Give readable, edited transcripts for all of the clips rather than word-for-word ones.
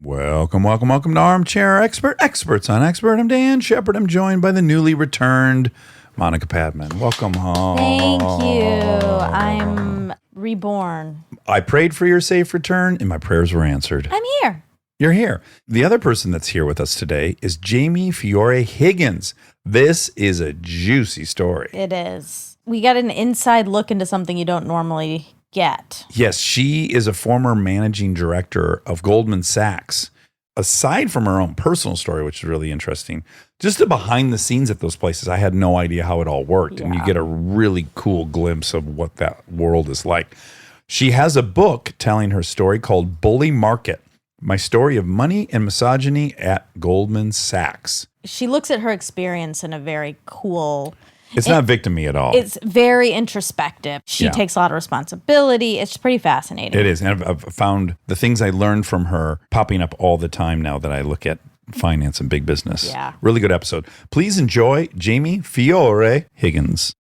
Welcome to Armchair Expert, Experts on Expert. I'm Dan Shepard. I'm joined by the newly returned Monica Padman. Welcome home. Thank you. I'm reborn. I prayed for your safe return, and my prayers were answered. I'm here. You're here. The other person that's here with us today is Jamie Fiore Higgins. This is a juicy story. It is. We got an inside look into something you don't normally get. Yes, she is a former managing director of Goldman Sachs. Aside from her own personal story, which is really interesting, just the behind the scenes at those places, I had no idea how it all worked. Yeah. And you get a really cool glimpse of what that world is like. She has a book telling her story called Bully Market, My Story of Money and Misogyny at Goldman Sachs. She looks at her experience in a very cool... It's not victim-y at all. It's very introspective. She takes a lot of responsibility. It's pretty fascinating. It is. And I've found the things I learned from her popping up all the time now that I look at finance and big business. Yeah. Really good episode. Please enjoy Jamie Fiore Higgins.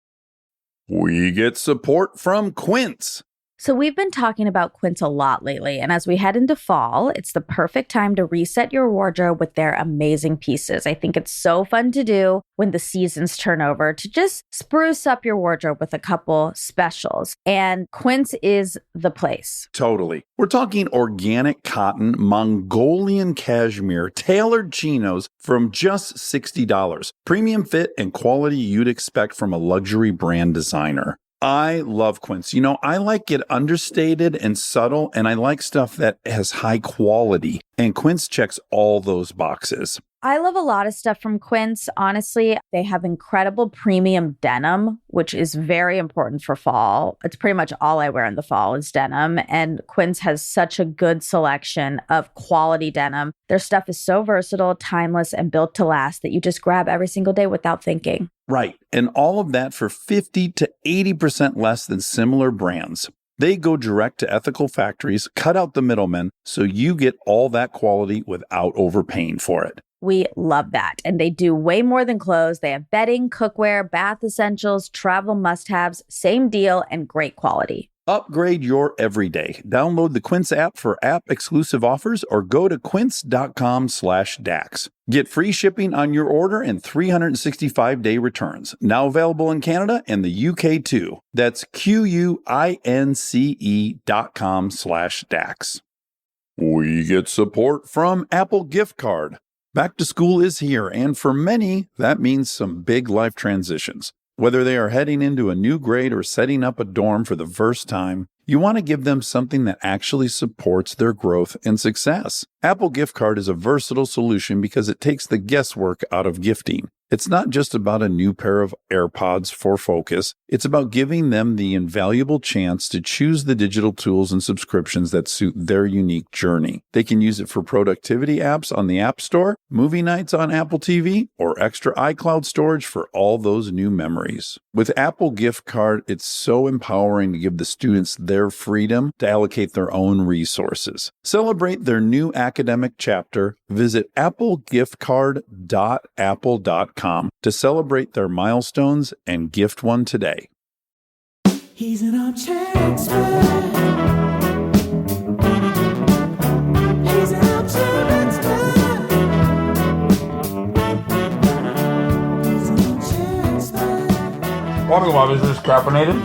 We get support from Quince. So we've been talking about Quince a lot lately, and as we head into fall, it's the perfect time to reset your wardrobe with their amazing pieces. I think it's so fun to do when the seasons turn over to just spruce up your wardrobe with a couple specials, and Quince is the place. Totally. We're talking organic cotton, Mongolian cashmere, tailored chinos from just $60. Premium fit and quality you'd expect from a luxury brand designer. I love Quince. You know, I like it understated and subtle, and I like stuff that has high quality. And Quince checks all those boxes. I love a lot of stuff from Quince. Honestly, they have incredible premium denim, which is very important for fall. It's pretty much all I wear in the fall is denim. And Quince has such a good selection of quality denim. Their stuff is so versatile, timeless, and built to last that you just grab every single day without thinking. Right. And all of that for 50 to 80% less than similar brands. They go direct to ethical factories, cut out the middlemen, so you get all that quality without overpaying for it. We love that. And they do way more than clothes. They have bedding, cookware, bath essentials, travel must-haves, same deal, and great quality. Upgrade your everyday. Download the Quince app for app-exclusive offers or go to quince.com/dax. Get free shipping on your order and 365-day returns. Now available in Canada and the UK too. That's QUINCE.com/dax. We get support from Apple Gift Card. Back to school is here, and for many, that means some big life transitions. Whether they are heading into a new grade or setting up a dorm for the first time, you want to give them something that actually supports their growth and success. Apple Gift Card is a versatile solution because it takes the guesswork out of gifting. It's not just about a new pair of AirPods for focus. It's about giving them the invaluable chance to choose the digital tools and subscriptions that suit their unique journey. They can use it for productivity apps on the App Store, movie nights on Apple TV, or extra iCloud storage for all those new memories. With Apple Gift Card, it's so empowering to give the students their freedom to allocate their own resources. Celebrate their new academic chapter. Visit applegiftcard.apple.com to celebrate their milestones and gift one today. He's an armchair expert. He's an armchair expert. He's an armchair expert. Water is this caffeinated?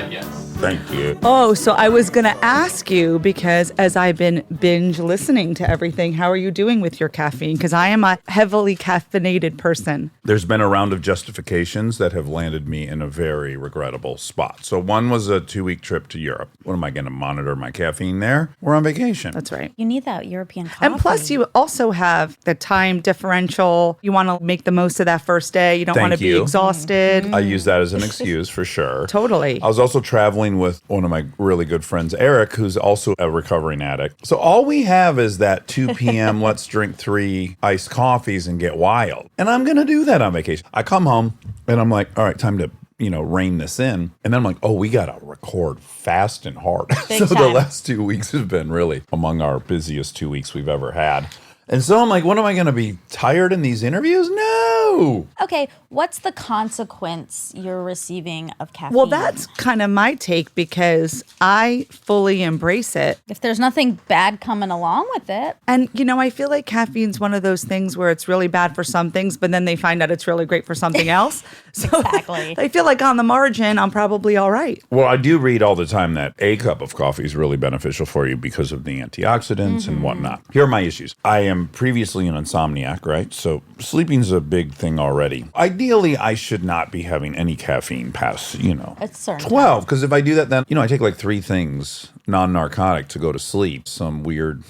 Yes. Thank you. Oh, so I was going to ask you because as I've been binge listening to everything, how are you doing with your caffeine? Because I am a heavily caffeinated person. There's been a round of justifications that have landed me in a very regrettable spot. So one was a 2-week trip to Europe. What am I going to monitor my caffeine there? We're on vacation. That's right. You need that European coffee. And plus, you also have the time differential. You want to make the most of that first day. You don't want to be exhausted. I use that as an excuse for sure. Totally. I was also traveling with one of my really good friends, Eric, who's also a recovering addict. So all we have is that 2 p.m. let's drink 3 iced coffees and get wild. And I'm going to do that on vacation. I come home and I'm like, all right, time to rein this in. And then I'm like, oh, we got to record fast and hard. So the last 2 weeks have been really among our busiest 2 weeks we've ever had. And so I'm like, what am I going to be tired in these interviews? No. Okay, what's the consequence you're receiving of caffeine? Well, that's kind of my take because I fully embrace it. if there's nothing bad coming along with it. And, I feel like caffeine's one of those things where it's really bad for some things, but then they find out it's really great for something else. So Exactly. I feel like on the margin, I'm probably all right. Well, I do read all the time that a cup of coffee is really beneficial for you because of the antioxidants and whatnot. Here are my issues. I am previously an insomniac, right? So sleeping's a big thing already. Ideally, I should not be having any caffeine past, It's certain 12. Because if I do that, then, I take like 3 things non-narcotic to go to sleep. Some weird...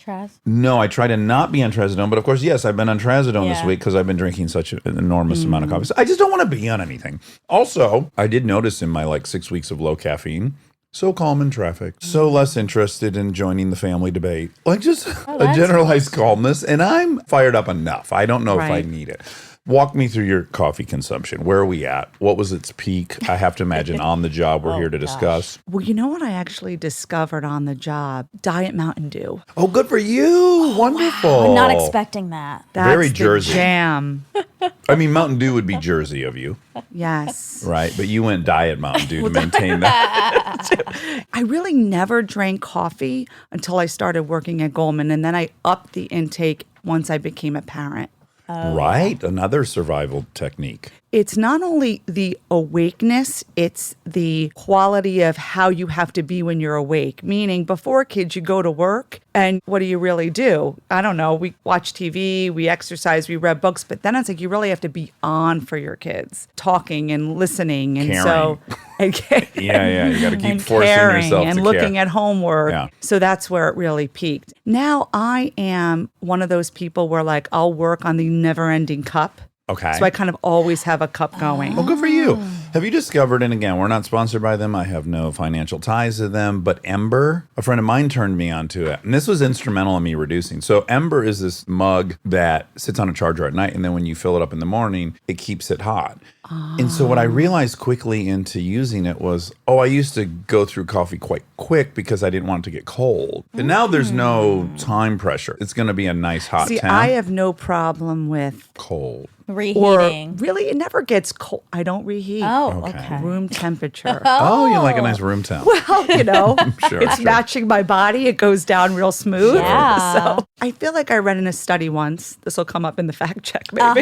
Traz. No, I try to not be on trazodone, but of course, yes, I've been on trazodone this Yeah. week because I've been drinking such an enormous amount of coffee. So I just don't want to be on anything. Also, I did notice in my 6 weeks of low caffeine, so calm in traffic, so less interested in joining the family debate, just a that's generalized calmness, and I'm fired up enough. I don't know if I Right. need it. Walk me through your coffee consumption. Where are we at? What was its peak? I have to imagine on the job we're here to discuss. Well, you know what I actually discovered on the job? Diet Mountain Dew. Oh, good for you. Wonderful. I'm not expecting that. That's Very the Jersey. jam. I mean, Mountain Dew would be Jersey of you, Yes. right? But you went Diet Mountain Dew to maintain that. I really never drank coffee until I started working at Goldman, and then I upped the intake once I became a parent. Right? Another survival technique. It's not only the awakeness, it's the quality of how you have to be when you're awake. Meaning, before kids, you go to work, and what do you really do? I don't know. We watch TV, we exercise, we read books, but then it's like you really have to be on for your kids, talking and listening. And so, Yeah. You got to keep and forcing caring yourself and to looking care. at homework. Yeah. So that's where it really peaked. Now I am one of those people where I'll work on the never-ending cup. Okay. So I kind of always have a cup going. Well, good for you. Have you discovered, and again, we're not sponsored by them. I have no financial ties to them, but Ember, a friend of mine turned me onto it. And this was instrumental in me reducing. So Ember is this mug that sits on a charger at night. And then when you fill it up in the morning, it keeps it hot. And so what I realized quickly into using it was, I used to go through coffee quite quick because I didn't want it to get cold. And now there's no time pressure. It's going to be a nice hot See, temp. I have no problem with Cold. Reheating. Or really, it never gets cold. I don't reheat. Oh, Okay. okay. Room temperature. Oh, you like a nice room temp. Well, Sure, it's sure. matching my body. It goes down real smooth. Yeah. So I feel like I read in a study once, this will come up in the fact check maybe,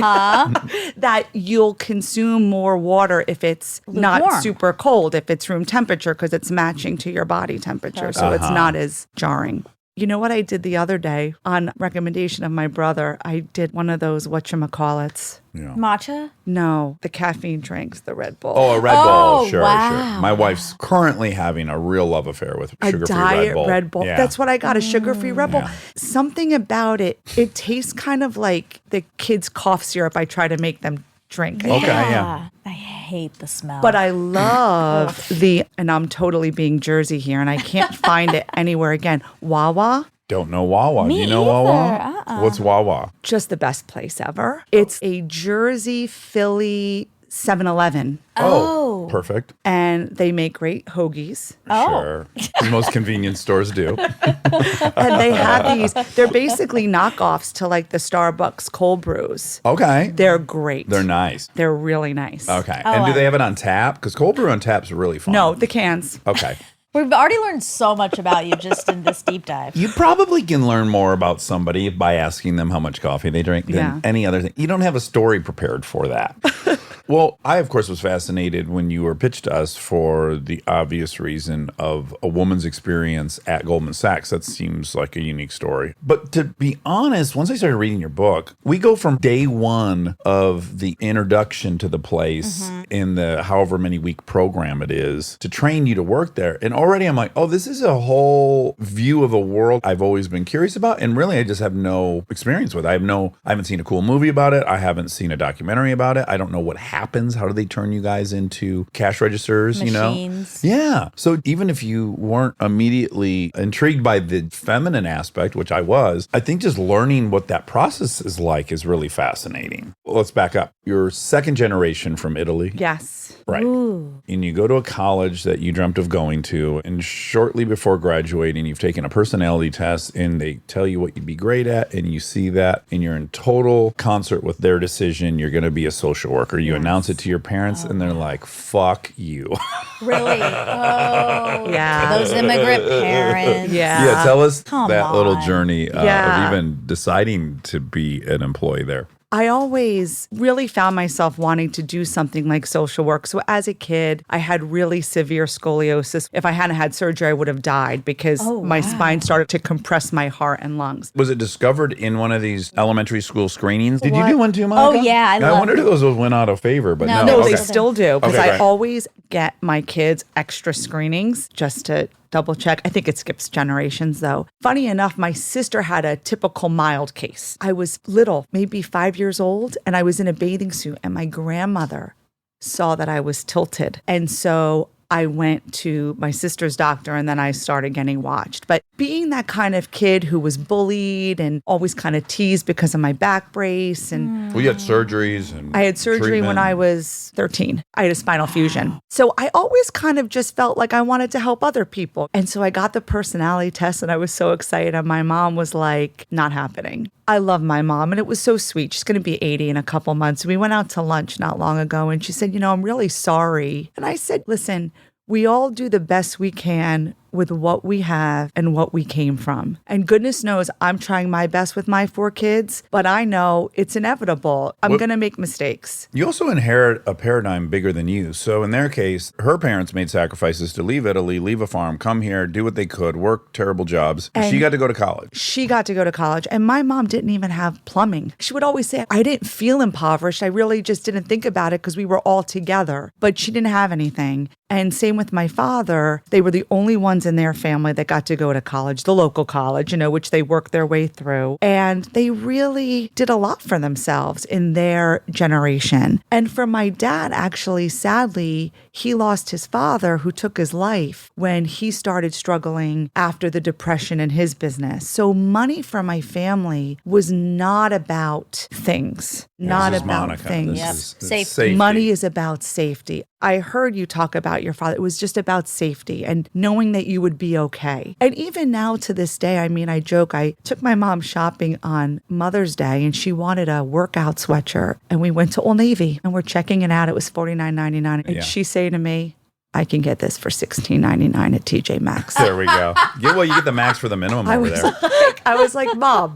that you'll consume more water if it's not Lukewarm. super cold, if it's room temperature, because it's matching to your body temperature. So it's not as jarring. You know what I did the other day on recommendation of my brother? I did one of those whatchamacallits. Yeah. Matcha? No, the caffeine drinks, the Red Bull. Oh, a Red Oh, Bull. Sure, wow. sure. My wife's currently having a real love affair with A sugar-free diet Red Bull. Yeah. That's what I got, a sugar-free Red Bull. Yeah. Something about it, it tastes kind of like the kids' cough syrup I try to make them drink. Okay, yeah. I hate the smell. But I love and I'm totally being Jersey here, and I can't find it anywhere again. Wawa, Don't know Wawa. Me Do you know either. Wawa? What's Wawa? just the best place ever. It's a Jersey, Philly 7-Eleven, Oh. Perfect. and they make great hoagies. Sure. As most convenience stores do. And they have these, they're basically knockoffs to the Starbucks cold brews. Okay. They're great. They're nice. They're really nice. Okay. And do they have it on tap? Because cold brew on tap's really fun. No, the cans. Okay. We've already learned so much about you just in this deep dive. You probably can learn more about somebody by asking them how much coffee they drink than Yeah. any other thing. You don't have a story prepared for that. Well, I, of course, was fascinated when you were pitched to us for the obvious reason of a woman's experience at Goldman Sachs. That seems like a unique story. But to be honest, once I started reading your book, we go from day one of the introduction to the place in the however many week program it is to train you to work there. And already I'm like, this is a whole view of the world I've always been curious about. And really, I just have no experience with it. I haven't seen a cool movie about it. I haven't seen a documentary about it. I don't know what happened happens? How do they turn you guys into cash registers, Machines. Yeah. So even if you weren't immediately intrigued by the feminine aspect, which I was, I think just learning what that process is like is really fascinating. Well, let's back up. You're second generation from Italy. Yes. Right. And you go to a college that you dreamt of going to, and shortly before graduating, you've taken a personality test and they tell you what you'd be great at, and you see that, and you're in total concert with their decision. You're going to be a social worker. You announce it to your parents, and they're like, fuck you. Really? Oh, Yeah. Those immigrant parents. Yeah. Yeah, tell us Come that little on. journey Yeah. of even deciding to be an employee there. I always really found myself wanting to do something like social work. So as a kid, I had really severe scoliosis. If I hadn't had surgery, I would have died because my spine started to compress my heart and lungs. Was it discovered in one of these elementary school screenings? Did you do one too, Oh, Monica? yeah. I I wondered loved if those went out of favor, but no. No, No, okay. they still do because Okay, I great. always get my kids extra screenings just to double check. I think it skips generations though. Funny enough, my sister had a typical mild case. I was little, maybe 5 years old, and I was in a bathing suit, and my grandmother saw that I was tilted. And so I went to my sister's doctor, and then I started getting watched. But being that kind of kid who was bullied and always kind of teased because of my back brace, and Well, you had surgeries and I had surgery when I was 13. I had a spinal fusion. So I always kind of just felt like I wanted to help other people. And so I got the personality test, and I was so excited. And my mom was like, not happening. I love my mom, and it was so sweet. She's going to be 80 in a couple months. We went out to lunch not long ago, and she said, I'm really sorry. And I said, listen, we all do the best we can with what we have and what we came from. And goodness knows I'm trying my best with my 4 kids, but I know it's inevitable. I'm going to make mistakes. You also inherit a paradigm bigger than you. So in their case, her parents made sacrifices to leave Italy, leave a farm, come here, do what they could, work terrible jobs. And she got to go to college. She got to go to college, and my mom didn't even have plumbing. She would always say, I didn't feel impoverished. I really just didn't think about it because we were all together, but she didn't have anything. And same with my father. They were the only ones in their family that got to go to college, the local college, which they worked their way through. And they really did a lot for themselves in their generation. And for my dad, actually, sadly, he lost his father who took his life when he started struggling after the depression in his business. So money for my family was not about things, not This is about Monica. things. This Yep. is Safety. Money is about safety. I heard you talk about your father. It was just about safety and knowing that you would be okay. And even now to this day, I joke, I took my mom shopping on Mother's Day, and she wanted a workout sweatshirt. And we went to Old Navy, and we're checking it out. It was $49.99. And she say to me, I can get this for $16.99 at TJ Maxx. There we go. You get the max for the minimum over there. I was like, Mom,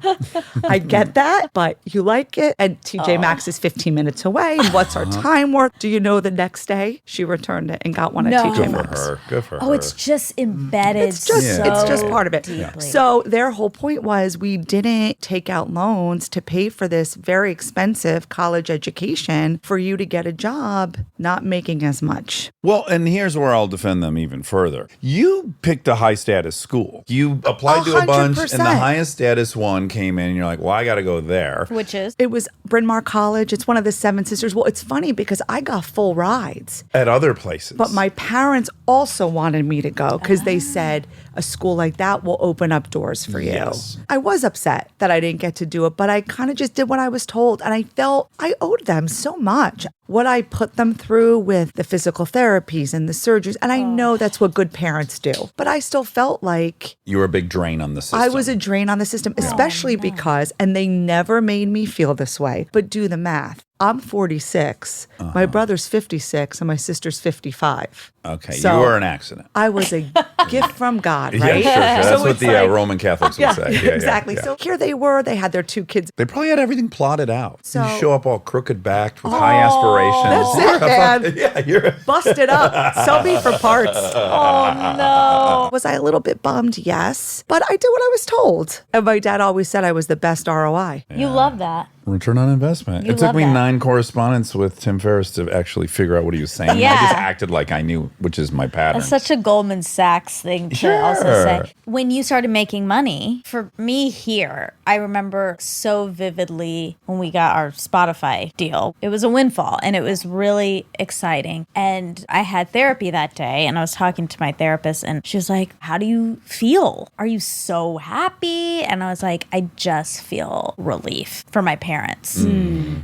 I get that, but you like it. And TJ Maxx is 15 minutes away. And what's our time worth? Do you know the next day she returned it and got one at No. TJ Good for Maxx? her. Good for her. Oh, it's just embedded. It's just part of it. Deeply. So their whole point was we didn't take out loans to pay for this very expensive college education for you to get a job not making as much. Well, and here's where I'll defend them even further. You picked a high status school. You applied to a bunch, and the 100%. highest status one came in, and you're like, well, I got to go there. Which is? It was Bryn Mawr College. It's one of the Seven Sisters. Well, it's funny because I got full rides. At other places. But my parents also wanted me to go because they said a school like that will open up doors for you. Yes. I was upset that I didn't get to do it, but I kind of just did what I was told. And I felt I owed them so much. What I put them through with the physical therapies and the surgeries. And I know that's what good parents do. But I still felt like You were a big drain on the system. I was a drain on the system, especially because, and they never made me feel this way, but do the math. I'm 46, my brother's 56, and my sister's 55. Okay, So- you were an accident. I was a gift from God, Yeah, right? sure. That's So what it's the like- Roman Catholics would say. Yeah, exactly. yeah. So here they were. They had their 2 kids. They probably had everything plotted out. So- You show up all crooked backed with high aspirations. That's it, You're a fucking- man. Yeah, you're a- Busted up. Sell me for parts. Oh, no. Was I a little bit bummed? Yes. But I did what I was told. And my dad always said I was the best ROI. You love that. Return on investment. You It took love me that. 9 correspondence with Tim Ferriss to actually figure out what he was saying. I Yeah. just acted like I knew, which is my pattern. That's such a Goldman Sachs thing to also say. When you started making money, for me here, I remember so vividly when we got our Spotify deal. It was a windfall and it was really exciting. And I had therapy that day and I was talking to my therapist and she was like, "How do you feel? Are you so happy?" And I was like, "I just feel relief for my parents.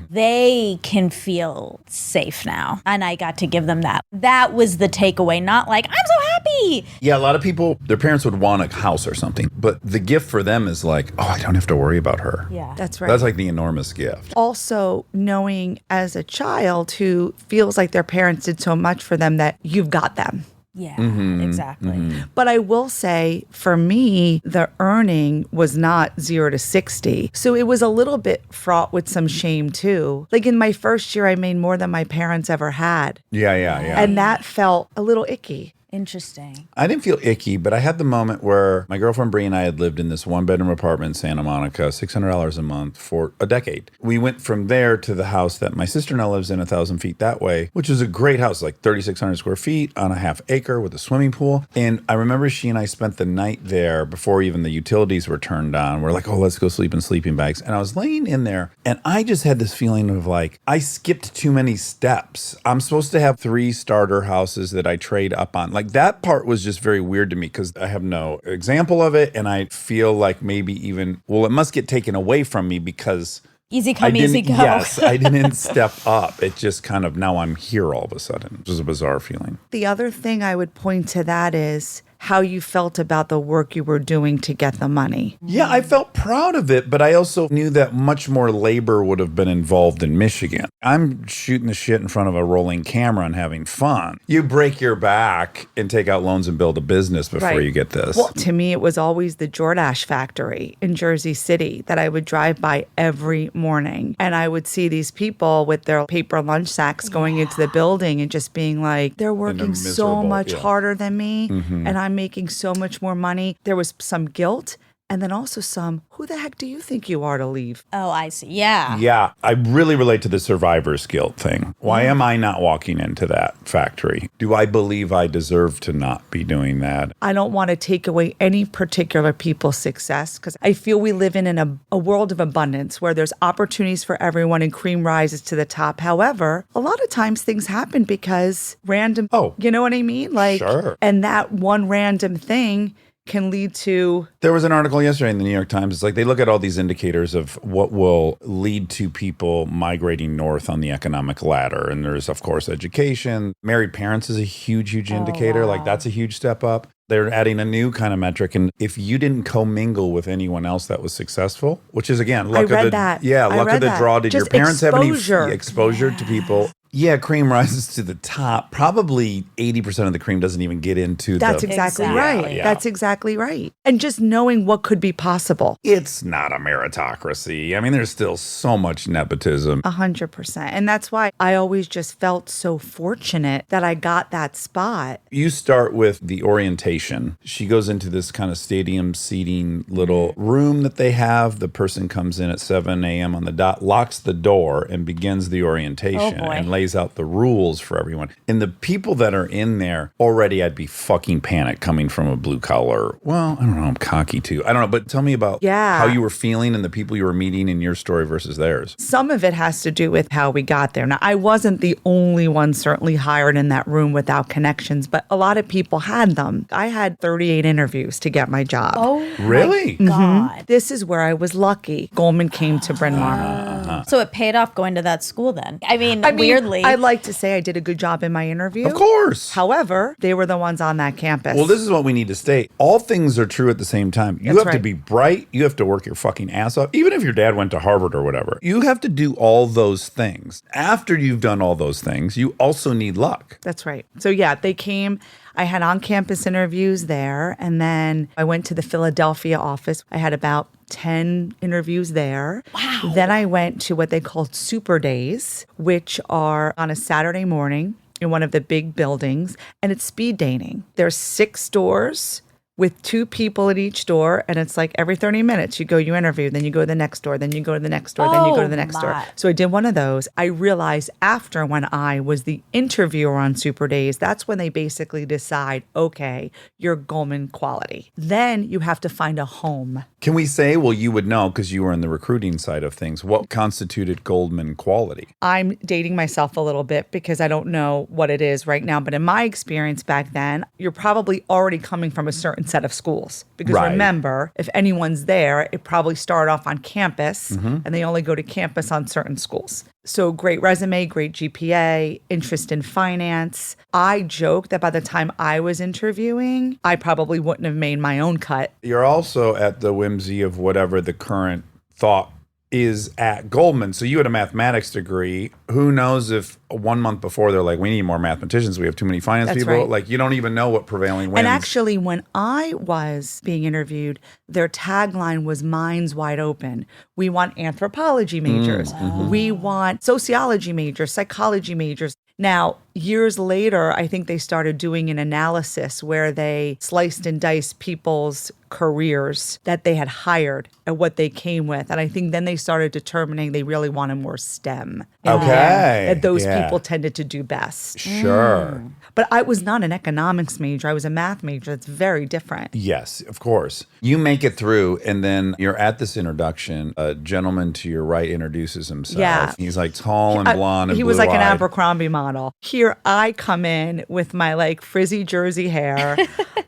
They can feel safe now." And I got to give them that. That was the takeaway, not like, "I'm so happy." Yeah, a lot of people, their parents would want a house or something, but the gift for them is like, oh, I don't have to worry about her. Yeah. That's right. That's like the enormous gift. Also, knowing as a child who feels like their parents did so much for them that you've got them. Yeah, exactly. But I will say, for me, the earning was not 0 to 60. So it was a little bit fraught with some shame too. Like in my first year, I made more than my parents ever had. Yeah. And that felt a little icky. Interesting. I didn't feel icky, but I had the moment where my girlfriend Bree and I had lived in this 1-bedroom apartment in Santa Monica, $600 a month for a decade. We went from there to the house that my sister now lives in 1,000 feet that way, which is a great house, like 3,600 square feet on a half acre with a swimming pool. And I remember she and I spent the night there before even the utilities were turned on. We're like, oh, let's go sleep in sleeping bags. And I was laying in there and I just had this feeling of like, I skipped too many steps. I'm supposed to have 3 starter houses that I trade up on. Like that part was just very weird to me because I have no example of it. And I feel like maybe even, well, it must get taken away from me because Easy I come, easy didn't, go. yes, I didn't step up. It just kind of, now I'm here all of a sudden, which is a bizarre feeling. The other thing I would point to that is how you felt about the work you were doing to get the money. Yeah, I felt proud of it, but I also knew that much more labor would have been involved in Michigan. I'm shooting the shit in front of a rolling camera and having fun. You break your back and take out loans and build a business before Right. you get this. Well, to me, it was always the Jordache factory in Jersey City that I would drive by every morning. And I would see these people with their paper lunch sacks going into the building and just being like, they're working so miserable, much yeah. harder than me. And I'm making so much more money. There was some guilt. And then also some, who the heck do you think you are to leave? Oh, I see. Yeah. Yeah, I really relate to the survivor's guilt thing. Why am I not walking into that factory? Do I believe I deserve to not be doing that? I don't want to take away any particular people's success because I feel we live in a world of abundance where there's opportunities for everyone and cream rises to the top. However, a lot of times things happen because random, you know what I mean? Like, Sure. And that one random thing can lead to There was an article yesterday in the New York Times. It's like they look at all these indicators of what will lead to people migrating north on the economic ladder. And there's, of course, education. Married parents is a huge, huge indicator. Like that's a huge step up. They're adding a new kind of metric. And if you didn't commingle with anyone else that was 80%, which is, again, luck I of read the that. Yeah, I luck of read the that. draw. Did your Just parents have any exposure. exposure to people? Yeah, cream rises to the top. Probably 80% of the cream doesn't even get into that's the... exactly Exactly. right. Yeah. That's exactly right. And just knowing what could be possible. It's not a meritocracy. I mean, there's still so much nepotism. 100%. And that's why I always just felt so fortunate that I got that spot. You start with the orientation. She goes into this kind of stadium seating little room that they have. The person comes in at 7 a.m. on the dot, locks the door, and begins the orientation Oh, boy. and lays out the rules for everyone. And the people that are in there, already I'd be fucking panicked coming from a blue collar. Well, I don't know. I'm cocky too. I don't know. But tell me about how you were feeling and the people you were meeting in your story versus theirs. Some of it has to do with how we got there. Now, I wasn't the only one certainly hired in that room without connections, but a lot of people had them. I had 38 interviews to get my job. Oh, Really? God. This is where I was lucky. Goldman came to Bryn Mawr. So it paid off going to that school then. I mean, weirdly. I'd like to say I did a good job in my interview. Of course. However, they were the ones on that campus. Well, this is what we need to state. All things are true at the same time. You That's have to right. be bright. You have to work your fucking ass off. Even if your dad went to Harvard or whatever, you have to do all those things. After you've done all those things, you also need luck. That's right. So yeah, they came. I had on-campus interviews there, and then I went to the Philadelphia office. I had about 10 interviews there. Wow. Then I went to what they called Super Days, which are on a Saturday morning in one of the big buildings, and it's speed dating. There's 6 stores with 2 people at each door. And it's like every 30 minutes you go, you interview, then you go to the next door, then you go to the next door, then you go to the next door. So I did one of those. I realized after, when I was the interviewer on Super Days, that's when they basically decide, okay, you're Goldman quality. Then you have to find a home. Can we say, well, you would know because you were in the recruiting side of things, what constituted Goldman quality? I'm dating myself a little bit because I don't know what it is right now. But in my experience back then, you're probably already coming from a certain set of schools. Because remember, if anyone's there, it probably started off on campus and they only go to campus on certain schools. So great resume, great GPA, interest in finance. I joke that by the time I was interviewing, I probably wouldn't have made my own cut. You're also at the whimsy of whatever the current thought is at Goldman. So you had a mathematics degree. Who knows if 1 month before they're like, we need more mathematicians. We have too many finance That's people. right. Like, you don't even know what prevailing wins. And actually, when I was being interviewed, their tagline was minds wide open. We want anthropology majors. We want sociology majors, psychology majors. Now, years later, I think they started doing an analysis where they sliced and diced people's careers that they had hired and what they came with. And I think then they started determining they really wanted more STEM. Okay. That those Yeah. people tended to do best. Sure. But I was not an economics major. I was a math major. It's very different. Yes, of course. You make it through, and then you're at this introduction. A gentleman to your right introduces himself. Yeah. He's like tall and blonde and He was like an blue-eyed. Abercrombie model. Here I come in with my like frizzy jersey hair.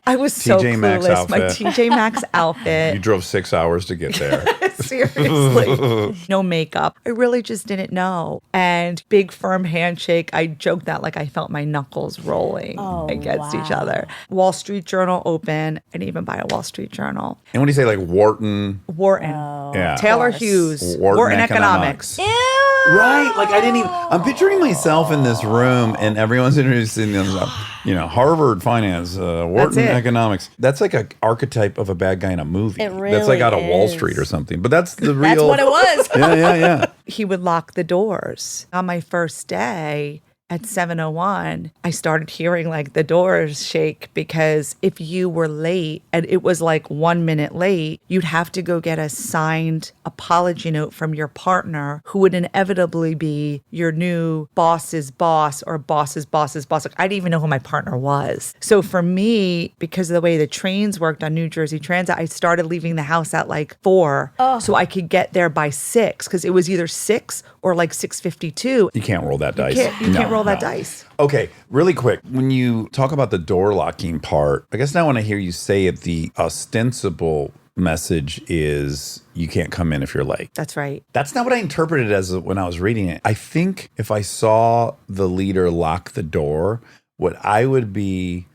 I was so TJ Maxx clueless. My outfit. TJ Maxx outfit. You drove 6 hours to get there. Seriously. No makeup. I really just didn't know. And big firm handshake. I joked that like I felt my knuckles rolling against each other. Wall Street Journal open. I didn't even buy a Wall Street Journal. And what do you say, like Wharton? Wharton. Yeah. Taylor Hughes. Wharton Economics. Right. Like, I didn't even, I'm picturing myself in this room and everyone's introducing themselves. You know, Harvard Finance, Wharton it. Economics. That's like an archetype of a bad guy in a movie. It That's like really out of Wall is. Street or something. But that's the real. That's what it was. Yeah. He would lock the doors. On my first day at 7:01, I started hearing like the doors shake because if you were late and it was like 1 minute late, you'd have to go get a signed apology note from your partner who would inevitably be your new boss's boss or boss's boss's boss. Like, I didn't even know who my partner was. So for me, because of the way the trains worked on New Jersey Transit, I started leaving the house at like 4 so I could get there by 6 because it was either 6 or like 6:52. You can't roll that dice. You can't roll that No. dice. Okay, really quick. When you talk about the door locking part, I guess now when I hear you say it, the ostensible message is you can't come in if you're late. That's right. That's not what I interpreted as when I was reading it. I think if I saw the leader lock the door, what I would be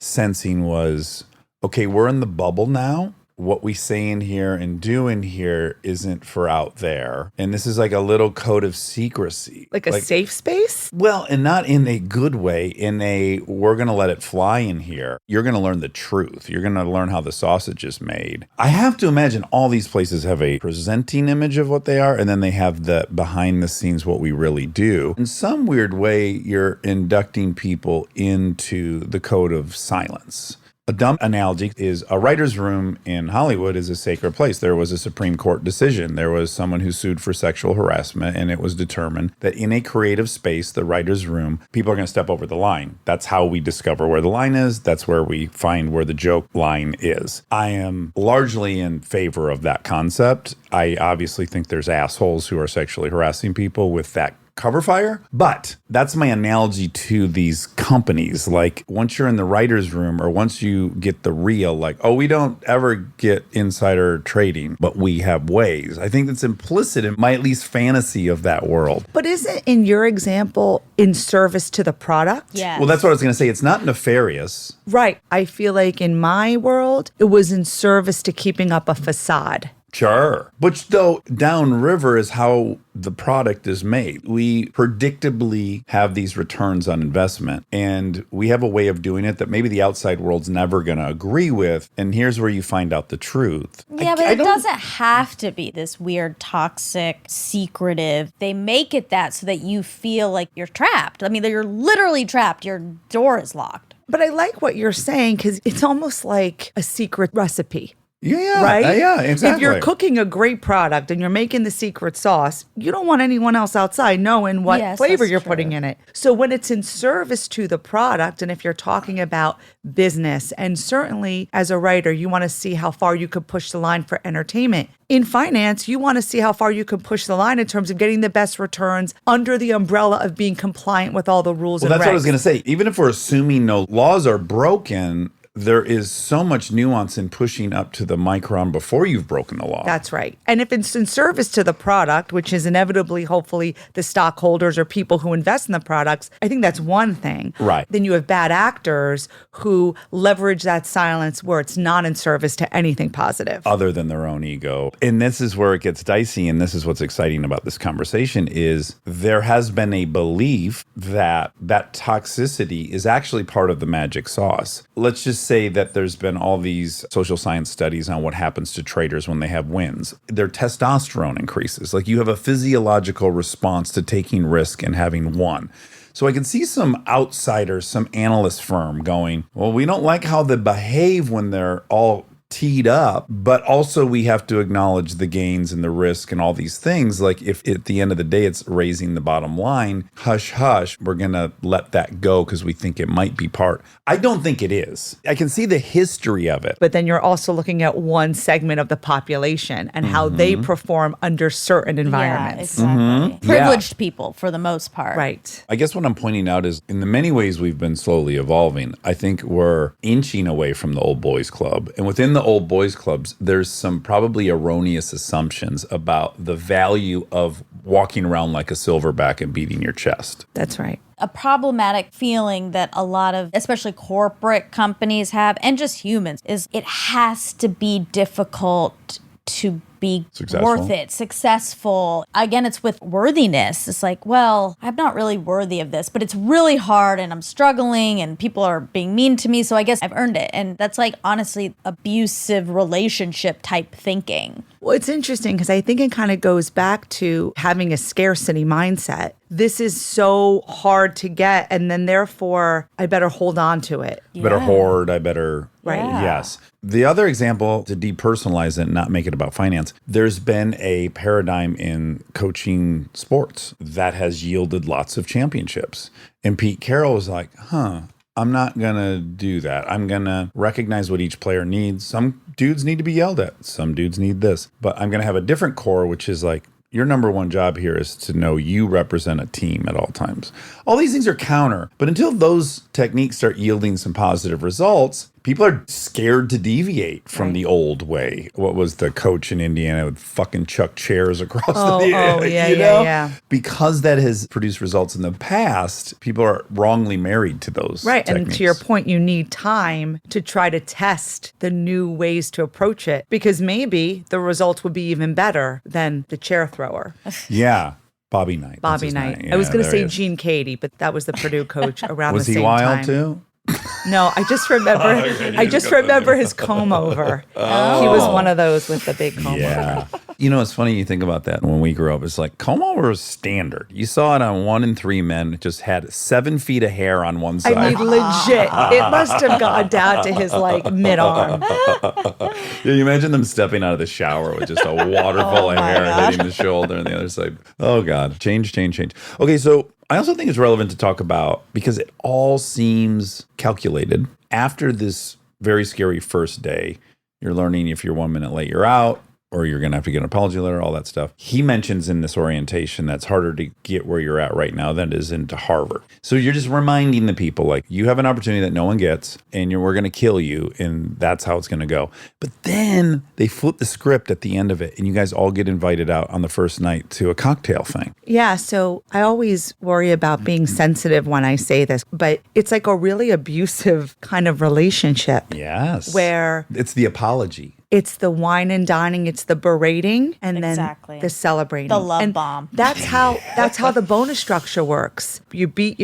sensing was, okay, we're in the bubble now. What we say in here and do in here isn't for out there. And this is like a little code of secrecy. Like a safe space? Well, and not in a good way, in a, we're going to let it fly in here. You're going to learn the truth. You're going to learn how the sausage is made. I have to imagine all these places have a presenting image of what they are, and then they have the behind the scenes, what we really do. In some weird way, you're inducting people into the code of silence. A dumb analogy is a writer's room in Hollywood is a sacred place. There was a Supreme Court decision. There was someone who sued for sexual harassment, and it was determined that in a creative space, the writer's room, people are going to step over the line. That's how we discover where the line is. That's where we find where the joke line is. I am largely in favor of that concept. I obviously think there's assholes who are sexually harassing people with that cover fire, but that's my analogy to these companies. Like, once you're in the writer's room or once you get the real, like, oh, we don't ever get insider trading, but we have ways. I think that's implicit in my at least fantasy of that world. But isn't, in your example, in service to the product? Yeah. Well, that's what I was going to say. It's not nefarious. Right. I feel like in my world, it was in service to keeping up a facade. Sure. Which, though, downriver is how the product is made. We predictably have these returns on investment, and we have a way of doing it that maybe the outside world's never going to agree with. And here's where you find out the truth. Yeah, but it doesn't have to be this weird, toxic, secretive. They make it that so that you feel like you're trapped. I mean, you're literally trapped. Your door is locked. But I like what you're saying because it's almost like a secret recipe. Yeah, Right? yeah, exactly. If you're cooking a great product and you're making the secret sauce, you don't want anyone else outside knowing what Yes, flavor that's you're true. putting in it. So when it's in service to the product, and if you're talking about business, and certainly as a writer, you want to see how far you could push the line for entertainment. In finance, you want to see how far you can push the line in terms of getting the best returns under the umbrella of being compliant with all the rules Well, and that's what I was regs. going to say. Even if we're assuming no laws are broken, there is so much nuance in pushing up to the micron before you've broken the law. That's right. And if it's in service to the product, which is inevitably, hopefully, the stockholders or people who invest in the products, I think that's one thing. Right. Then you have bad actors who leverage that silence where it's not in service to anything positive. Other than their own ego. And this is where it gets dicey, and this is what's exciting about this conversation is there has been a belief that that toxicity is actually part of the magic sauce. Let's just say that there's been all these social science studies on what happens to traders when they have wins. Their testosterone increases. Like you have a physiological response to taking risk and having won. So I can see some outsiders, some analyst firm going, well, we don't like how they behave when they're all teed up, but also we have to acknowledge the gains and the risk and all these things. Like if at the end of the day, it's raising the bottom line, hush, hush, we're going to let that go because we think it might be part. I don't think it is. I can see the history of it. But then you're also looking at one segment of the population and how they perform under certain environments. Yeah, exactly. Privileged people for the most part. Right. I guess what I'm pointing out is in the many ways we've been slowly evolving. I think we're inching away from the old boys club. And within the old boys clubs, there's some probably erroneous assumptions about the value of walking around like a silverback and beating your chest. That's right. A problematic feeling that a lot of, especially corporate companies have, and just humans, is it has to be difficult to be Successful. worth it, successful. Again, it's with worthiness. It's like, well, I'm not really worthy of this, but it's really hard and I'm struggling and people are being mean to me. So I guess I've earned it. And that's like, honestly, abusive relationship type thinking. Well, it's interesting because I think it kind of goes back to having a scarcity mindset. This is so hard to get, and then therefore I better hold on to it. I better hoard. I better. Right. Yeah. Yes. The other example, to depersonalize it and not make it about finance, there's been a paradigm in coaching sports that has yielded lots of championships. And Pete Carroll was like, I'm not going to do that. I'm going to recognize what each player needs. Some dudes need to be yelled at. Some dudes need this. But I'm going to have a different core, which is like, your number one job here is to know you represent a team at all times. All these things are counter, but until those techniques start yielding some positive results, people are scared to deviate from the old way. What was the coach in Indiana would fucking chuck chairs across Yeah. Because that has produced results in the past, people are wrongly married to those Right. techniques. And to your point, you need time to try to test the new ways to approach it because maybe the results would be even better than the chair thrower. Yeah. Bobby Knight. That's Bobby his Knight. name. I was Yeah, going to there he say is. Gene Katie, but that was the Purdue coach around Was the he same wild time. too? No, I just remember. I just remember his comb over. He was one of those with the big comb over. Yeah. You know, it's funny you think about that. When we grew up, it's like comb over is standard. You saw it on 1 in 3 men. It just had 7 feet of hair on one side. I mean, legit. It must have gone down to his like mid arm. Yeah, you imagine them stepping out of the shower with just a waterfall of hair hitting the shoulder and the other side. Oh, God. Change. Okay, so I also think it's relevant to talk about, because it all seems calculated. After this very scary first day, you're learning if you're 1 minute late, you're out, or you're going to have to get an apology letter, all that stuff. He mentions in this orientation that's harder to get where you're at right now than it is into Harvard. So you're just reminding the people, like, you have an opportunity that no one gets, and we're going to kill you, and that's how it's going to go. But then they flip the script at the end of it, and you guys all get invited out on the first night to a cocktail thing. Yeah, so I always worry about being sensitive when I say this, but it's like a really abusive kind of relationship. Yes. Where it's the apology. it's the wine and dining, it's the berating, and Exactly. then the celebrating. The love And bomb. That's how the bonus structure works. You beat,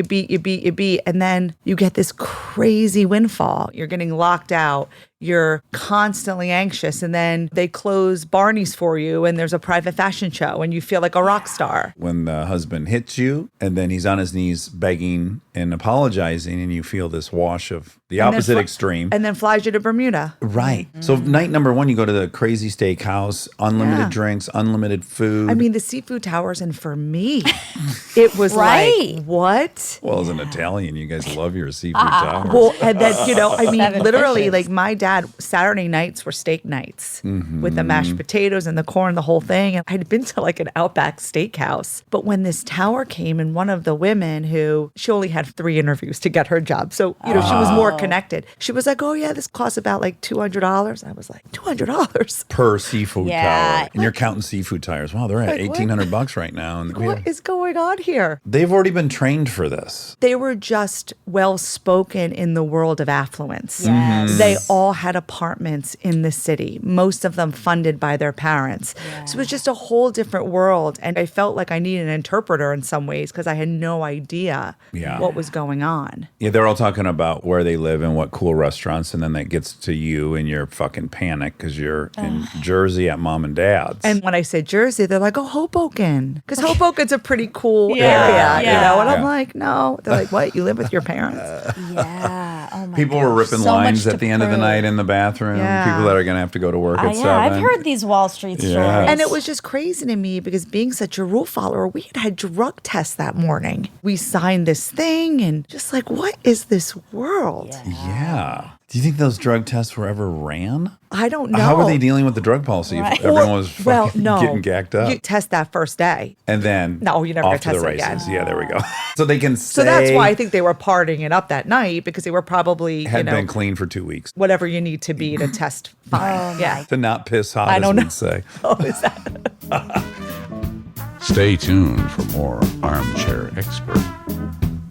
and then you get this crazy windfall. You're getting locked out. you're constantly anxious. And then they close Barney's for you and there's a private fashion show and you feel like a rock star. When the husband hits you and then he's on his knees begging and apologizing and you feel this wash of the opposite extreme. And then flies you to Bermuda. Right. So night number 1, you go to the crazy steakhouse, unlimited drinks, unlimited food. I mean, the seafood towers, and for me, it was Right. like, what? Well, as an Italian, you guys love your seafood towers. Well, and then, I mean, Seven literally, dishes. like my dad, Saturday nights were steak nights with the mashed potatoes and the corn, the whole thing. And I'd been to like an Outback steakhouse. But when this tower came and one of the women she only had 3 interviews to get her job. So, she was more connected. She was like, oh, yeah, this costs about like $200. I was like, $200? Per seafood Yeah. tower. And you're counting seafood towers. Wow, they're at Like, what? $1,800 right now. And What is going on here? they've already been trained for this. They were just well spoken in the world of affluence. Yes. They all had apartments in the city, most of them funded by their parents. So it was just a whole different world. And I felt like I needed an interpreter in some ways because I had no idea what was going on. Yeah, they're all talking about where they live and what cool restaurants. And then that gets to you and you're fucking panic because you're in Jersey at mom and dad's. And when I say Jersey, they're like, oh, Hoboken. Because Hoboken's a pretty cool area, yeah. And I'm Yeah. like, no. They're like, what? You live with your parents? Yeah. Oh my People were ripping So lines much at to the end of the prove. night in the bathroom. Yeah. People that are going to have to go to work at 7. I've heard these Wall Street stories. Yeah. And it was just crazy to me because being such a rule follower, we had drug tests that morning. We signed this thing and just like, what is this world? Yeah. Do you think those drug tests were ever ran? I don't know. How were they dealing with the drug policy if everyone was fucking getting gacked up? You test that first day. And then No, you never off get to the tested races. again. Yeah, there we go. So they can say So that's why I think they were partying it up that night because they were probably, had been clean for 2 weeks. whatever you need to be to test fine. Yeah. To not piss hot, I as don't know. we'd say. Oh, is that? Stay tuned for more Armchair Expert,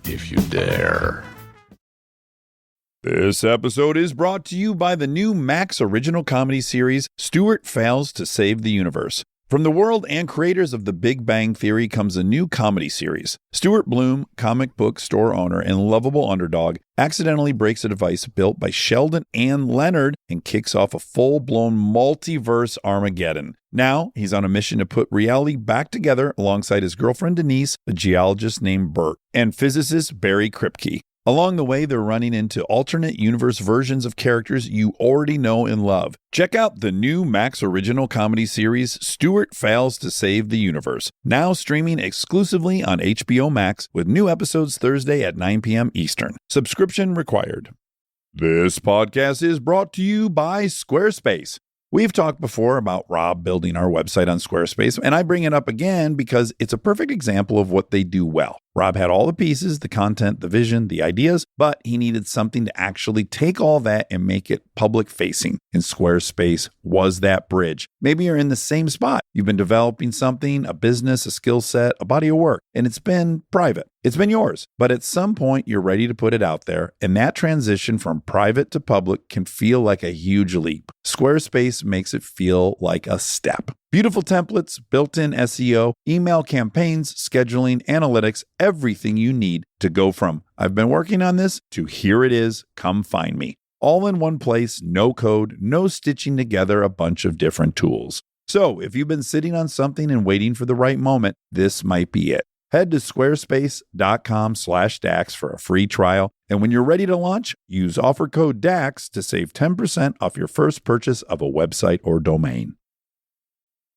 if you dare. This episode is brought to you by the new Max original comedy series, Stuart Fails to Save the Universe. From the world and creators of The Big Bang Theory comes a new comedy series. Stuart Bloom, comic book store owner and lovable underdog, accidentally breaks a device built by Sheldon and Leonard and kicks off a full-blown multiverse Armageddon. Now, he's on a mission to put reality back together alongside his girlfriend Denise, a geologist named Bert, and physicist Barry Kripke. Along the way, they're running into alternate universe versions of characters you already know and love. Check out the new Max original comedy series, Stuart Fails to Save the Universe, now streaming exclusively on HBO Max with new episodes Thursday at 9 p.m. Eastern. Subscription required. This podcast is brought to you by Squarespace. We've talked before about Rob building our website on Squarespace, and I bring it up again because it's a perfect example of what they do well. Rob had all the pieces, the content, the vision, the ideas, but he needed something to actually take all that and make it public facing. And Squarespace was that bridge. Maybe you're in the same spot. You've been developing something, a business, a skill set, a body of work, and it's been private. It's been yours, but at some point you're ready to put it out there, and that transition from private to public can feel like a huge leap. Squarespace makes it feel like a step. Beautiful templates, built-in SEO, email campaigns, scheduling, analytics, everything you need to go from I've been working on this to here it is, come find me. All in one place, no code, no stitching together a bunch of different tools. So if you've been sitting on something and waiting for the right moment, this might be it. Head to squarespace.com/DAX for a free trial. And when you're ready to launch, use offer code DAX to save 10% off your first purchase of a website or domain.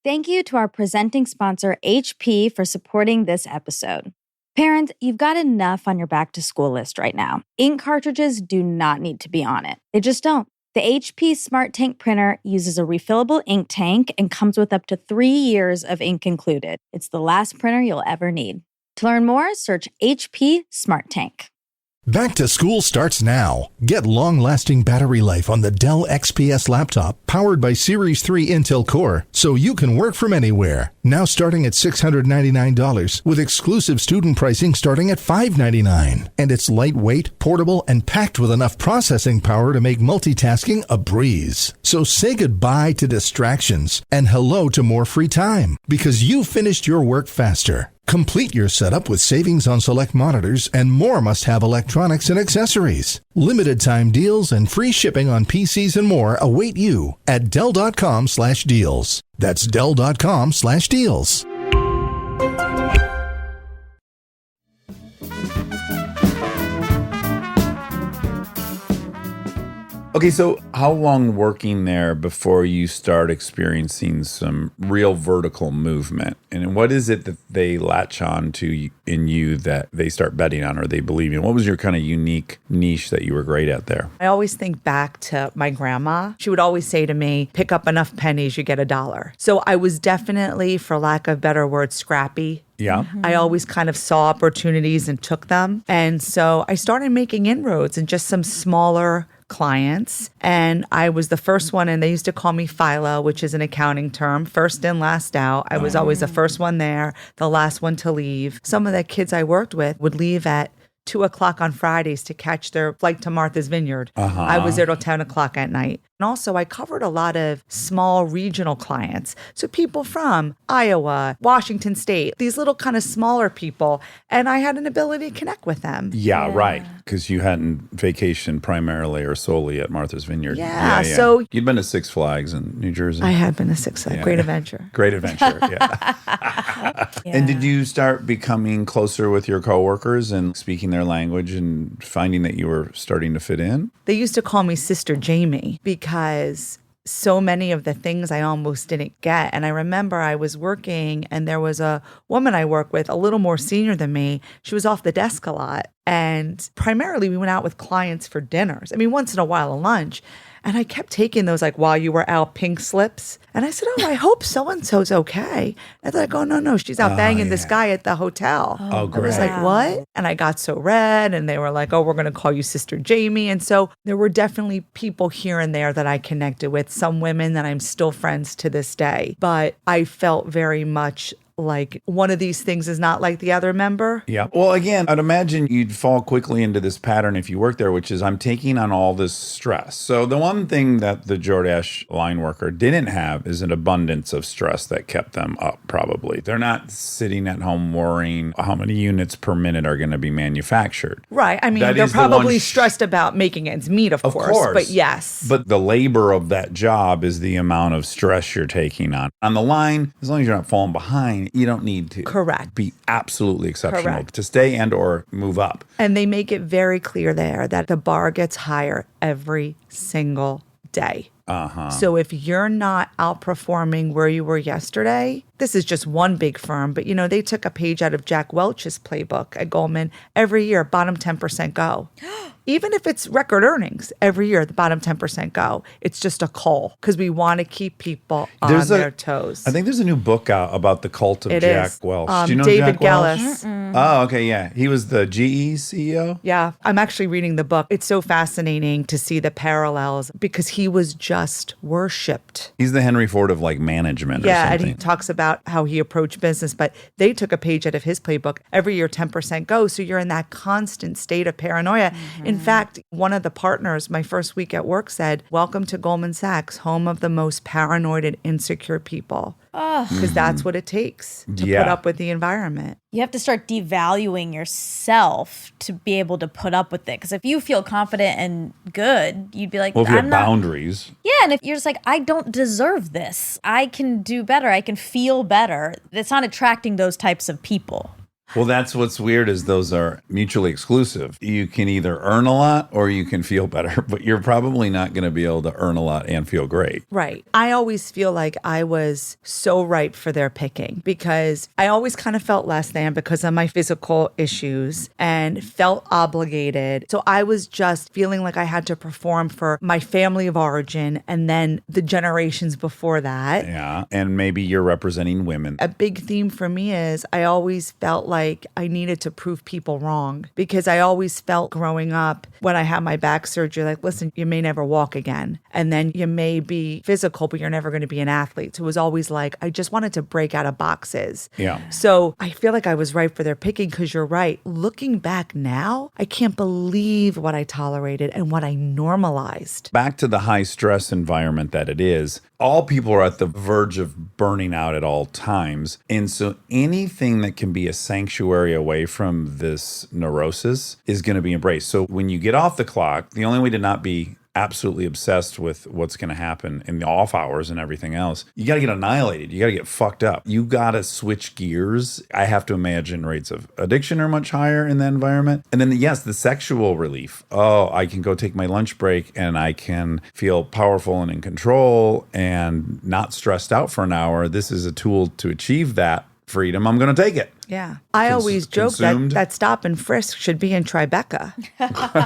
Thank you to our presenting sponsor, HP, for supporting this episode. Parents, you've got enough on your back-to-school list right now. Ink cartridges do not need to be on it. They just don't. The HP Smart Tank printer uses a refillable ink tank and comes with up to 3 years of ink included. It's the last printer you'll ever need. To learn more, search HP Smart Tank. Back to school starts now. Get long-lasting battery life on the Dell XPS laptop powered by Series 3 Intel Core so you can work from anywhere. Now starting at $699 with exclusive student pricing starting at $599. And it's lightweight, portable, and packed with enough processing power to make multitasking a breeze. So say goodbye to distractions and hello to more free time because you finished your work faster. Complete your setup with savings on select monitors and more must-have electronics and accessories. Limited time deals and free shipping on PCs and more await you at Dell.com/deals. That's Dell.com/deals. Okay, so how long working there before you start experiencing some real vertical movement? And what is it that they latch on to in you that they start betting on or they believe in? What was your kind of unique niche that you were great at there? I always think back to my grandma. She would always say to me, pick up enough pennies, you get $1. So I was definitely, for lack of better words, scrappy. Yeah. I always kind of saw opportunities and took them. And so I started making inroads in just some smaller clients. And I was the first one, and they used to call me Philo, which is an accounting term, first in, last out. I was always the first one there, the last one to leave. Some of the kids I worked with would leave at 2:00 on Fridays to catch their flight to Martha's Vineyard. I was there till 10:00 at night. And also, I covered a lot of small regional clients. So people from Iowa, Washington State, these little kind of smaller people. And I had an ability to connect with them. Yeah, right. Because you hadn't vacationed primarily or solely at Martha's Vineyard. Yeah, so- you'd been to Six Flags in New Jersey. I had been to Six Flags. Great adventure. Great adventure, yeah. And did you start becoming closer with your coworkers and speaking their language and finding that you were starting to fit in? They used to call me Sister Jamie because so many of the things I almost didn't get. And I remember I was working and there was a woman I work with, a little more senior than me. She was off the desk a lot. And primarily we went out with clients for dinners. I mean, once in a while a lunch. And I kept taking those like while you were out pink slips. And I said, I hope so-and-so's okay. And they're like, no, she's out banging this guy at the hotel. Oh, great. I was like, what? And I got so red and they were like, we're going to call you Sister Jamie. And so there were definitely people here and there that I connected with, some women that I'm still friends to this day. But I felt very much like one of these things is not like the other member. Yeah. Well, again, I'd imagine you'd fall quickly into this pattern if you work there, which is I'm taking on all this stress. So the one thing that the DoorDash line worker didn't have is an abundance of stress that kept them up, probably. They're not sitting at home worrying how many units per minute are going to be manufactured. Right. I mean, That they're is the one probably stressed about making ends meet, of course. But yes. But the labor of that job is the amount of stress you're taking on. On the line, as long as you're not falling behind, you don't need to be absolutely exceptional to stay and or move up. And they make it very clear there that the bar gets higher every single day. So if you're not outperforming where you were yesterday, this is just one big firm, but they took a page out of Jack Welch's playbook at Goldman. Every year, bottom 10% go. Even if it's record earnings, every year, the bottom 10% go. It's just a call because we want to keep people on their toes. I think there's a new book out about the cult of Jack Welch. Do you know David Jack Welch? Gallis. Oh, okay, yeah. He was the GE CEO? Yeah, I'm actually reading the book. It's so fascinating to see the parallels because he was just worshipped. He's the Henry Ford of like management or Yeah, something. and he talks about how he approached business, but they took a page out of his playbook. Every year, 10% goes. So you're in that constant state of paranoia. In fact, one of the partners, my first week at work said, welcome to Goldman Sachs, home of the most paranoid and insecure people. Because that's what it takes to put up with the environment. You have to start devaluing yourself to be able to put up with it. Because if you feel confident and good, you'd be like, Well, if you I'm have not. boundaries. Yeah, and if you're just like, I don't deserve this. I can do better. I can feel better. It's not attracting those types of people. Well, that's what's weird is those are mutually exclusive. You can either earn a lot or you can feel better, but you're probably not going to be able to earn a lot and feel great. Right. I always feel like I was so ripe for their picking because I always kind of felt less than because of my physical issues and felt obligated. So I was just feeling like I had to perform for my family of origin and then the generations before that. Yeah. And maybe you're representing women. A big theme for me is I always felt like I needed to prove people wrong because I always felt growing up when I had my back surgery, like, listen, you may never walk again. And then you may be physical, but you're never going to be an athlete. So it was always like, I just wanted to break out of boxes. Yeah. So I feel like I was right for their picking because you're right. Looking back now, I can't believe what I tolerated and what I normalized. Back to the high stress environment that it is, all people are at the verge of burning out at all times. And so anything that can be a sanctuary away from this neurosis is going to be embraced. So when you get off the clock, the only way to not be absolutely obsessed with what's going to happen in the off hours and everything else, you got to get annihilated. You got to get fucked up. You got to switch gears. I have to imagine rates of addiction are much higher in that environment. And then, yes, the sexual relief. Oh, I can go take my lunch break and I can feel powerful and in control and not stressed out for an hour. This is a tool to achieve that freedom. I'm going to take it. Yeah. I always joke consumed. that stop and frisk should be in Tribeca.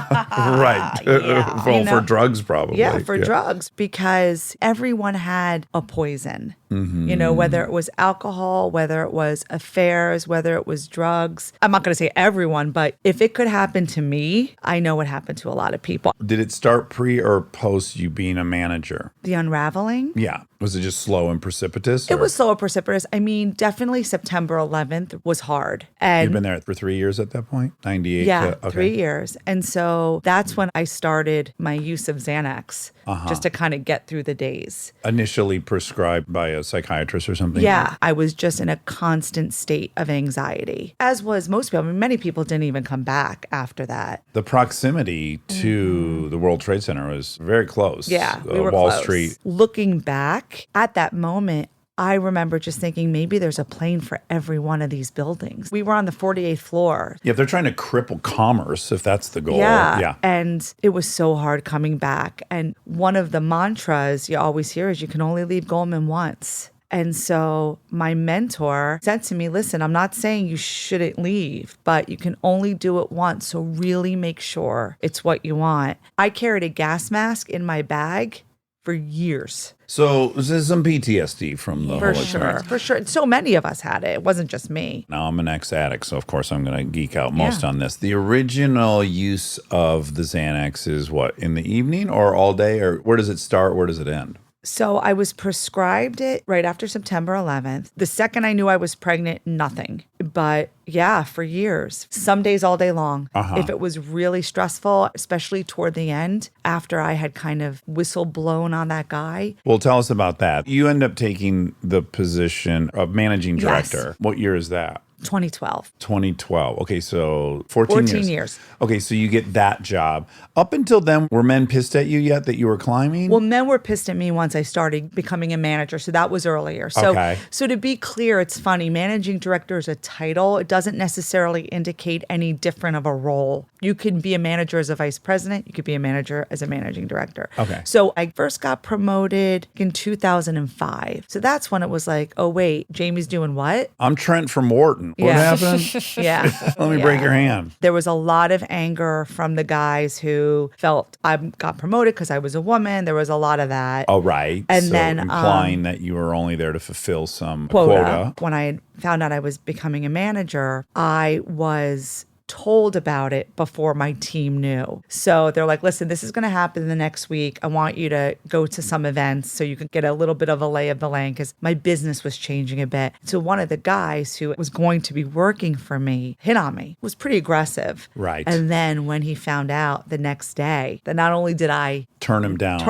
Right. Yeah. Well, You know? for drugs, probably. Yeah, for drugs, because everyone had a poison. You know, whether it was alcohol, whether it was affairs, whether it was drugs. I'm not going to say everyone, but if it could happen to me, I know it happened to a lot of people. Did it start pre or post you being a manager? The unraveling. Yeah. Was it just slow and precipitous? It or- was slow and precipitous. I mean, definitely September 11th was hard. And You've been there for 3 years at that point? 98? yeah, okay. 3 years. And so that's when I started my use of Xanax, just to kind of get through the days. Initially prescribed by a psychiatrist or something? Yeah, I was just in a constant state of anxiety, as was most people. I mean, many people didn't even come back after that. The proximity to the World Trade Center was very close. Yeah, we were Wall close. Street. Looking back at that moment, I remember just thinking maybe there's a plane for every one of these buildings. We were on the 48th floor. Yeah, if they're trying to cripple commerce, if that's the goal. Yeah. And it was so hard coming back. And one of the mantras you always hear is you can only leave Goldman once. And so my mentor said to me, listen, I'm not saying you shouldn't leave, but you can only do it once. So really make sure it's what you want. I carried a gas mask in my bag for years. So there's some PTSD from the For whole sure. experience. For sure. So many of us had it. It wasn't just me. Now, I'm an ex-addict, so of course I'm going to geek out most Yeah. on this. The original use of the Xanax is what, in the evening or all day? Or where does it start? Where does it end? So I was prescribed it right after September 11th. The second I knew I was pregnant, nothing. But yeah, for years, some days all day long. If it was really stressful, especially toward the end, after I had kind of whistle blown on that guy. Well, tell us about that. You end up taking the position of managing Yes. director. What year is that? 2012. 2012. Okay, so 14 years. Okay, so you get that job. Up until then, were men pissed at you yet that you were climbing? Well, men were pissed at me once I started becoming a manager. So that was earlier. So, Okay. so to be clear, it's funny. Managing director is a title. It doesn't necessarily indicate any different of a role. You can be a manager as a vice president. You could be a manager as a managing director. Okay. So I first got promoted in 2005. So that's when it was like, oh, wait, Jamie's doing what? I'm Trent from Wharton. What Yeah. happened? Yeah. Let me break your hand. There was a lot of anger from the guys who felt I got promoted because I was a woman. There was a lot of that. Oh, right. And so then, implying that you were only there to fulfill some quota. When I found out I was becoming a manager, I was told about it before my team knew. So they're like, listen, this is going to happen the next week. I want you to go to some events so you can get a little bit of a lay of the land because my business was changing a bit. So one of the guys who was going to be working for me hit on me. It was pretty aggressive. Right. And then when he found out the next day that not only did I Turn him down.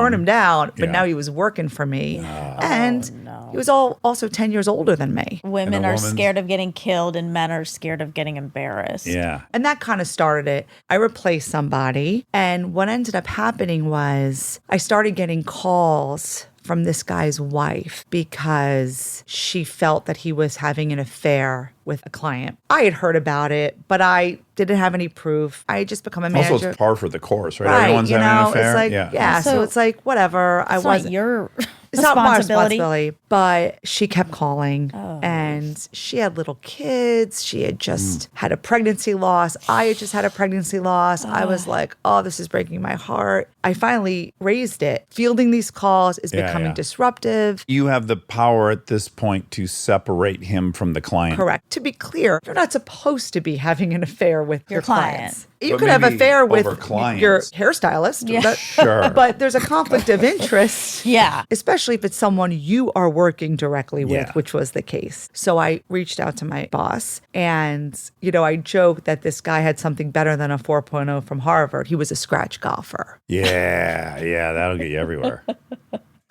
but Yeah. now he was working for me. And he was also 10 years older than me. Women And a are woman's- scared of getting killed and men are scared of getting embarrassed. Yeah. And that kind of started it. I replaced somebody. And what ended up happening was I started getting calls from this guy's wife because she felt that he was having an affair with a client. I had heard about it, but I didn't have any proof. I had just become a manager. Also, it's par for the course, right? Right, Everyone's you having an know, affair. it's like, yeah. so So it's like, whatever. I It's wasn't. not your It's not my responsibility. responsibility, but she kept calling and she had little kids. She had just had a pregnancy loss. I had just had a pregnancy loss. I was like, oh, this is breaking my heart. I finally raised it. Fielding these calls is Yeah, becoming yeah. disruptive. You have the power at this point to separate him from the client. Correct. To be clear, you're not supposed to be having an affair with your client. clients. You But could have an maybe affair with over clients. your hairstylist. Yeah. Sure. But there's a conflict of interest. Yeah. Especially if it's someone you are working directly with, Yeah. which was the case. So I reached out to my boss and, I joked that this guy had something better than a 4.0 from Harvard. He was a scratch golfer. Yeah, that'll get you everywhere.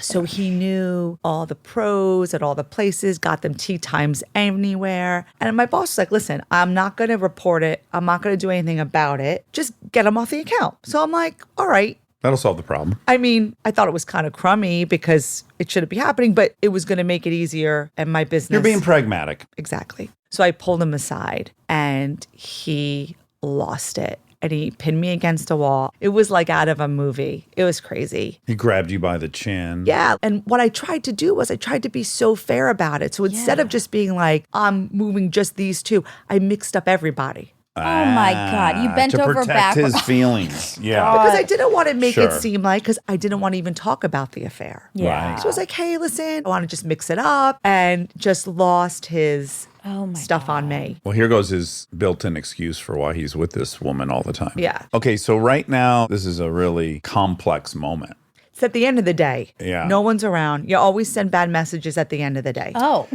So he knew all the pros at all the places, got them tea times anywhere. And my boss was like, listen, I'm not going to report it. I'm not going to do anything about it. Just get him off the account. So I'm like, all right. That'll solve the problem. I mean, I thought it was kind of crummy because it shouldn't be happening, but it was going to make it easier and my business. You're being pragmatic. Exactly. So I pulled him aside and he lost it. And he pinned me against a wall. It was like out of a movie. It was crazy. He grabbed you by the chin. Yeah. And what I tried to do was I tried to be so fair about it. So instead of just being like, I'm moving just these two, I mixed up everybody. Oh my God. You bent to over protect backwards. his feelings. Yeah. Because I didn't want to make Sure. it seem like, because I didn't want to even talk about the affair. Yeah. So I was like, hey, listen, I want to just mix it up, and just lost his stuff on me. Well, here goes his built-in excuse for why he's with this woman all the time. Yeah. Okay, so right now, this is a really complex moment. It's at the end of the day. Yeah. No one's around. You always send bad messages at the end of the day. Oh.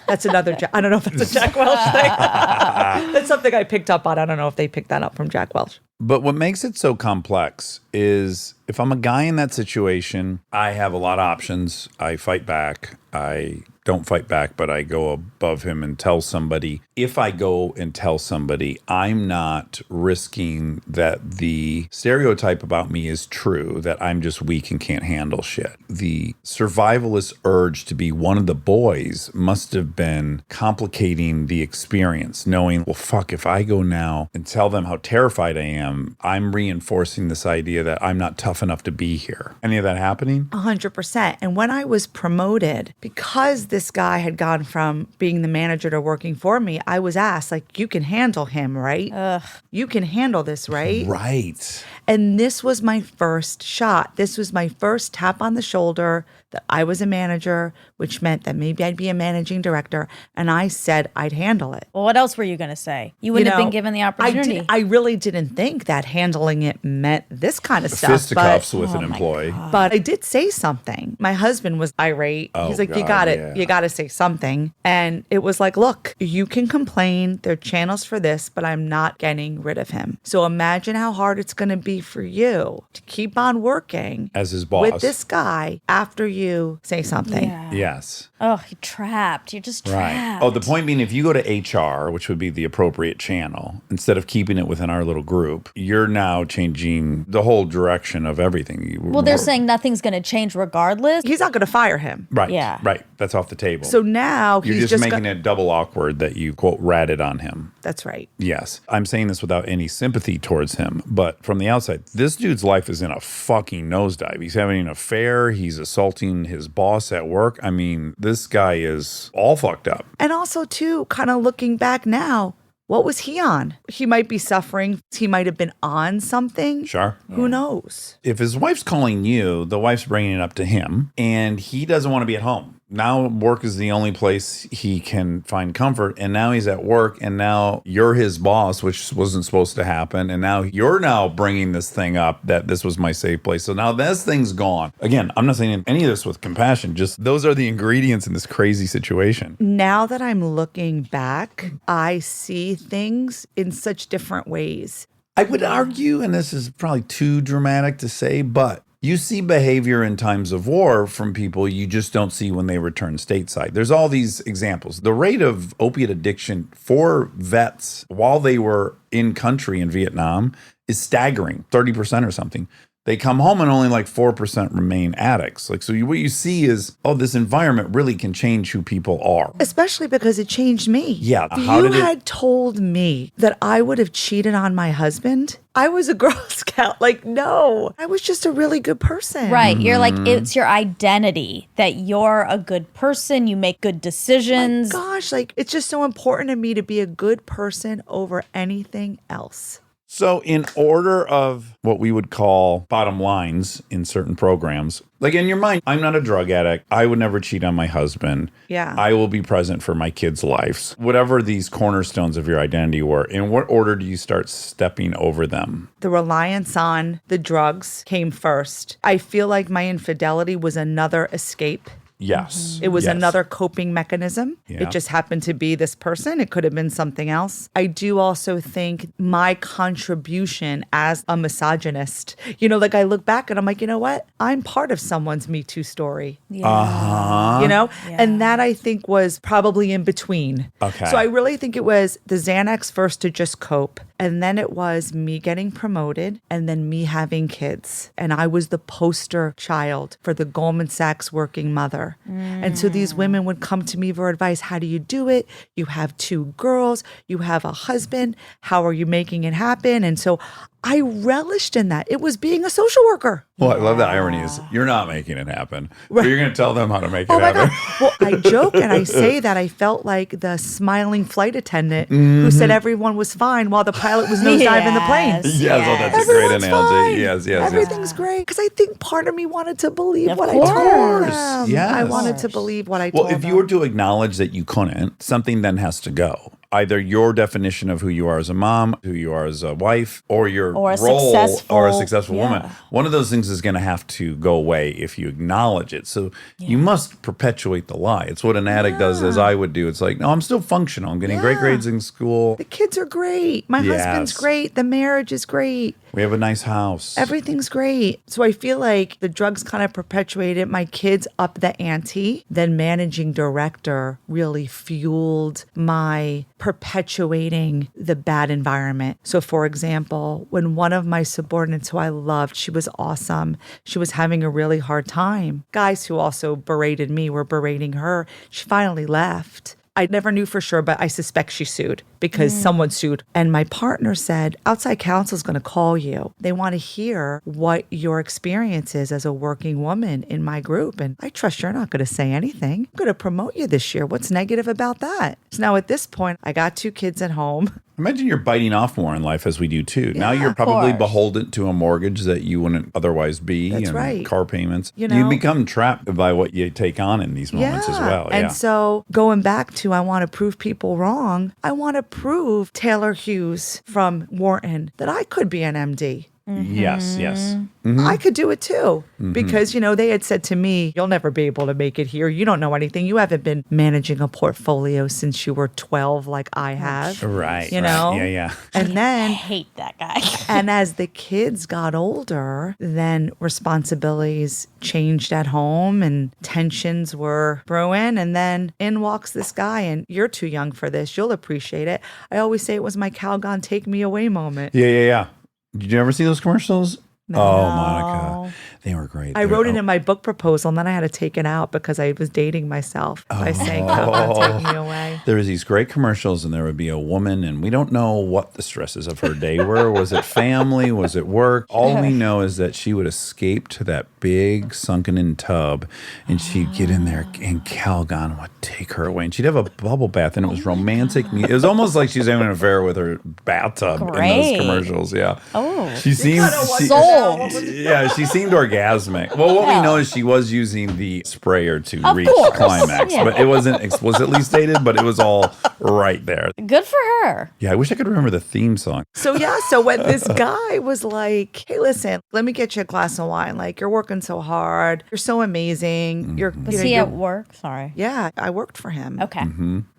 That's another I don't know if that's a Jack Welch thing. That's something I picked up on. I don't know if they picked that up from Jack Welch. But what makes it so complex is if I'm a guy in that situation, I have a lot of options. I fight back. I don't fight back, but I go above him and tell somebody. If I go and tell somebody, I'm not risking that the stereotype about me is true, that I'm just weak and can't handle shit. The survivalist urge to be one of the boys must have been complicating the experience, knowing, well, fuck, if I go now and tell them how terrified I am, I'm reinforcing this idea that I'm not tough enough to be here. Any of that happening? 100%. And when I was promoted, because this guy had gone from being the manager to working for me, I was asked, like, you can handle him, right? You can handle this, right? Right. And this was my first shot. This was my first tap on the shoulder that I was a manager, which meant that maybe I'd be a managing director. And I said I'd handle it. Well, what else were you going to say? You wouldn't have been given the opportunity. I really didn't think that handling it meant this kind of stuff. Fisticuffs with an employee. But I did say something. My husband was irate. He's like, you got it. yeah. You got to say something. And it was like, look, you can complain. There are channels for this, but I'm not getting rid of him. So imagine how hard it's going to be for you to keep on working As his boss. with this guy after you say something. Yeah. Yes. Oh, you're trapped. You're just Right. trapped. Oh, the point being, if you go to HR, which would be the appropriate channel, instead of keeping it within our little group, you're now changing the whole direction of everything. Well, they're saying nothing's going to change regardless. He's not going to fire him. Right. Yeah. Right. That's off the table. So now you're he's just just making it double awkward that you, quote, ratted on him. That's right. Yes. I'm saying this without any sympathy towards him, but from the outside, this dude's life is in a fucking nosedive. He's having an affair. He's assaulting his boss at work. I mean, this guy is all fucked up. And also, too, kind of looking back now, what was he on? He might be suffering. He might have been on something. Sure. Who knows? If his wife's calling you, the wife's bringing it up to him, and he doesn't want to be at home. Now work is the only place he can find comfort, and now he's at work, and now you're his boss, which wasn't supposed to happen, and now you're now bringing this thing up that this was my safe place. So now this thing's gone. Again, I'm not saying any of this with compassion, just those are the ingredients in this crazy situation. Now that I'm looking back, I see things in such different ways. I would argue, and this is probably too dramatic to say, but you see behavior in times of war from people you just don't see when they return stateside. There's all these examples. The rate of opiate addiction for vets while they were in country in Vietnam is staggering, 30% or something. They come home and only like 4% remain addicts. Like, so what you see is, oh, this environment really can change who people are. Especially because it changed me. Yeah. If How you did it? had told me that I would have cheated on my husband, I was a Girl Scout. Like, no, I was just a really good person. Right. You're like, it's your identity that you're a good person. You make good decisions. Gosh, like, it's just so important to me to be a good person over anything else. So in order of what we would call bottom lines in certain programs, like in your mind, I'm not a drug addict. I would never cheat on my husband. Yeah. I will be present for my kids' lives. Whatever these cornerstones of your identity were, in what order do you start stepping over them? The reliance on the drugs came first. I feel like my infidelity was another escape. Yes. It was Yes. another coping mechanism. Yeah. It just happened to be this person. It could have been something else. I do also think my contribution as a misogynist, like I look back and I'm like, you know what? I'm part of someone's Me Too story. Uh-huh. And that I think was probably in between. Okay. So I really think it was the Xanax first to just cope. And then it was me getting promoted and then me having kids. And I was the poster child for the Goldman Sachs working mother. And so these women would come to me for advice. How do you do it? You have 2 girls. You have a husband. How are you making it happen? And so I relished in that. It was being a social worker. Well, I love the irony is you're not making it happen. But you're going to tell them how to make it Oh my happen. God. Well, I joke and I say that I felt like the smiling flight attendant who said everyone was fine while the pilot was nosediving the plane. Yes, oh, that's a Everyone's great analogy. fine. Yes. Everything's great. Because I think part of me wanted to believe Of what course. I told them. Yes. I wanted to believe what I told Well, them. if you were to acknowledge that you couldn't, something then has to go. Either your definition of who you are as a mom, who you are as a wife, or your Or a role successful- or a successful yeah. woman. One of those things is going to have to go away if you acknowledge it. So you must perpetuate the lie. It's what an addict does, as I would do. It's like, no, I'm still functional. I'm getting great grades in school. The kids are great. My husband's Yes. great. The marriage is great. We have a nice house. Everything's great. So I feel like the drugs kind of perpetuated my kids up the ante. Then managing director really fueled my perpetuating the bad environment. So for example, when one of my subordinates who I loved, she was awesome. She was having a really hard time. Guys who also berated me were berating her. She finally left. I never knew for sure, but I suspect she sued because someone sued. And my partner said, outside counsel is going to call you. They want to hear what your experience is as a working woman in my group. And I trust you're not going to say anything. I'm going to promote you this year. What's negative about that? So now at this point, I got 2 kids at home. Imagine you're biting off more in life as we do too. Now you're probably course. beholden to a mortgage that you wouldn't otherwise be. That's and right. Car payments. You You know? become trapped by what you take on in these moments as well. And so going back to I want to prove people wrong, I want to prove Taylor Hughes from Wharton that I could be an MD. Yes. I could do it too. Because, they had said to me, you'll never be able to make it here. You don't know anything. You haven't been managing a portfolio since you were 12 like I have. Right. You right. know? Yeah. And I then, hate that guy. and as the kids got older, then responsibilities changed at home and tensions were brewing. And then in walks this guy, and you're too young for this. You'll appreciate it. I always say it was my Calgon take me away moment. Yeah. Did you ever see those commercials? Oh, Monica. They were great. I wrote it in my book proposal, and then I had to take it out because I was dating myself by saying, Calgon, take me away. There was these great commercials, and there would be a woman, and we don't know what the stresses of her day were. Was it family? Was it work? All we know is that she would escape to that big sunken-in tub, and she'd get in there, and Calgon would take her away, and she'd have a bubble bath, and it was romantic. It was almost like she was having an affair with her bathtub in Great. those commercials. Yeah. Oh. She seemed Sold. Yeah, she seemed orgasmic. Well, what we know is she was using the sprayer to Of reach course. climax, Yeah. but it wasn't explicitly stated, but it was all right there. Good for her. Yeah, I wish I could remember the theme song. So when this guy was like, hey, listen, let me get you a glass of wine. Like, you're working so hard. You're so amazing. You're, Was you know, he you're- at work? Sorry. Yeah, I worked for him. Okay.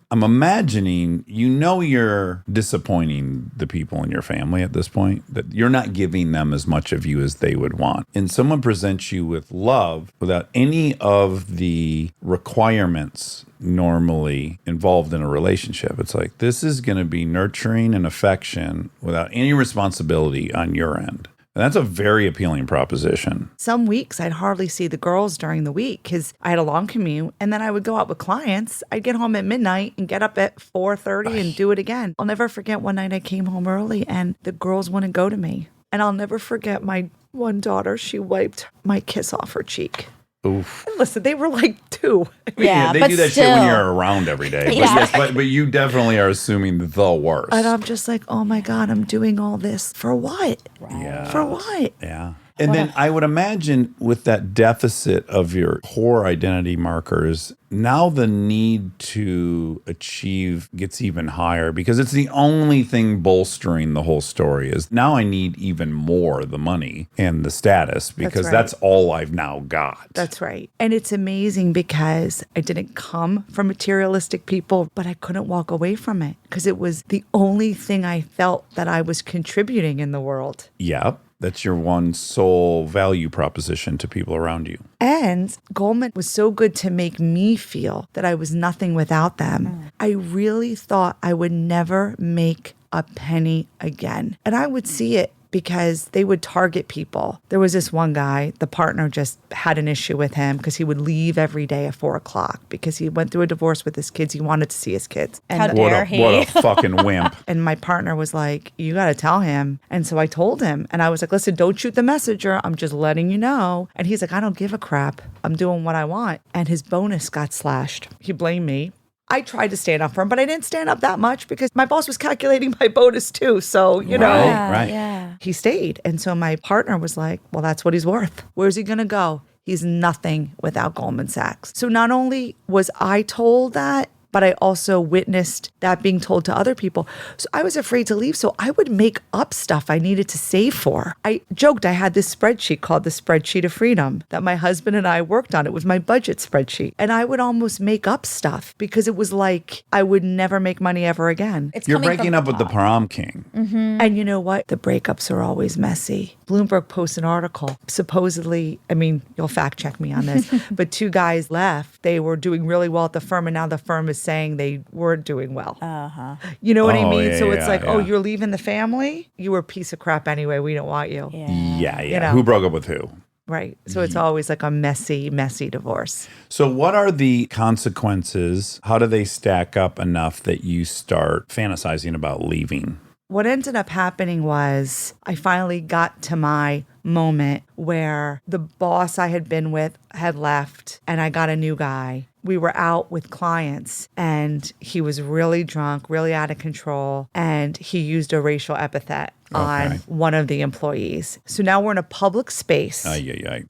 I'm imagining, you're disappointing the people in your family at this point, that you're not giving them as much of you as they would want. And someone presents you with love without any of the requirements normally involved in a relationship. It's like, this is going to be nurturing and affection without any responsibility on your end. And that's a very appealing proposition. Some weeks I'd hardly see the girls during the week because I had a long commute, and then I would go out with clients. I'd get home at midnight and get up at 4:30 and do it again. I'll never forget one night I came home early and the girls wouldn't go to me. And I'll never forget my one daughter, she wiped my kiss off her cheek. Oof. And listen, they were like 2. Yeah, they but do that still. shit when you're around every day. But, Yeah. yes, but you definitely are assuming the worst. And I'm just like, oh my God, I'm doing all this for what? Yeah. For what? Yeah. And then I would imagine with that deficit of your core identity markers, now the need to achieve gets even higher because it's the only thing bolstering the whole story is now I need even more the money and the status because that's all I've now got. That's right. And it's amazing because I didn't come from materialistic people, but I couldn't walk away from it because it was the only thing I felt that I was contributing in the world. Yep. That's your one sole value proposition to people around you. And Goldman was so good to make me feel that I was nothing without them. I really thought I would never make a penny again. And I would see it because they would target people. There was this one guy, the partner just had an issue with him because he would leave every day at 4:00 because he went through a divorce with his kids. He wanted to see his kids. And How dare he? What a fucking wimp. And my partner was like, you got to tell him. And so I told him. And I was like, listen, don't shoot the messenger. I'm just letting you know. And he's like, I don't give a crap. I'm doing what I want. And his bonus got slashed. He blamed me. I tried to stand up for him, but I didn't stand up that much because my boss was calculating my bonus too. So, you know, Right. Yeah. he stayed. And so my partner was like, well, that's what he's worth. Where's he going to go? He's nothing without Goldman Sachs. So not only was I told that, but I also witnessed that being told to other people. So I was afraid to leave. So I would make up stuff I needed to save for. I joked I had this spreadsheet called the Spreadsheet of Freedom that my husband and I worked on. It was my budget spreadsheet. And I would almost make up stuff because it was like I would never make money ever again. It's You're coming breaking from up with the prom king. And you know what? The breakups are always messy. Bloomberg posts an article. Supposedly, I mean, you'll fact check me on this, but 2 guys left. They were doing really well at the firm, and now the firm is saying they weren't doing well. You know what I Oh, mean? yeah, So it's yeah, like, oh, yeah. you're leaving the family? You were a piece of crap anyway. We don't want you. Yeah. You know. Who broke up with who? Right. So it's always like a messy, messy divorce. So what are the consequences? How do they stack up enough that you start fantasizing about leaving? What ended up happening was I finally got to my moment where the boss I had been with had left and I got a new guy. We were out with clients and he was really drunk, really out of control, and he used a racial epithet on one of the employees. So now we're in a public space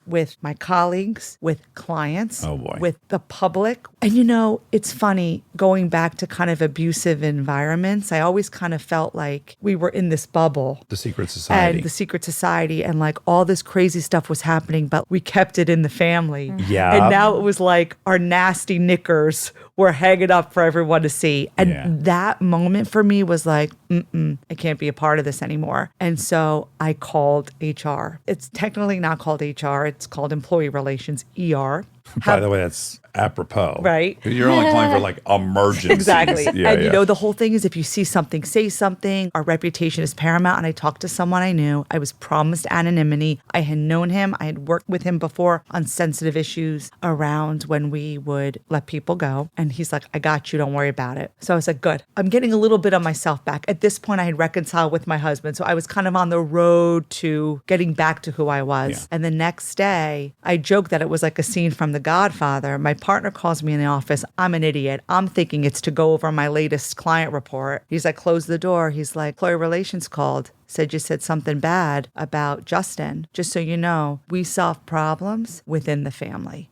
with my colleagues, with clients, with the public. And you know, it's funny going back to kind of abusive environments. I always kind of felt like we were in this bubble. The secret society. And the secret society, and like all this crazy stuff was happening, but we kept it in the family. Yeah. And now it was like our nasty knickers were hanging up for everyone to see. And that moment for me was like, I can't be a part of this anymore. And so I called HR. It's technically not called HR. It's called Employee Relations, ER. By the way, that's apropos. Right. You're only calling for like emergencies. Exactly. Yeah, and you know, the whole thing is if you see something, say something. Our reputation is paramount. And I talked to someone I knew. I was promised anonymity. I had known him. I had worked with him before on sensitive issues around when we would let people go. And he's like, I got you. Don't worry about it. So I was like, good. I'm getting a little bit of myself back. At this point, I had reconciled with my husband. So I was kind of on the road to getting back to who I was. Yeah. And the next day, I joked that it was like a scene from The Godfather. My partner calls me in the office. I'm an idiot. I'm thinking it's to go over my latest client report. He's like, close the door. He's like, employee relations called. Said you said something bad about Justin. Just so you know, we solve problems within the family.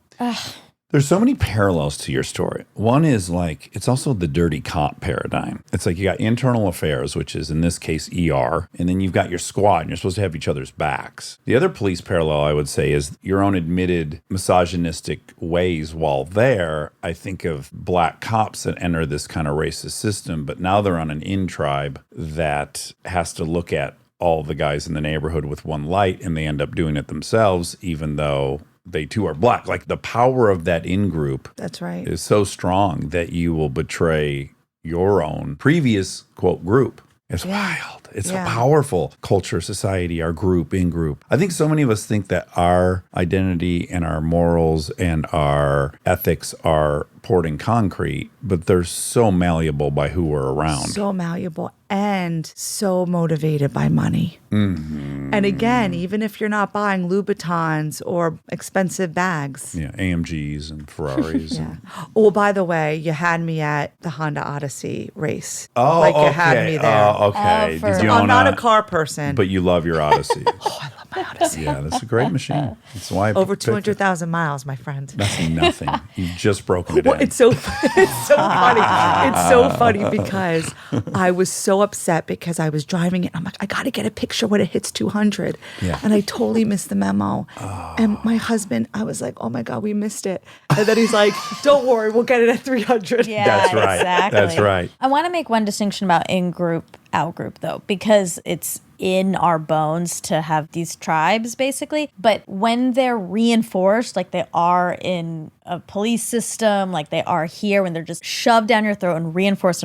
There's so many parallels to your story. One is like, it's also the dirty cop paradigm. It's like you got internal affairs, which is in this case ER, and then you've got your squad, and you're supposed to have each other's backs. The other police parallel I would say is your own admitted misogynistic ways while there. I think of black cops that enter this kind of racist system, but now they're on an in-tribe that has to look at all the guys in the neighborhood with one light, and they end up doing it themselves, even though they too are black. Like the power of that in-group That's right. is so strong that you will betray your own previous, quote, group. It's wild. It's a powerful culture, society, our group, in-group. I think so many of us think that our identity and our morals and our ethics are poured in concrete, but they're so malleable by who we're around. So malleable and so motivated by money. Mm-hmm. And again, even if you're not buying Louboutins or expensive bags. Yeah, AMGs and Ferraris. Yeah. Oh, by the way, you had me at the Honda Odyssey race. Oh, like you okay. had me there. Oh, okay. for- Did you I'm own not a car person. But you love your Odyssey. Oh, I love my my Odyssey. Yeah, that's a great machine. That's why I Over picked it. 200,000 miles, my friend. That's nothing. You've just broken it Well, in. it's so funny. It's so funny because I was so upset because I was driving it. I'm like, I got to get a picture when it hits 200. Yeah. And I totally missed the memo. And my husband, I was like, oh my God, we missed it. And then he's like, don't worry, we'll get it at 300. Yeah, That's right. Exactly. That's right. I want to make one distinction about in-group, out-group, though, because it's in our bones to have these tribes, basically. But when they're reinforced, like they are in a police system, like they are here, when they're just shoved down your throat and reinforced,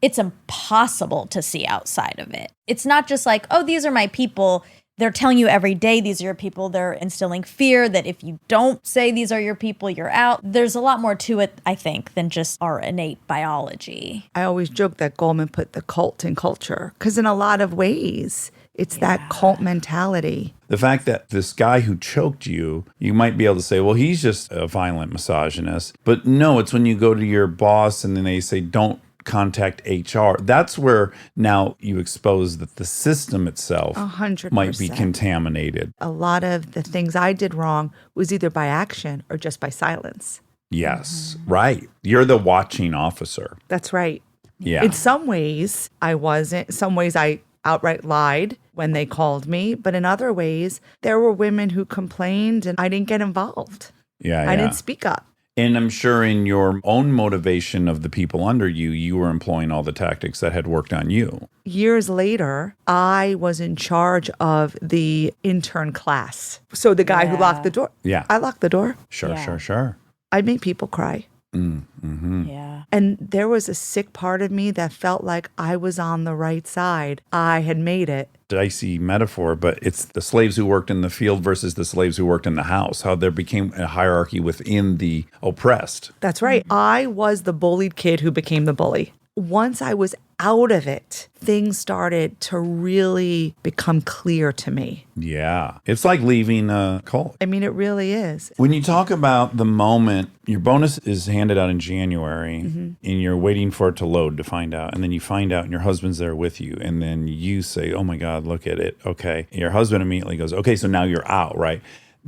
it's impossible to see outside of it. It's not just like, oh, these are my people. They're telling you every day, these are your people. They're instilling fear that if you don't say these are your people, you're out. There's a lot more to it, I think, than just our innate biology. I always joke that Goldman put the cult in culture because in a lot of ways, it's that cult mentality. The fact that this guy who choked you, you might be able to say, well, he's just a violent misogynist. But no, it's when you go to your boss and then they say, don't contact HR. That's where now you expose that the system itself 100%. might be contaminated. A lot of the things I did wrong was either by action or just by silence. Yes, right. You're the watching officer. That's right. Yeah. In some ways, I wasn't. Some ways I outright lied when they called me. But in other ways, there were women who complained and I didn't get involved. Yeah, I didn't speak up. And I'm sure in your own motivation of the people under you, you were employing all the tactics that had worked on you. Years later, I was in charge of the intern class. So the guy who locked the door. Yeah. I locked the door. Sure. I made people cry. Yeah. And there was a sick part of me that felt like I was on the right side. I had made it. Dicey metaphor, but it's the slaves who worked in the field versus the slaves who worked in the house, how there became a hierarchy within the oppressed. That's right. I was the bullied kid who became the bully. Once I was out of it, things started to really become clear to me. Yeah. It's like leaving a cult. I mean, it really is. When you talk about the moment, your bonus is handed out in January and you're waiting for it to load to find out. And then you find out and your husband's there with you. And then you say, oh my God, look at it. Okay. And your husband immediately goes, okay, so now you're out, right?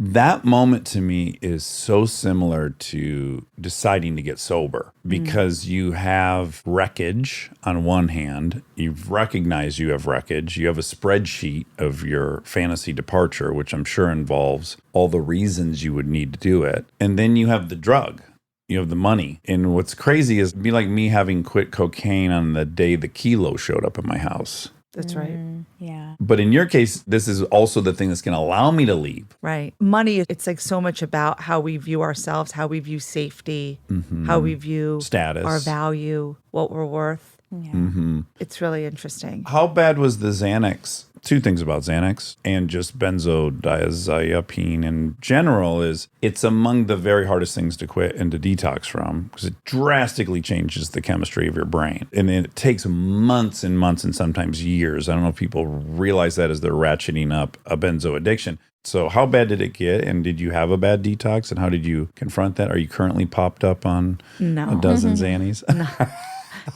That moment to me is so similar to deciding to get sober because you have wreckage on one hand. You've recognized you have wreckage. You have a spreadsheet of your fantasy departure, which I'm sure involves all the reasons you would need to do it. And then you have the drug. You have the money. And what's crazy is it'd be like me having quit cocaine on the day the kilo showed up at my house. That's right. Yeah. But in your case, this is also the thing that's going to allow me to leave. Right. Money, it's like so much about how we view ourselves, how we view safety, how we view Status. our value, what we're worth. Yeah. It's really interesting. How bad was the Xanax? Two things about Xanax and just benzodiazepine in general is it's among the very hardest things to quit and to detox from because it drastically changes the chemistry of your brain. And it takes months and months and sometimes years. I don't know if people realize that as they're ratcheting up a benzo addiction. So how bad did it get? And did you have a bad detox? And how did you confront that? Are you currently popped up on a dozen Xannies?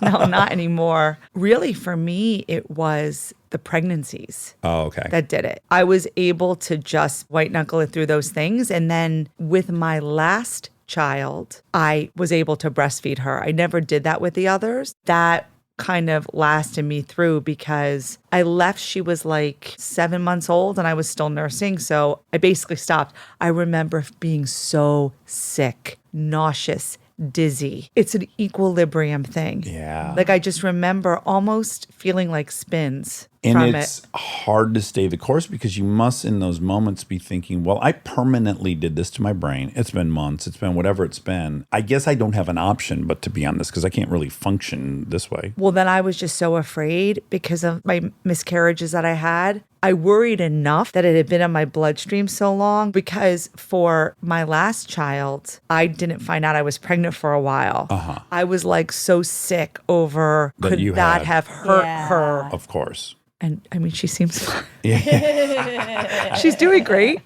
No, not anymore. Really, for me, it was the pregnancies Oh, okay. that did it. I was able to just white knuckle it through those things. And then with my last child, I was able to breastfeed her. I never did that with the others. That kind of lasted me through because I left, she was like 7 months old and I was still nursing. So I basically stopped. I remember being so sick, nauseous, dizzy. It's an equilibrium thing. Yeah. Like I just remember almost feeling like spins And from it's it. hard to stay the course because you must, in those moments, be thinking, well, I permanently did this to my brain. It's been months. It's been whatever it's been. I guess I don't have an option but to be on this because I can't really function this way. Well, then I was just so afraid because of my miscarriages that I had. I worried enough that it had been in my bloodstream so long because for my last child, I didn't find out I was pregnant for a while. I was like so sick over That could you that had. have hurt Yeah. her? Of course. And I mean, she seems fine. Yeah. She's doing great.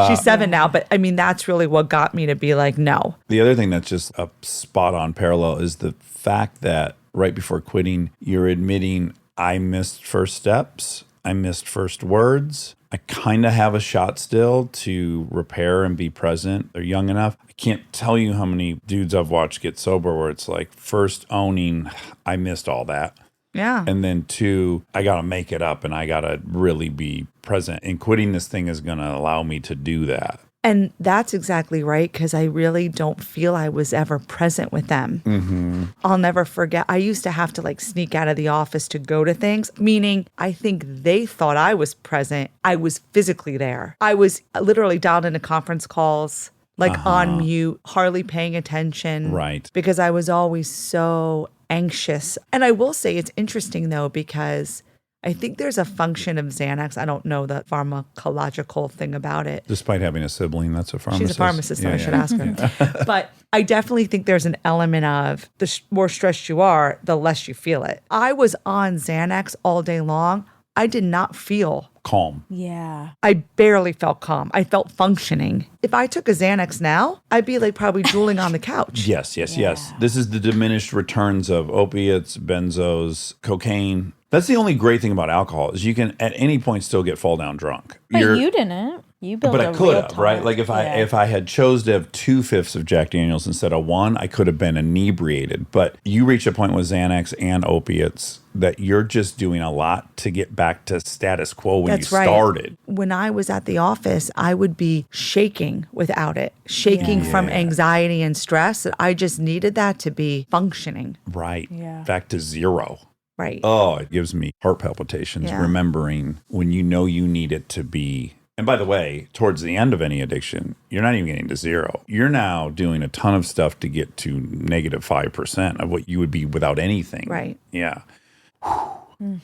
She's 7 now, but I mean, that's really what got me to be like, no. The other thing that's just a spot on parallel is the fact that right before quitting, you're admitting I missed first steps. I missed first words. I kind of have a shot still to repair and be present. They're young enough. I can't tell you how many dudes I've watched get sober where it's like first owning, I missed all that. Yeah. And then two, I got to make it up and I got to really be present. And quitting this thing is going to allow me to do that. And that's exactly right, because I really don't feel I was ever present with them. Mm-hmm. I'll never forget. I used to have to like sneak out of the office to go to things, meaning I think they thought I was present. I was physically there. I was literally dialed into conference calls, like on mute, hardly paying attention. Right. Because I was always so anxious. And I will say it's interesting though, because I think there's a function of Xanax. I don't know the pharmacological thing about it. Despite having a sibling, that's a pharmacist. She's a pharmacist, so I should ask her. But I definitely think there's an element of the more stressed you are, the less you feel it. I was on Xanax all day long. I did not feel Calm. Yeah. I barely felt calm. I felt functioning. If I took a Xanax now, I'd be like probably drooling on the couch. Yes. This is the diminished returns of opiates, benzos, cocaine. That's the only great thing about alcohol is you can at any point still get fall down drunk. But you didn't. You built But a I could real have, right? Like if I had chose to have 2/5 of Jack Daniels instead of one, I could have been inebriated. But you reach a point with Xanax and opiates that you're just doing a lot to get back to status quo when That's you right. started. When I was at the office, I would be shaking without it, shaking from anxiety and stress. I just needed that to be functioning. Right. Yeah. Back to zero. Right. Oh, it gives me heart palpitations remembering when you know you need it to be. And by the way, towards the end of any addiction, you're not even getting to zero. You're now doing a ton of stuff to get to negative 5% of what you would be without anything. Right. Yeah.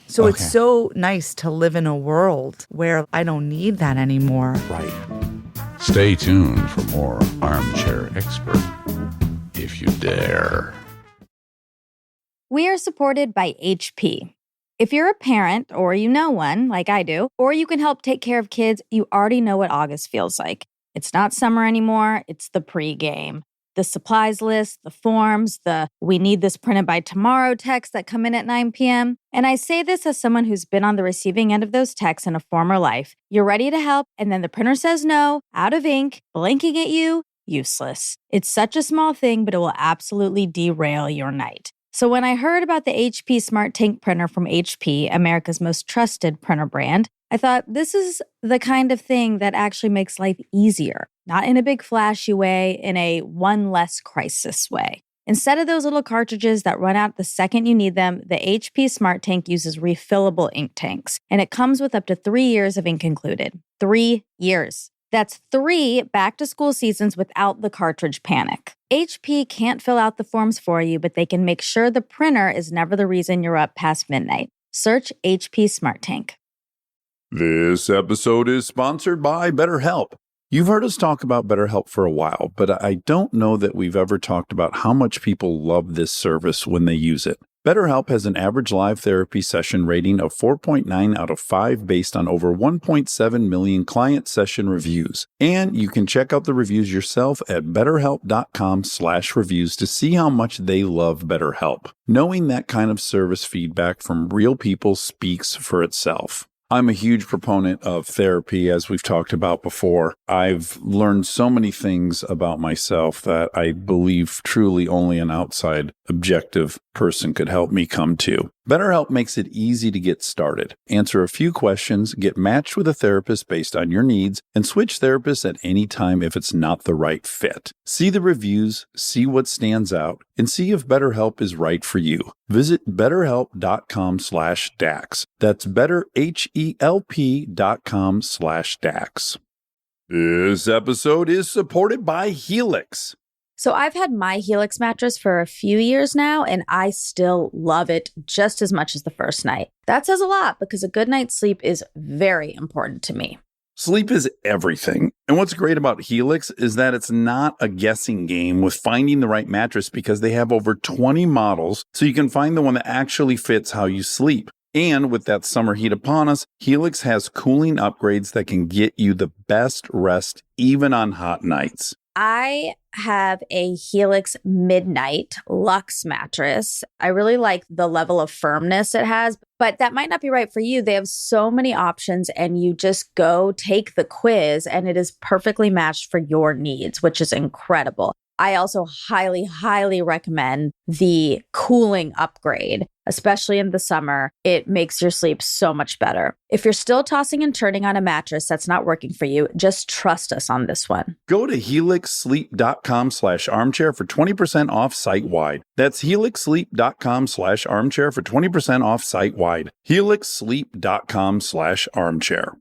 So it's so nice to live in a world where I don't need that anymore. Right. Stay tuned for more Armchair Expert, if you dare. We are supported by HP. If you're a parent or you know one, like I do, or you can help take care of kids, you already know what August feels like. It's not summer anymore, it's the pregame. The supplies list, the forms, the "we need this printed by tomorrow" texts that come in at 9 p.m. And I say this as someone who's been on the receiving end of those texts in a former life. You're ready to help, and then the printer says no, out of ink, blinking at you, useless. It's such a small thing, but it will absolutely derail your night. So when I heard about the HP Smart Tank printer from HP, America's most trusted printer brand, I thought this is the kind of thing that actually makes life easier, not in a big flashy way, in a one less crisis way. Instead of those little cartridges that run out the second you need them, the HP Smart Tank uses refillable ink tanks, and it comes with up to 3 years of ink included. 3 years. That's 3 back-to-school seasons without the cartridge panic. HP can't fill out the forms for you, but they can make sure the printer is never the reason you're up past midnight. Search HP Smart Tank. This episode is sponsored by BetterHelp. You've heard us talk about BetterHelp for a while, but I don't know that we've ever talked about how much people love this service when they use it. BetterHelp has an average live therapy session rating of 4.9 out of 5 based on over 1.7 million client session reviews. And you can check out the reviews yourself at betterhelp.com/reviews to see how much they love BetterHelp. Knowing that kind of service feedback from real people speaks for itself. I'm a huge proponent of therapy, as we've talked about before. I've learned so many things about myself that I believe truly only an outside, objective person could help me come to. BetterHelp makes it easy to get started. Answer a few questions, get matched with a therapist based on your needs, and switch therapists at any time if it's not the right fit. See the reviews, see what stands out, and see if BetterHelp is right for you. Visit betterhelp.com/Dax. That's betterhelp.com/Dax. This episode is supported by Helix. So I've had my Helix mattress for a few years now, and I still love it just as much as the first night. That says a lot because a good night's sleep is very important to me. Sleep is everything. And what's great about Helix is that it's not a guessing game with finding the right mattress because they have over 20 models, so you can find the one that actually fits how you sleep. And with that summer heat upon us, Helix has cooling upgrades that can get you the best rest even on hot nights. I have a Helix Midnight Luxe mattress. I really like the level of firmness it has. But that might not be right for you. They have so many options, and you just go take the quiz, and it is perfectly matched for your needs, which is incredible. I also highly, highly recommend the cooling upgrade, especially in the summer. It makes your sleep so much better. If you're still tossing and turning on a mattress that's not working for you, just trust us on this one. Go to helixsleep.com/armchair for 20% off site-wide. That's helixsleep.com/armchair for 20% off site-wide. helixsleep.com/armchair.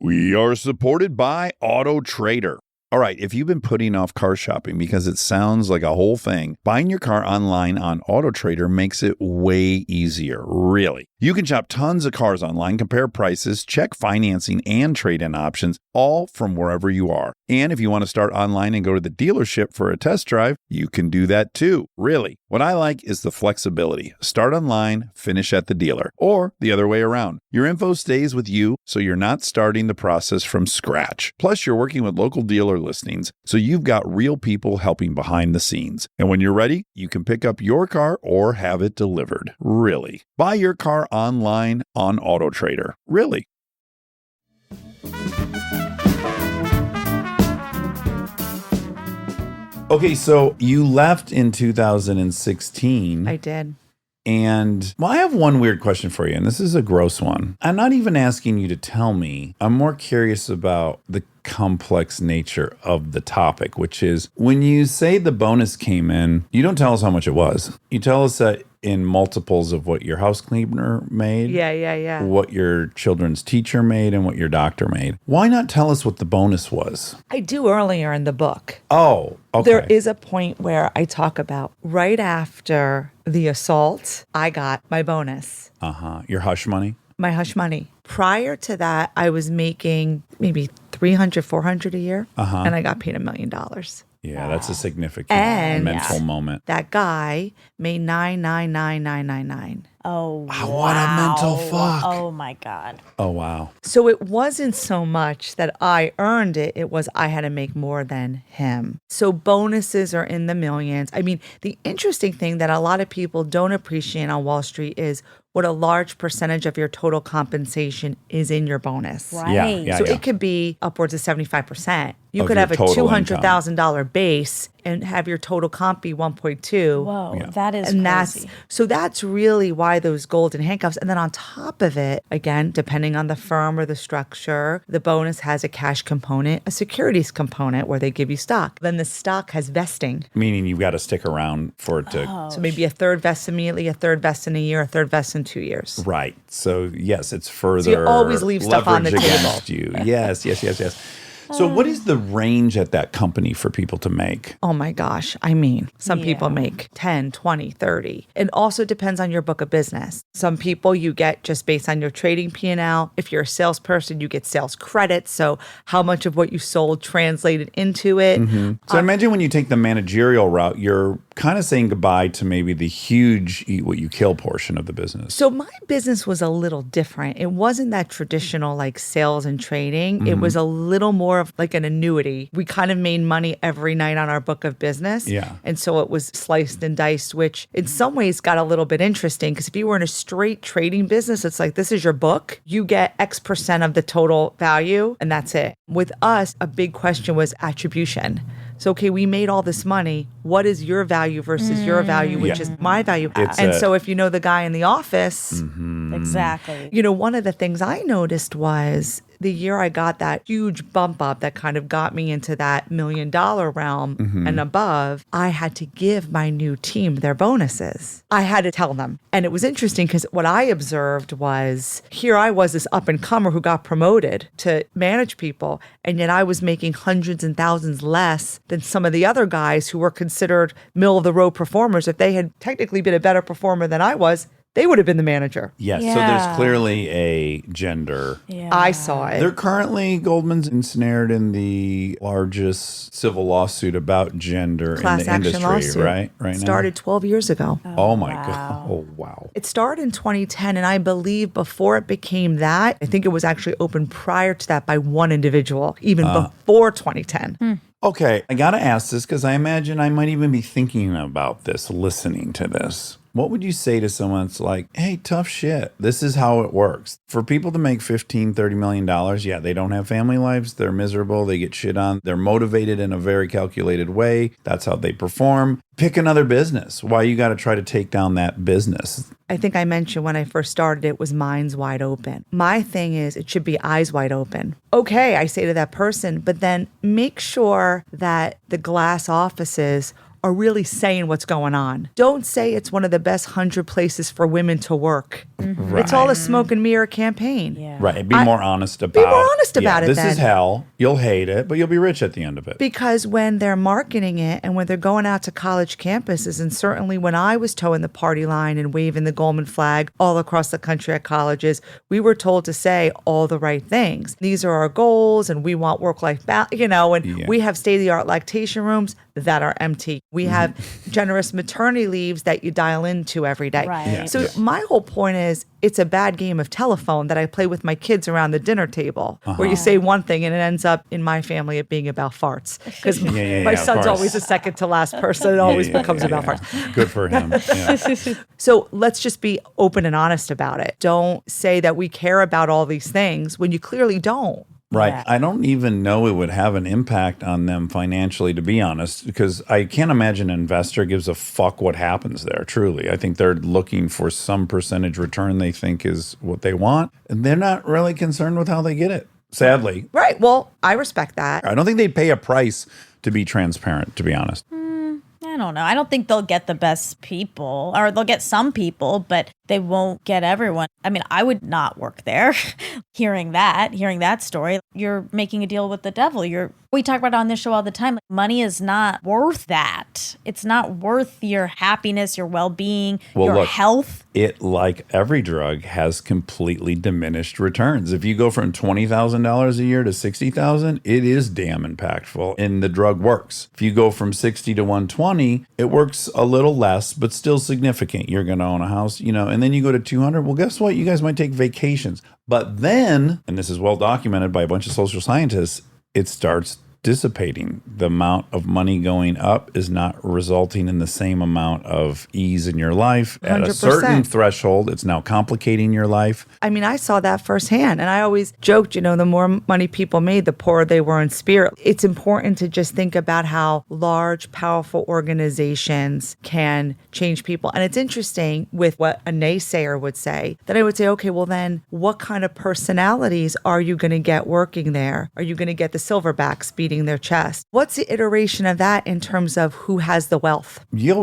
We are supported by Auto Trader. All right, if you've been putting off car shopping because it sounds like a whole thing, buying your car online on Auto Trader makes it way easier, really. You can shop tons of cars online, compare prices, check financing and trade-in options, all from wherever you are. And if you want to start online and go to the dealership for a test drive, you can do that too, really. What I like is the flexibility. Start online, finish at the dealer, or the other way around. Your info stays with you, so you're not starting the process from scratch. Plus, you're working with local dealer listings, so you've got real people helping behind the scenes. And when you're ready, you can pick up your car or have it delivered. Really. Buy your car online on Auto Trader. Really. Okay, so you left in 2016. I did. And well, I have one weird question for you, and this is a gross one. I'm not even asking you to tell me. I'm more curious about the complex nature of the topic, which is when you say the bonus came in, you don't tell us how much it was. You tell us that in multiples of what your house cleaner made, Yeah. what your children's teacher made, and what your doctor made. Why not tell us what the bonus was? I do earlier in the book. Oh, okay. There is a point where I talk about right after the assault, I got my bonus, Your hush money? my hush money. Prior to that, I was making maybe $300, $400 a year, and I got paid $1 million. Yeah, that's a significant And mental moment. That guy made $999,999. Oh, What a mental fuck. Oh, my God. Oh, wow. So it wasn't so much that I earned it, it was I had to make more than him. So bonuses are in the millions. I mean, the interesting thing that a lot of people don't appreciate on Wall Street is what a large percentage of your total compensation is in your bonus. Right. Yeah. So it could be upwards of 75%. You Of could your have a total $200,000 base and have your total comp be 1.2. Whoa, that is And crazy. that's really why those golden handcuffs. And then on top of it, again, depending on the firm or the structure, the bonus has a cash component, a securities component where they give you stock. Then the stock has vesting. Meaning you've got to stick around for it to... So maybe a third vests immediately, a third vests in a year, a third vests in 2 years. Right. So, yes, it's further you always leave stuff on the leverage table. against you. Yes. So what is the range at that company for people to make? Oh my gosh. I mean, some people make 10, 20, 30. It also depends on your book of business. Some people you get just based on your trading P&L. If you're a salesperson, you get sales credits. So how much of what you sold translated into it. So I imagine when you take the managerial route, you're kind of saying goodbye to maybe the huge eat what you kill portion of the business. So my business was a little different. It wasn't that traditional like sales and trading. It was a little more of like an annuity. We kind of made money every night on our book of business. Yeah. And so it was sliced and diced, which in some ways got a little bit interesting because if you were in a straight trading business, it's like, this is your book. You get X percent of the total value and that's it. With us, a big question was attribution. So, okay, we made all this money. What is your value versus your value, which is my value? So if you know the guy in the office, Exactly. you know, one of the things I noticed was the year I got that huge bump up that kind of got me into that $1 million realm and above, I had to give my new team their bonuses. I had to tell them. And it was interesting because what I observed was here I was, this up and comer who got promoted to manage people. And yet I was making hundreds and thousands less than some of the other guys who were considered middle of the road performers. If they had technically been a better performer than I was, they would have been the manager. Yes. So Yeah. there's clearly a gender. Yeah. I saw it. They're currently, Goldman's ensnared in the largest civil lawsuit about gender Class in the action industry, lawsuit. right? Right Started 12 years ago. now? Oh my God. Oh, wow. It started in 2010, and I believe before it became that, I think it was actually opened prior to that by one individual, even before 2010. Okay, I got to ask this because I imagine I might even be thinking about this listening to this. What would you say to someone that's like, hey, tough shit. This is how it works. For people to make $15-30 million, yeah, they don't have family lives. They're miserable. They get shit on. They're motivated in a very calculated way. That's how they perform. Pick another business. Why you got to try to take down that business? I think I mentioned when I first started, it was minds wide open. My thing is it should be eyes wide open. Okay, I say to that person, but then make sure that the glass offices are really saying what's going on. Don't say it's one of the best 100 places for women to work. Right. It's all a smoke and mirror campaign. Yeah. Right. Be more honest about Be more honest about it This then. is hell. You'll hate it, but you'll be rich at the end of it. Because when they're marketing it and when they're going out to college campuses, and certainly when I was towing the party line and waving the Goldman flag all across the country at colleges, we were told to say all the right things. These are our goals and we want work-life balance, and we have state-of-the-art lactation rooms that are empty. We have generous maternity leaves that you dial into every day. Right. Yeah. So my whole point is it's a bad game of telephone that I play with my kids around the dinner table where you say one thing and it ends up in my family it being about farts. Because my of son's course. always the second to last person. It always becomes about farts. Good for him. Yeah. So let's just be open and honest about it. Don't say that we care about all these things when you clearly don't. Right. Yeah. I don't even know it would have an impact on them financially, to be honest, because I can't imagine an investor gives a fuck what happens there, truly. I think they're looking for some percentage return they think is what they want, and they're not really concerned with how they get it, sadly. Right. Well, I respect that. I don't think they'd pay a price to be transparent, to be honest. I don't know. I don't think they'll get the best people, or they'll get some people, but they won't get everyone. I mean, I would not work there. hearing that story, you're making a deal with the devil. We talk about it on this show all the time. Money is not worth that. It's not worth your happiness, your well-being, your health. It, like every drug, has completely diminished returns. If you go from $20,000 a year to $60,000, it is damn impactful, and the drug works. If you go from 60 to 120, it works a little less, but still significant. You're going to own a house, and then you go to 200. Well, guess what? You guys might take vacations. But then, and this is well documented by a bunch of social scientists, it starts dissipating. The amount of money going up is not resulting in the same amount of ease in your life. At 100%. a certain threshold, it's now complicating your life. I mean, I saw that firsthand. And I always joked, the more money people made, the poorer they were in spirit. It's important to just think about how large, powerful organizations can change people. And it's interesting with what a naysayer would say, that I would say, okay, well then what kind of personalities are you going to get working there? Are you going to get the silverbacks beating their chest? What's the iteration of that in terms of who has the wealth? Yeah.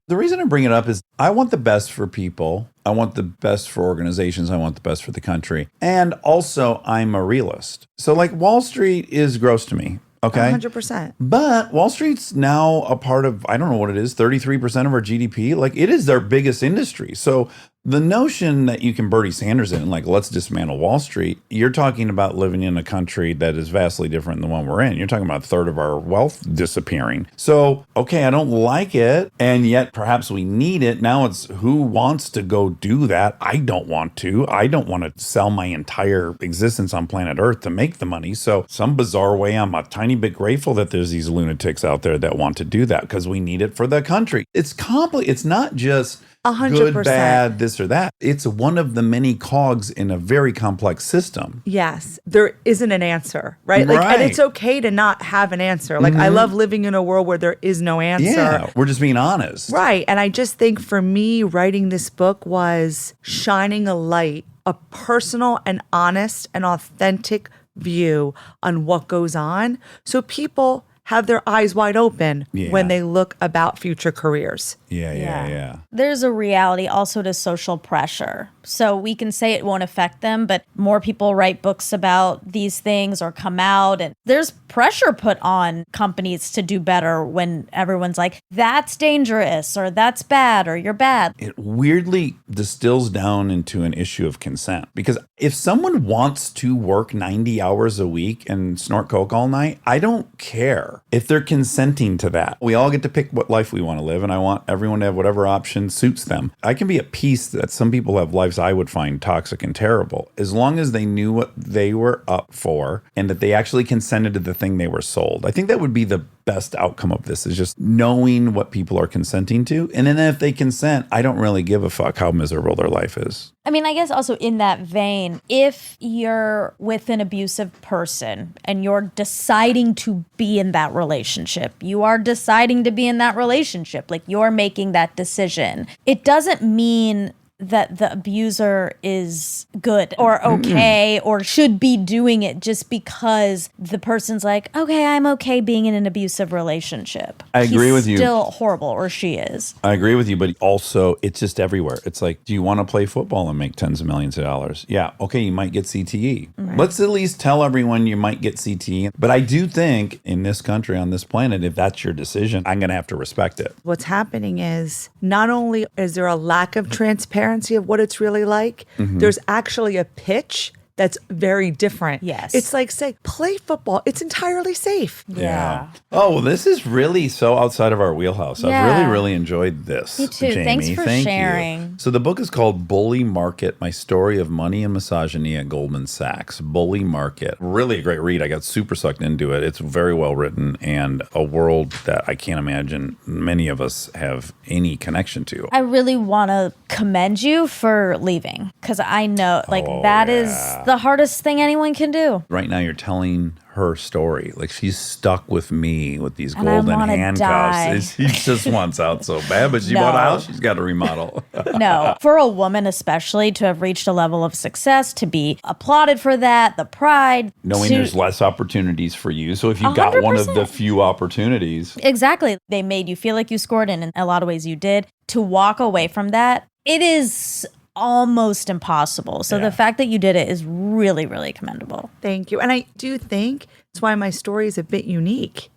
The reason I bring it up is I want the best for people. I want the best for organizations. I want the best for the country. And also, I'm a realist. So like Wall Street is gross to me. Okay. 100%. But Wall Street's now a part of, I don't know what it is, 33% of our GDP. Like, it is their biggest industry. So the notion that you can Bernie Sanders it and like, let's dismantle Wall Street, you're talking about living in a country that is vastly different than the one we're in. You're talking about a third of our wealth disappearing. So, okay, I don't like it. And yet perhaps we need it. Now it's who wants to go do that? I don't want to. I don't want to sell my entire existence on planet Earth to make the money. So some bizarre way, I'm a tiny bit grateful that there's these lunatics out there that want to do that because we need it for the country. It's complicated. It's not just 100%. good, bad, this or that. It's one of the many cogs in a very complex system. Yes, there isn't an answer, right? Like, Right. and it's okay to not have an answer. Like, I love living in a world where there is no answer. Yeah, we're just being honest. Right. And I just think for me, writing this book was shining a light, a personal and honest and authentic view on what goes on. So people have their eyes wide open when they look about future careers. Yeah. There's a reality also to social pressure. So we can say it won't affect them, but more people write books about these things or come out. And there's pressure put on companies to do better when everyone's like, that's dangerous or that's bad or you're bad. It weirdly distills down into an issue of consent. Because if someone wants to work 90 hours a week and snort coke all night, I don't care if they're consenting to that. We all get to pick what life we want to live, and I want everyone to have whatever option suits them. I can be at peace that some people have lives I would find toxic and terrible, as long as they knew what they were up for and that they actually consented to the thing they were sold. I think that would be the best outcome of this is just knowing what people are consenting to. And then if they consent, I don't really give a fuck how miserable their life is. I mean, I guess also in that vein, if you're with an abusive person and you're deciding to be in that relationship, you are deciding to be in that relationship, like you're making that decision. It doesn't mean that the abuser is good or okay or should be doing it just because the person's like, okay, I'm okay being in an abusive relationship. I agree with you. He's still horrible, or she is. I agree with you, but also it's just everywhere. It's like, do you want to play football and make tens of millions of dollars? Yeah, okay, you might get CTE. Right. Let's at least tell everyone you might get CTE. But I do think in this country, on this planet, if that's your decision, I'm going to have to respect it. What's happening is not only is there a lack of transparency of what it's really like, there's actually a pitch that's very different. Yes. It's like, say, play football. It's entirely safe. Yeah. Oh, well, this is really so outside of our wheelhouse. Yeah. I've really, really enjoyed this. Me too. Jamie. Thanks for Thank sharing. You. So the book is called Bully Market, My Story of Money and Misogyny at Goldman Sachs. Bully Market. Really a great read. I got super sucked into it. It's very well written and a world that I can't imagine many of us have any connection to. I really want to commend you for leaving, because I know that is the hardest thing anyone can do. Right now you're telling her story. Like, she's stuck with me with these And I golden wanna handcuffs. die. She just wants out so bad, but she No. bought a house she's got to remodel. No, for a woman especially, to have reached a level of success, to be applauded for that, the pride. Knowing to- there's less opportunities for you. So if you got one of the 100%. few opportunities. Exactly. They made you feel like you scored, and in a lot of ways you did. To walk away from that, it is almost impossible. So the fact that you did it is really, really commendable. Thank you. And I do think that's why my story is a bit unique,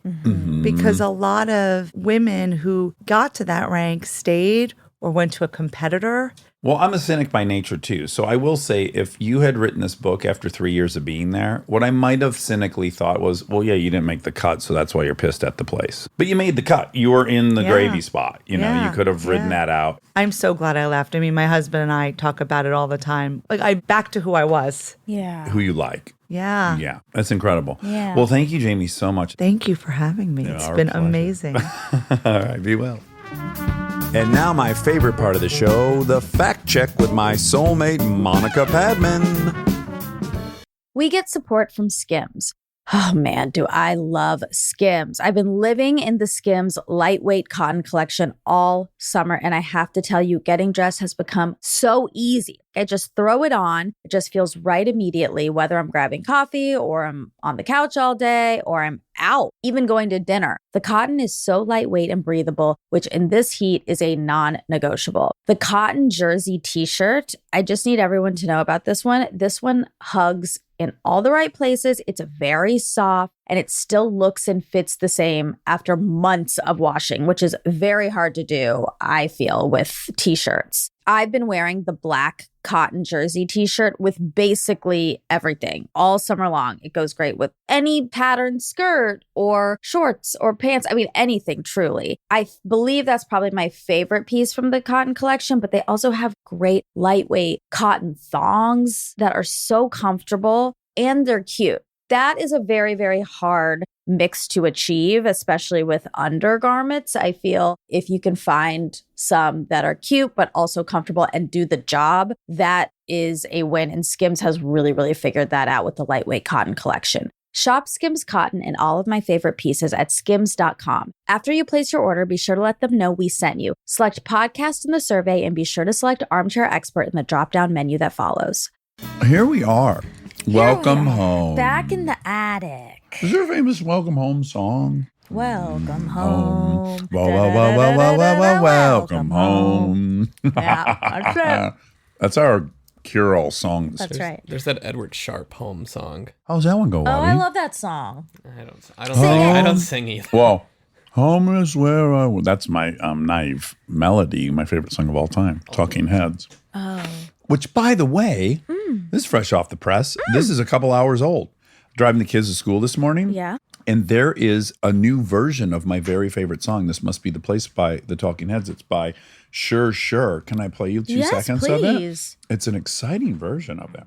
because a lot of women who got to that rank stayed or went to a competitor. Well, I'm a cynic by nature too. So I will say, if you had written this book after 3 years of being there, what I might have cynically thought was, well, yeah, you didn't make the cut, so that's why you're pissed at the place. But you made the cut. You were in the gravy spot. You know, you could have ridden that out. I'm so glad I left. I mean, my husband and I talk about it all the time. Like, I back to who I was. Yeah. Who you like. Yeah. Yeah, that's incredible. Yeah. Well, thank you, Jamie, so much. Thank you for having me. It's our been pleasure. amazing. All right, be well. And now my favorite part of the show, the fact check with my soulmate, Monica Padman. We get support from Skims. Oh man, do I love Skims. I've been living in the Skims lightweight cotton collection all summer, and I have to tell you, getting dressed has become so easy. I just throw it on. It just feels right immediately, whether I'm grabbing coffee or I'm on the couch all day or I'm out, even going to dinner. The cotton is so lightweight and breathable, which in this heat is a non-negotiable. The cotton jersey t-shirt, I just need everyone to know about this one. This one hugs in all the right places. It's very soft and it still looks and fits the same after months of washing, which is very hard to do, I feel, with t-shirts. I've been wearing the black cotton jersey t-shirt with basically everything all summer long. It goes great with any patterned skirt or shorts or pants. I mean, anything, truly. I believe that's probably my favorite piece from the cotton collection, but they also have great lightweight cotton thongs that are so comfortable and they're cute. That is a very, very hard mix to achieve, especially with undergarments. I feel if you can find some that are cute, but also comfortable and do the job, that is a win. And Skims has really, really figured that out with the lightweight cotton collection. Shop Skims Cotton and all of my favorite pieces at skims.com. After you place your order, be sure to let them know we sent you. Select podcast in the survey and be sure to select Armchair Expert in the drop-down menu that follows. Here we are. Welcome home. Back in the attic. Is there a famous welcome home song? Welcome home. Welcome home. Yeah, that's it. That's our cure-all song. That's right. There's that Edward Sharpe home song. How's that one go, Oh, Bobby? I love that song. I don't sing either. Well, home is where I w-. That's my naive melody, my favorite song of all time, Talking Heads. Oh. Which, by the way, this is fresh off the press. This is a couple hours old. Driving the kids to school this morning. Yeah. And there is a new version of my very favorite song. This Must Be the Place by the Talking Heads. It's by Sure Sure. Can I play you 2 seconds of it? Please. It's an exciting version of it.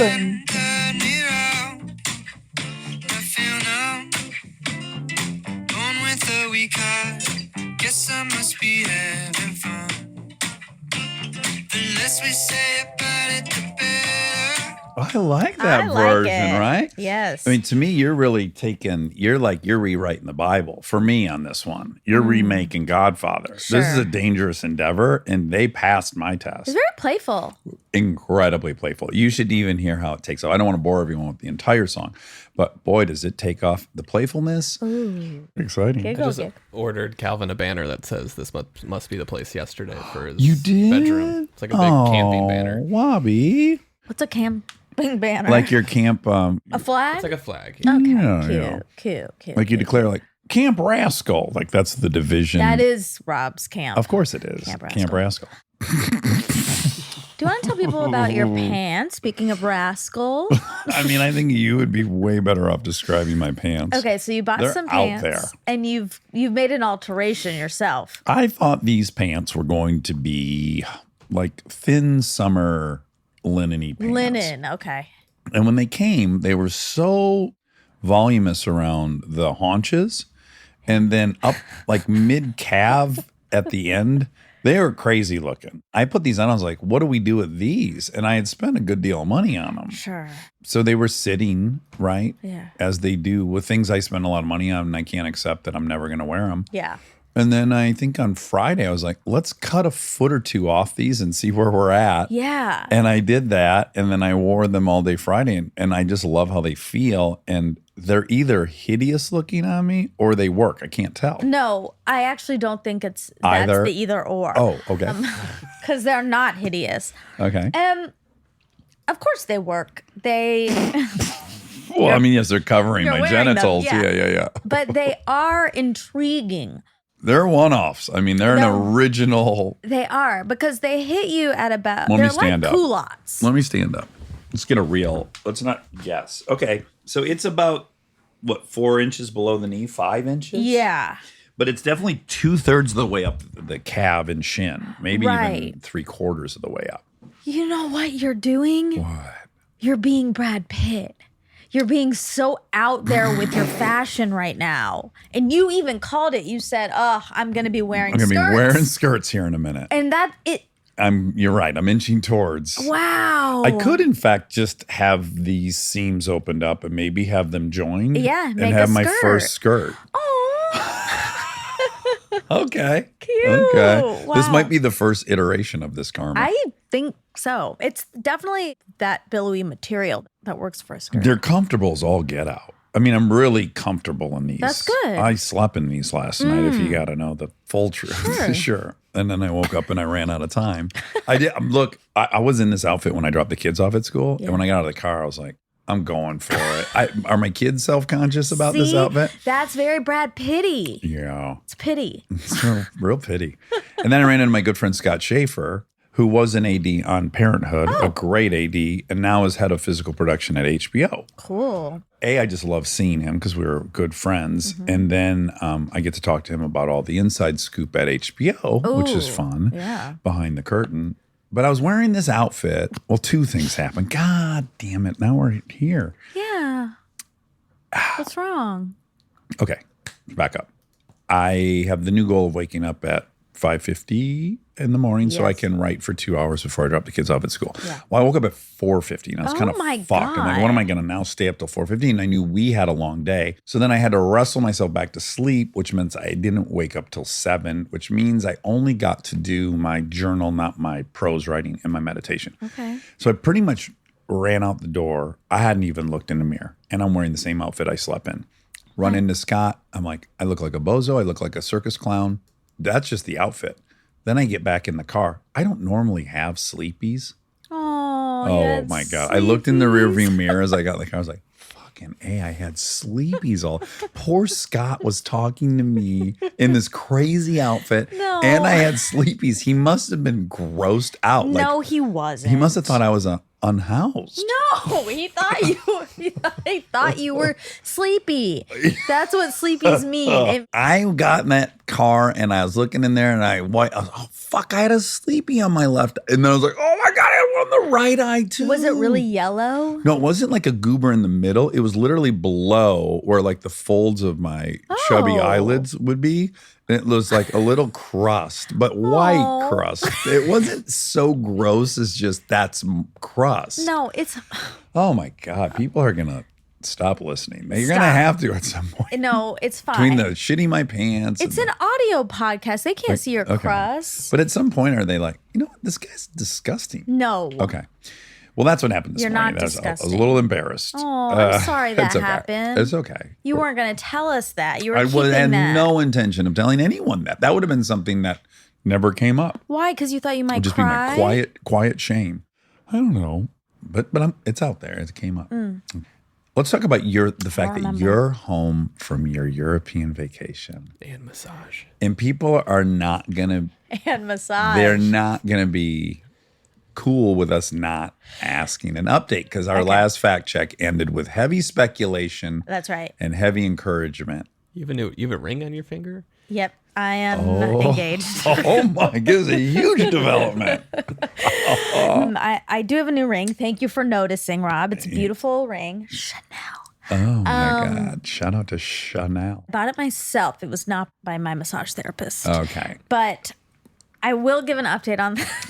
Sing. Turn me round. I feel numb. Going with the weak heart. Guess I must be having fun. The less we say about it, the better. I like that I like version, it. right? Yes. I mean, to me, you're really you're rewriting the Bible for me on this one. You're remaking Godfather. This is Sure. a dangerous endeavor, and they passed my test. it's very playful. Incredibly playful. You should even hear how it takes off. I don't want to bore everyone with the entire song, but boy, does it take off the playfulness. Ooh. Exciting. I Giggle, just giggle. ordered Calvin a banner that says this must be the place yesterday for his You did? bedroom. It's like a big camping banner. Wobby. What's a camping banner? Like your camp, a flag? It's like a flag. Okay, Yeah, cute, yeah. cute. like you cute. declare like Camp Rascal. Like that's the division. That is Rob's camp. Of course it is. Camp Rascal. Do you want to tell people about your pants? Speaking of rascal. I mean, I think you would be way better off describing my pants. Okay, so you bought They're some out pants, there. and you've made an alteration yourself. I thought these pants were going to be like thin summer linen-y pants. Linen, okay. And when they came, they were so voluminous around the haunches and then up like mid-calf at the end. They were crazy looking. I put these on. I was like, what do we do with these? And I had spent a good deal of money on them. Sure. So they were sitting, right? Yeah. As they do with things I spend a lot of money on and I can't accept that I'm never going to wear them. Yeah. And then I think on Friday, I was like, let's cut a foot or two off these and see where we're at. Yeah. And I did that. And then I wore them all day Friday. And I just love how they feel. And they're either hideous looking on me or they work. I can't tell. No, I actually don't think that's Either. the either or. Oh, okay. Because they're not hideous. Okay. Of course they work. They, Well, I mean, yes, they're covering You're my wearing them, genitals. yeah. Yeah. but they are intriguing. They're one-offs. I mean, they're No. an original. They are because they hit you at about. Let me they're stand like up. culottes. Let me stand up. Let's get a real. Let's not guess. Okay. So it's about, what, 4 inches below the knee? 5 inches? Yeah. But it's definitely 2/3 of the way up the calf and shin. Maybe even Right. 3/4 of the way up. You know what you're doing? What? You're being Brad Pitt. You're being so out there with your fashion right now. And you even called it. You said, "Oh, I'm going to be wearing I'm going to skirts." be wearing skirts here in a minute. And that it You're right. I'm inching towards. wow. I could, in fact, just have these seams opened up and maybe have them joined. Yeah, and make have a my skirt. first skirt. Oh. Okay. Cute. Okay. This Wow. might be the first iteration of this karma. I think so. It's definitely that billowy material that works for a skirt. They're comfortable as all get out. I mean, I'm really comfortable in these. That's good. I slept in these last night, if you got to know the full truth. Sure. Sure. And then I woke up and I ran out of time. I did. Look, I was in this outfit when I dropped the kids off at school. Yeah. And when I got out of the car, I was like, I'm going for it. Are my kids self-conscious about this See? outfit? That's very Brad Pitty. Yeah. It's pity. It's real pity. And then I ran into my good friend Scott Schaefer, who was an AD on Parenthood, a great AD, and now is head of physical production at HBO. Cool. I just love seeing him because we were good friends. Mm-hmm. And then I get to talk to him about all the inside scoop at HBO, which is Ooh, fun, yeah. behind the curtain. But I was wearing this outfit. Well, 2 things happened. God damn it. Now we're here. Yeah. What's wrong? Okay, back up. I have the new goal of waking up at 5:50 in the morning so I Yes. can write for 2 hours before I drop the kids off at school. Yeah. Well, I woke up at 4:50 and I was Oh kind of my fucked. I'm like, what am I God. going to now stay up till 4:50? And I knew we had a long day. So then I had to wrestle myself back to sleep, which meant I didn't wake up till 7, which means I only got to do my journal, not my prose writing and my meditation. Okay. So I pretty much ran out the door. I hadn't even looked in the mirror, and I'm wearing the same outfit I slept in. Run into Scott. I'm like, I look like a bozo. I look like a circus clown. That's just the outfit. Then I get back in the car. I don't normally have sleepies. Oh my God. I looked in the rearview mirror as I got in the car. I was like, fucking A, I had sleepies all. Poor Scott was talking to me in this crazy outfit. No. And I had sleepies. He must have been grossed out. No, he wasn't. He must have thought I was unhoused. No, he thought he thought you were sleepy. That's what sleepies mean. If- I got in that car and I was looking in there and oh fuck, I had a sleepy on my left. And then I was like, oh my God, I had one the right eye too. Was it really yellow? No, it wasn't like a goober in the middle. It was literally below where like the folds of my chubby eyelids would be. And it was like a little crust, but white crust. It wasn't so gross as just that's crust. No, it's... Oh my God. People are going to stop listening. You're going to have to at some point. No, it's fine. Between the shitting my pants. It's an audio podcast. They can't see your okay. crust. But at some point, are they like, you know what? This guy's disgusting. No. Okay. Well, that's what happened this You're morning. not disgusting. I was a little embarrassed. Oh, I'm sorry that it's okay. happened. It's okay. You weren't going to tell us that. You were I keeping had that. no intention of telling anyone that. That would have been something that never came up. Why? Because you thought you might It'd just cry? be my quiet shame. I don't know. But it's out there. It came up. Let's talk about the fact that you're home from your European vacation. And massage. And people are not going to... And massage. They're not going to be cool with us not asking an update because our last fact check ended with heavy speculation. That's right. And heavy encouragement. You have a ring on your finger? Yep. I am engaged. Oh my, it's a huge development. I do have a new ring. Thank you for noticing, Rob. It's a beautiful ring. Chanel. Oh my God. Shout out to Chanel. Bought it myself. It was not by my massage therapist. Okay. But I will give an update on that.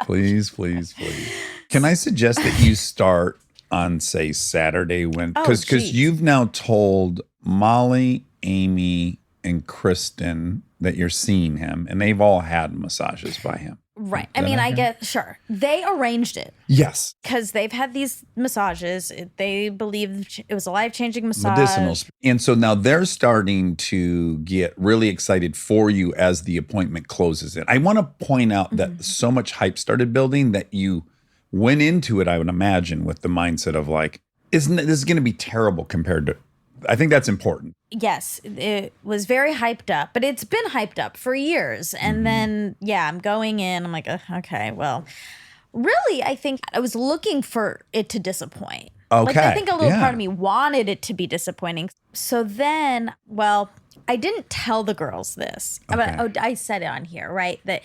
Please. Can I suggest that you start on, say, Saturday when, because you've now told Molly, Amy, and Kristen that you're seeing him, and they've all had massages by him. Right. I mean, I get, sure. They arranged it. Yes. Because they've had these massages. They believe it was a life-changing massage. Medicinal. And so now they're starting to get really excited for you as the appointment closes in. I want to point out that so much hype started building that you went into it, I would imagine, with the mindset of like, this is going to be terrible compared to... I think that's important. Yes, it was very hyped up, but it's been hyped up for years. And then, I'm going in. I'm like, okay, well, really, I think I was looking for it to disappoint. Okay. Like, I think a little part of me wanted it to be disappointing. So then, I didn't tell the girls this. But I said it on here, right? That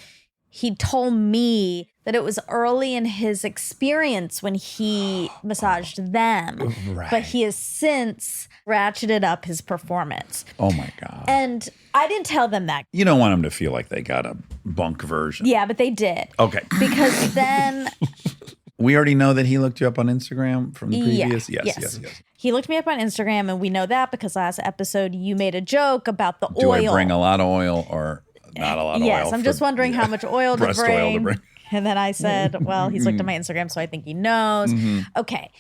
he told me that it was early in his experience when he massaged them. Right. But he has since ratcheted up his performance. Oh my God. And I didn't tell them that. You don't want them to feel like they got a bunk version. Yeah, but they did. Okay. Because then... We already know that he looked you up on Instagram from the previous? Yes. He looked me up on Instagram, and we know that because last episode you made a joke about the Do oil. I bring a lot of oil or not a lot of oil? Yes, I'm just wondering how much oil to breast oil to bring. And then I said, well, he's looked at my Instagram, so I think he knows. Okay.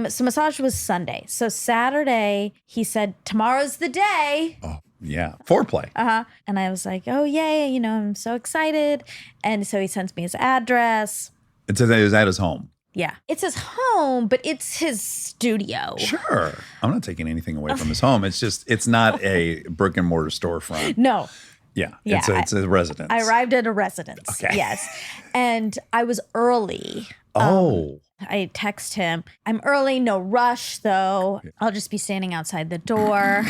So massage was Sunday. So Saturday, he said, tomorrow's the day. Oh, yeah. Foreplay. And I was like, oh, yay. I'm so excited. And so he sends me his address. It says he was at his home. Yeah. It's his home, but it's his studio. Sure. I'm not taking anything away from his home. It's not a brick and mortar storefront. No. Yeah. It's a residence. I arrived at a residence. Okay. Yes. And I was early. I text him, I'm early, no rush though. I'll just be standing outside the door.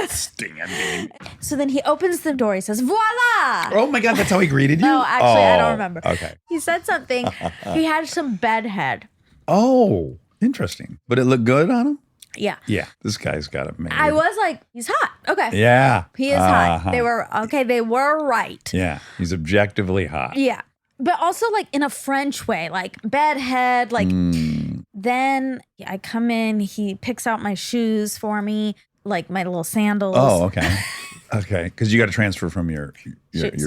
Standing. So then he opens the door. He says, voila. Oh my God, that's how he greeted you? No, actually, I don't remember. Okay. He said something. He had some bedhead. Oh, interesting. But it looked good on him? Yeah. Yeah. This guy's got it made. I was like, he's hot. Okay. Yeah. He is hot. They were right. Yeah. He's objectively hot. Yeah. But also like in a French way, like bedhead, like then I come in, he picks out my shoes for me, like my little sandals. Oh, okay. Okay. Because you got to transfer from your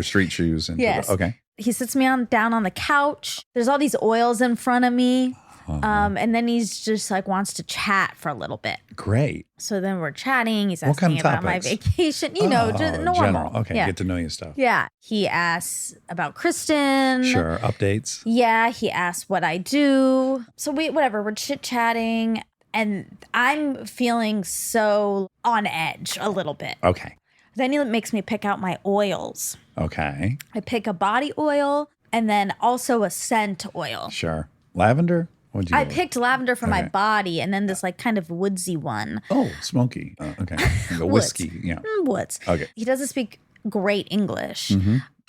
street shoes. Yes. Okay. He sits me down on the couch. There's all these oils in front of me. And then he's just like wants to chat for a little bit. Great. So then we're chatting. He's What asking kind of about my topics? vacation, just normal. General. Okay. Yeah. Get to know you stuff. Yeah. He asks about Kristen. Sure. Updates. Yeah. He asks what I do. So we're chit-chatting. And I'm feeling so on edge a little bit. Okay. Then he makes me pick out my oils. Okay. I pick a body oil and then also a scent oil. Sure. Lavender? What'd you I go with? picked lavender for my body and then this like kind of woodsy one. Oh, smoky. Okay. Like a whiskey. Yeah. Woods. Okay. He doesn't speak great English.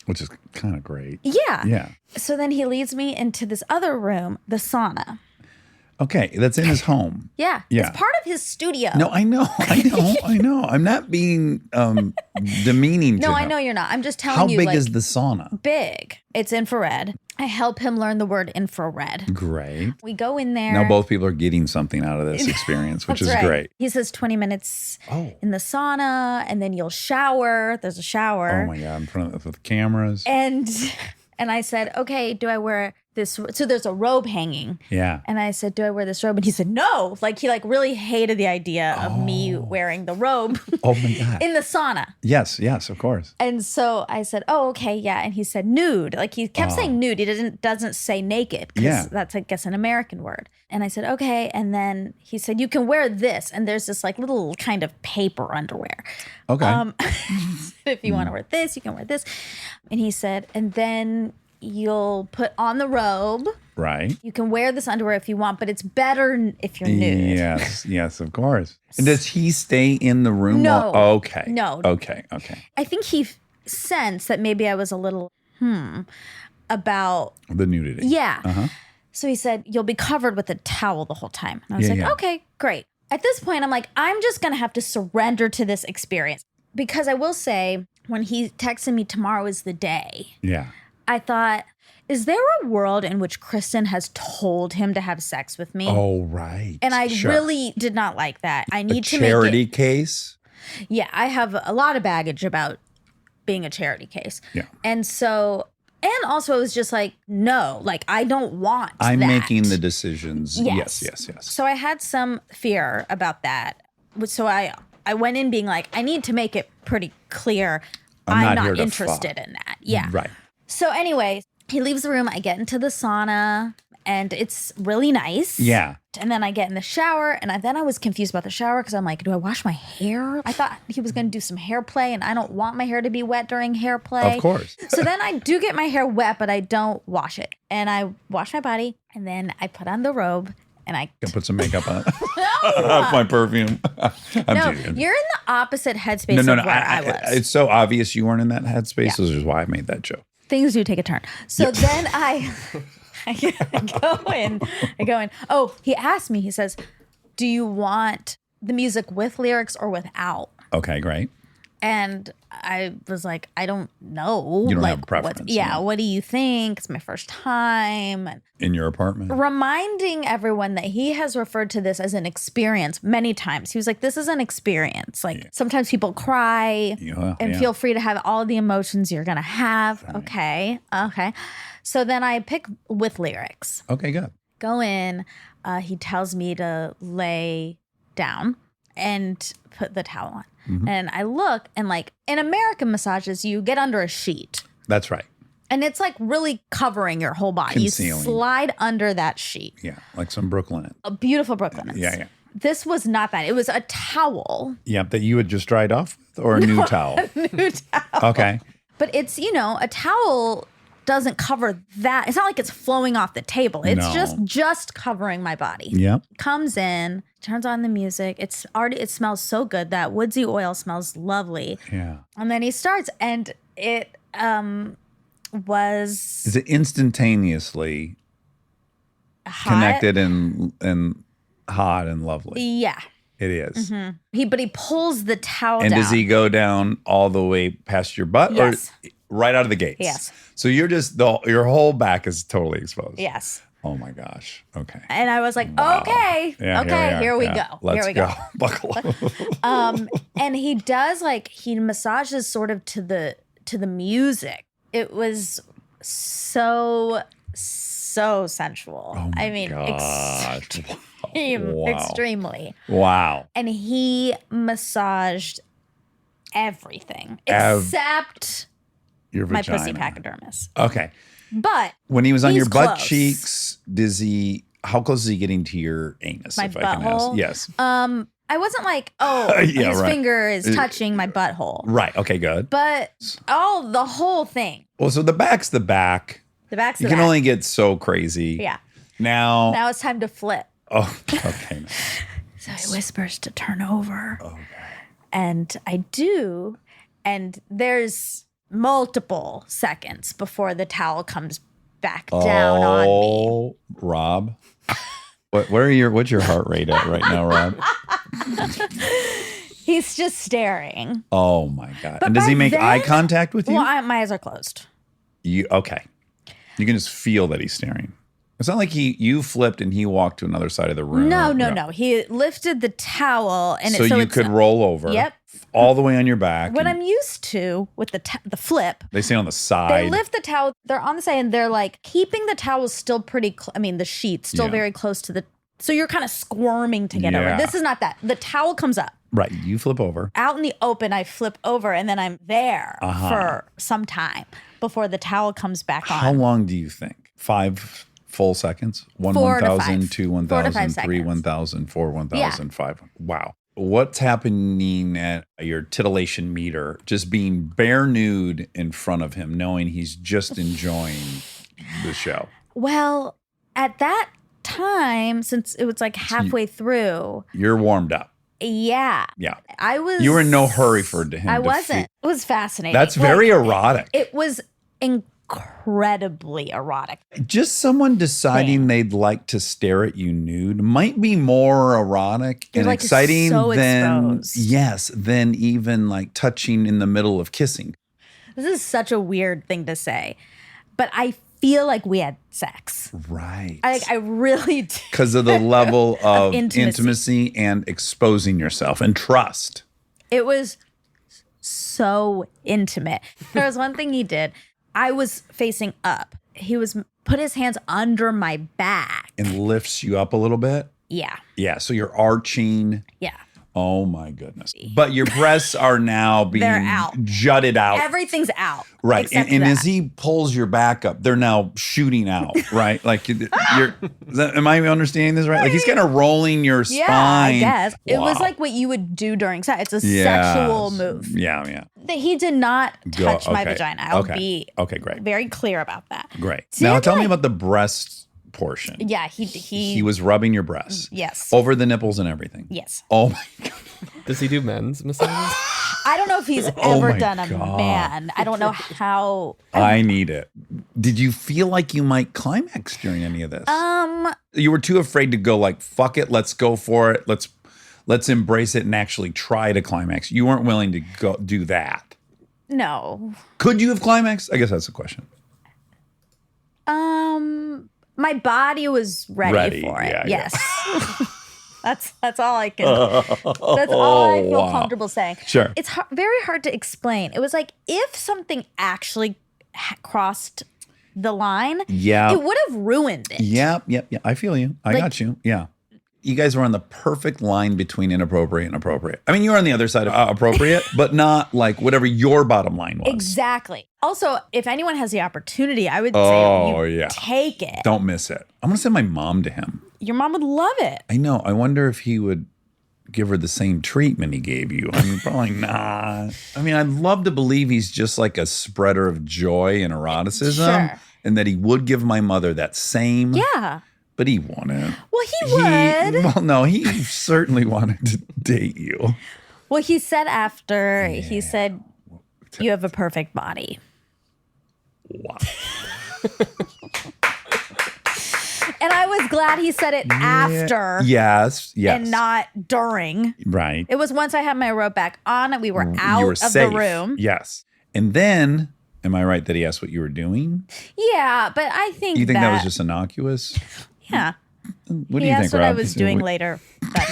Which is kind of great. Yeah. Yeah. So then he leads me into this other room, the sauna. Okay, that's in his home. Yeah. Yeah. It's part of his studio. No, I know. I'm not being demeaning to No, him. I know you're not. I'm just telling How you. big like, is the sauna? big. It's infrared. I help him learn the word infrared. Great. We go in there. Now both people are getting something out of this experience, which is That's right. great. He says 20 minutes Oh. in the sauna, and then you'll shower. There's a shower. Oh my God, in front of with cameras. And I said, okay, do I wear this? So there's a robe hanging. Yeah. And I said, do I wear this robe? And he said, no. Like he really hated the idea of me wearing the robe Oh my God. in the sauna. Yes, of course. And so I said, oh, okay, yeah. And he said nude. Like he kept saying nude. He doesn't say naked because Yeah. that's, I guess, an American word. And I said, okay. And then he said, you can wear this. And there's this like little kind of paper underwear. Okay. If you want to wear this, you can wear this. And he said, and then you'll put on the robe. Right. You can wear this underwear if you want, but it's better if you're nude. Yes, of course. And does he stay in the room? No. Okay. No. Okay. I think he sensed that maybe I was a little about The nudity. yeah. Uh-huh. So he said, you'll be covered with a towel the whole time. And I was Yeah. okay, great. At this point, I'm like, I'm just going to have to surrender to this experience. Because I will say, when he texted me tomorrow is the day, Yeah. I thought, is there a world in which Kristen has told him to have sex with me? Oh, right. And I Sure. really did not like that. I need to charity make it. case. Yeah, I have a lot of baggage about being a charity case. Yeah. And so, and also it was just like, no, like I don't want I'm that. making the decisions. Yes. Yes. So I had some fear about that. So I went in being like, I need to make it pretty clear I'm not here not to interested in that. Yeah. Right. So anyway, he leaves the room. I get into the sauna and it's really nice. Yeah. And then I get in the shower and then I was confused about the shower because I'm like, do I wash my hair? I thought he was going to do some hair play and I don't want my hair to be wet during hair play. Of course. So then I do get my hair wet, but I don't wash it. And I wash my body and then I put on the robe and I Can put some makeup on. My perfume. No, teasing. you're in the opposite headspace No. of where I was. It's so obvious you weren't in that headspace. Yeah. So this is why I made that joke. Things do take a turn. So then I go in. Oh, he asked me, he says, do you want the music with lyrics or without? Okay, great. And I was like, I don't know. You don't like, have a preference, no. What do you think? It's my first time. And In your apartment. reminding everyone that he has referred to this as an experience many times. He was like, this is an experience. Like sometimes people cry and feel free to have all the emotions you're going to have. Right. Okay. So then I pick with lyrics. Okay, good. Go in. He tells me to lay down and put the towel on. Mm-hmm. And I look and like in American massages, you get under a sheet. That's right. And it's like really covering your whole body. Concealing. You slide under that sheet. Yeah, like some Brooklyn. A beautiful Brooklyn. Yeah. This was not that. It was a towel. Yeah, that you had just dried off with, or a new towel? New towel. Okay. But it's, a towel doesn't cover that. It's not like it's flowing off the table. It's No. just covering my body. Yep. Comes in, turns on the music. It smells so good. That woodsy oil smells lovely. Yeah. And then he starts and it was Is it instantaneously hot. connected and hot and lovely? Yeah. It is. Mm-hmm. But he pulls the towel And down. does he go down all the way past your butt? Yes. Or right out of the gates? Yes. So you're just, your whole back is totally exposed. Yes. Oh my gosh. Okay. And I was like, Wow. okay, Yeah, okay, here we Yeah. go. Let's Here we go. Buckle up. And he does he massages sort of to the music. It was so sensual. Oh my I mean, gosh. extremely. Wow. And he massaged everything except Your my vagina. pussy pachydermis. Okay. But When he was on he's your butt close. cheeks, how close is he getting to your anus? My if I can ask? butthole? Yes. I wasn't like, oh, Yeah, his right. finger is touching my butthole. Right. Okay, good. But the whole thing. Well, so the back's the back. The back's You the can back. only get so crazy. Yeah. Now. Now it's time to flip. Oh, okay. So he whispers to turn over. Okay. And I do. And there's multiple seconds before the towel comes back down on me. Oh, Rob. What's your heart rate at right now, Rob? He's just staring. Oh my God. But And does he by make then- eye contact with you? Well, my eyes are closed. Okay. You can just feel that he's staring. It's not like you flipped and he walked to another side of the room. No. He lifted the towel and So it's you could roll over. Yep. All the way on your back. What and I'm used to with the flip, they stay on the side. they lift the towel. They're on the side and they're like keeping the towel still pretty. The sheet still Yeah. very close to the. So you're kind of squirming to get over. Yeah. This is not that. The towel comes up. Right. You flip over. Out in the open, I flip over and then I'm there for some time before the towel comes back on. How long do you think? 5 full seconds? 1, 4 to 1,000, 5. 2, 4 to 5 1,000, 3, seconds. 1,000, 4, 1,000, 5. Wow. What's happening at your titillation meter? Just being bare nude in front of him, knowing he's just enjoying the show. Well, at that time, since it was like halfway through, You're warmed up. yeah, Yeah. I was. You were in no hurry for him. I to wasn't. It was fascinating. That's very erotic. It was incredibly erotic. Just someone deciding they'd like to stare at you nude might be more erotic You're and like exciting so than exposed. than even like touching in the middle of kissing. This is such a weird thing to say, but I feel like we had sex. Right. I really do. Because of the level of intimacy. intimacy and exposing yourself and trust. It was so intimate. There was one thing he did. I was facing up. He put his hands under my back. And lifts you up a little bit. Yeah. Yeah. So you're arching. Yeah. Oh my goodness. But your breasts are now being They're out. jutted out. Everything's out. Right. except And that. as he pulls your back up, they're now shooting out, right? Like am I understanding this right? Like he's kind of rolling your Yeah, spine. I guess. It was Wow. like what you would do during sex. It's a Yes. sexual move. Yeah. He did not touch my okay. vagina. I'll Okay. be Okay, great. very clear about that. Great. See, Now I tell feel me like- about the breast portion. Yeah, He was rubbing your breasts. Yes. Over the nipples and everything. Yes. Oh my God. Does he do men's massages? I don't know if he's Oh ever my done a God. man. I don't know how. I need it. Did you feel like you might climax during any of this? You were too afraid to go like, fuck it, let's go for it. Let's embrace it and actually try to climax. You weren't willing to go do that. No. Could you have climaxed? I guess that's the question. My body was ready for it. yeah, Yes. That's all I can. That's all I feel wow. comfortable saying. Sure. It's very hard to explain. It was like if something actually crossed the line, Yeah. it would have ruined it. Yeah. I feel you. I got you. Yeah. You guys were on the perfect line between inappropriate and appropriate. I mean, you were on the other side of appropriate, but not like whatever your bottom line was. Exactly. Also, if anyone has the opportunity, I would Oh, say yeah. take it. Don't miss it. I'm going to send my mom to him. Your mom would love it. I know. I wonder if he would give her the same treatment he gave you. I mean, probably not. I mean, I'd love to believe he's just like a spreader of joy and eroticism Sure. and that he would give my mother that same. Yeah. But he wouldn't. Well, he would. Well, no, he certainly wanted to date you. Well, he said after, he said, you have a perfect body. Wow. And I was glad he said it after Yes. and not during. Right. It was once I had my robe back on, we were You out were of safe. the room. Yes. And then, am I right that he asked what you were doing? Yeah, but I think You think that was just innocuous? yeah. What do He you asked think, what Rob? I was doing later that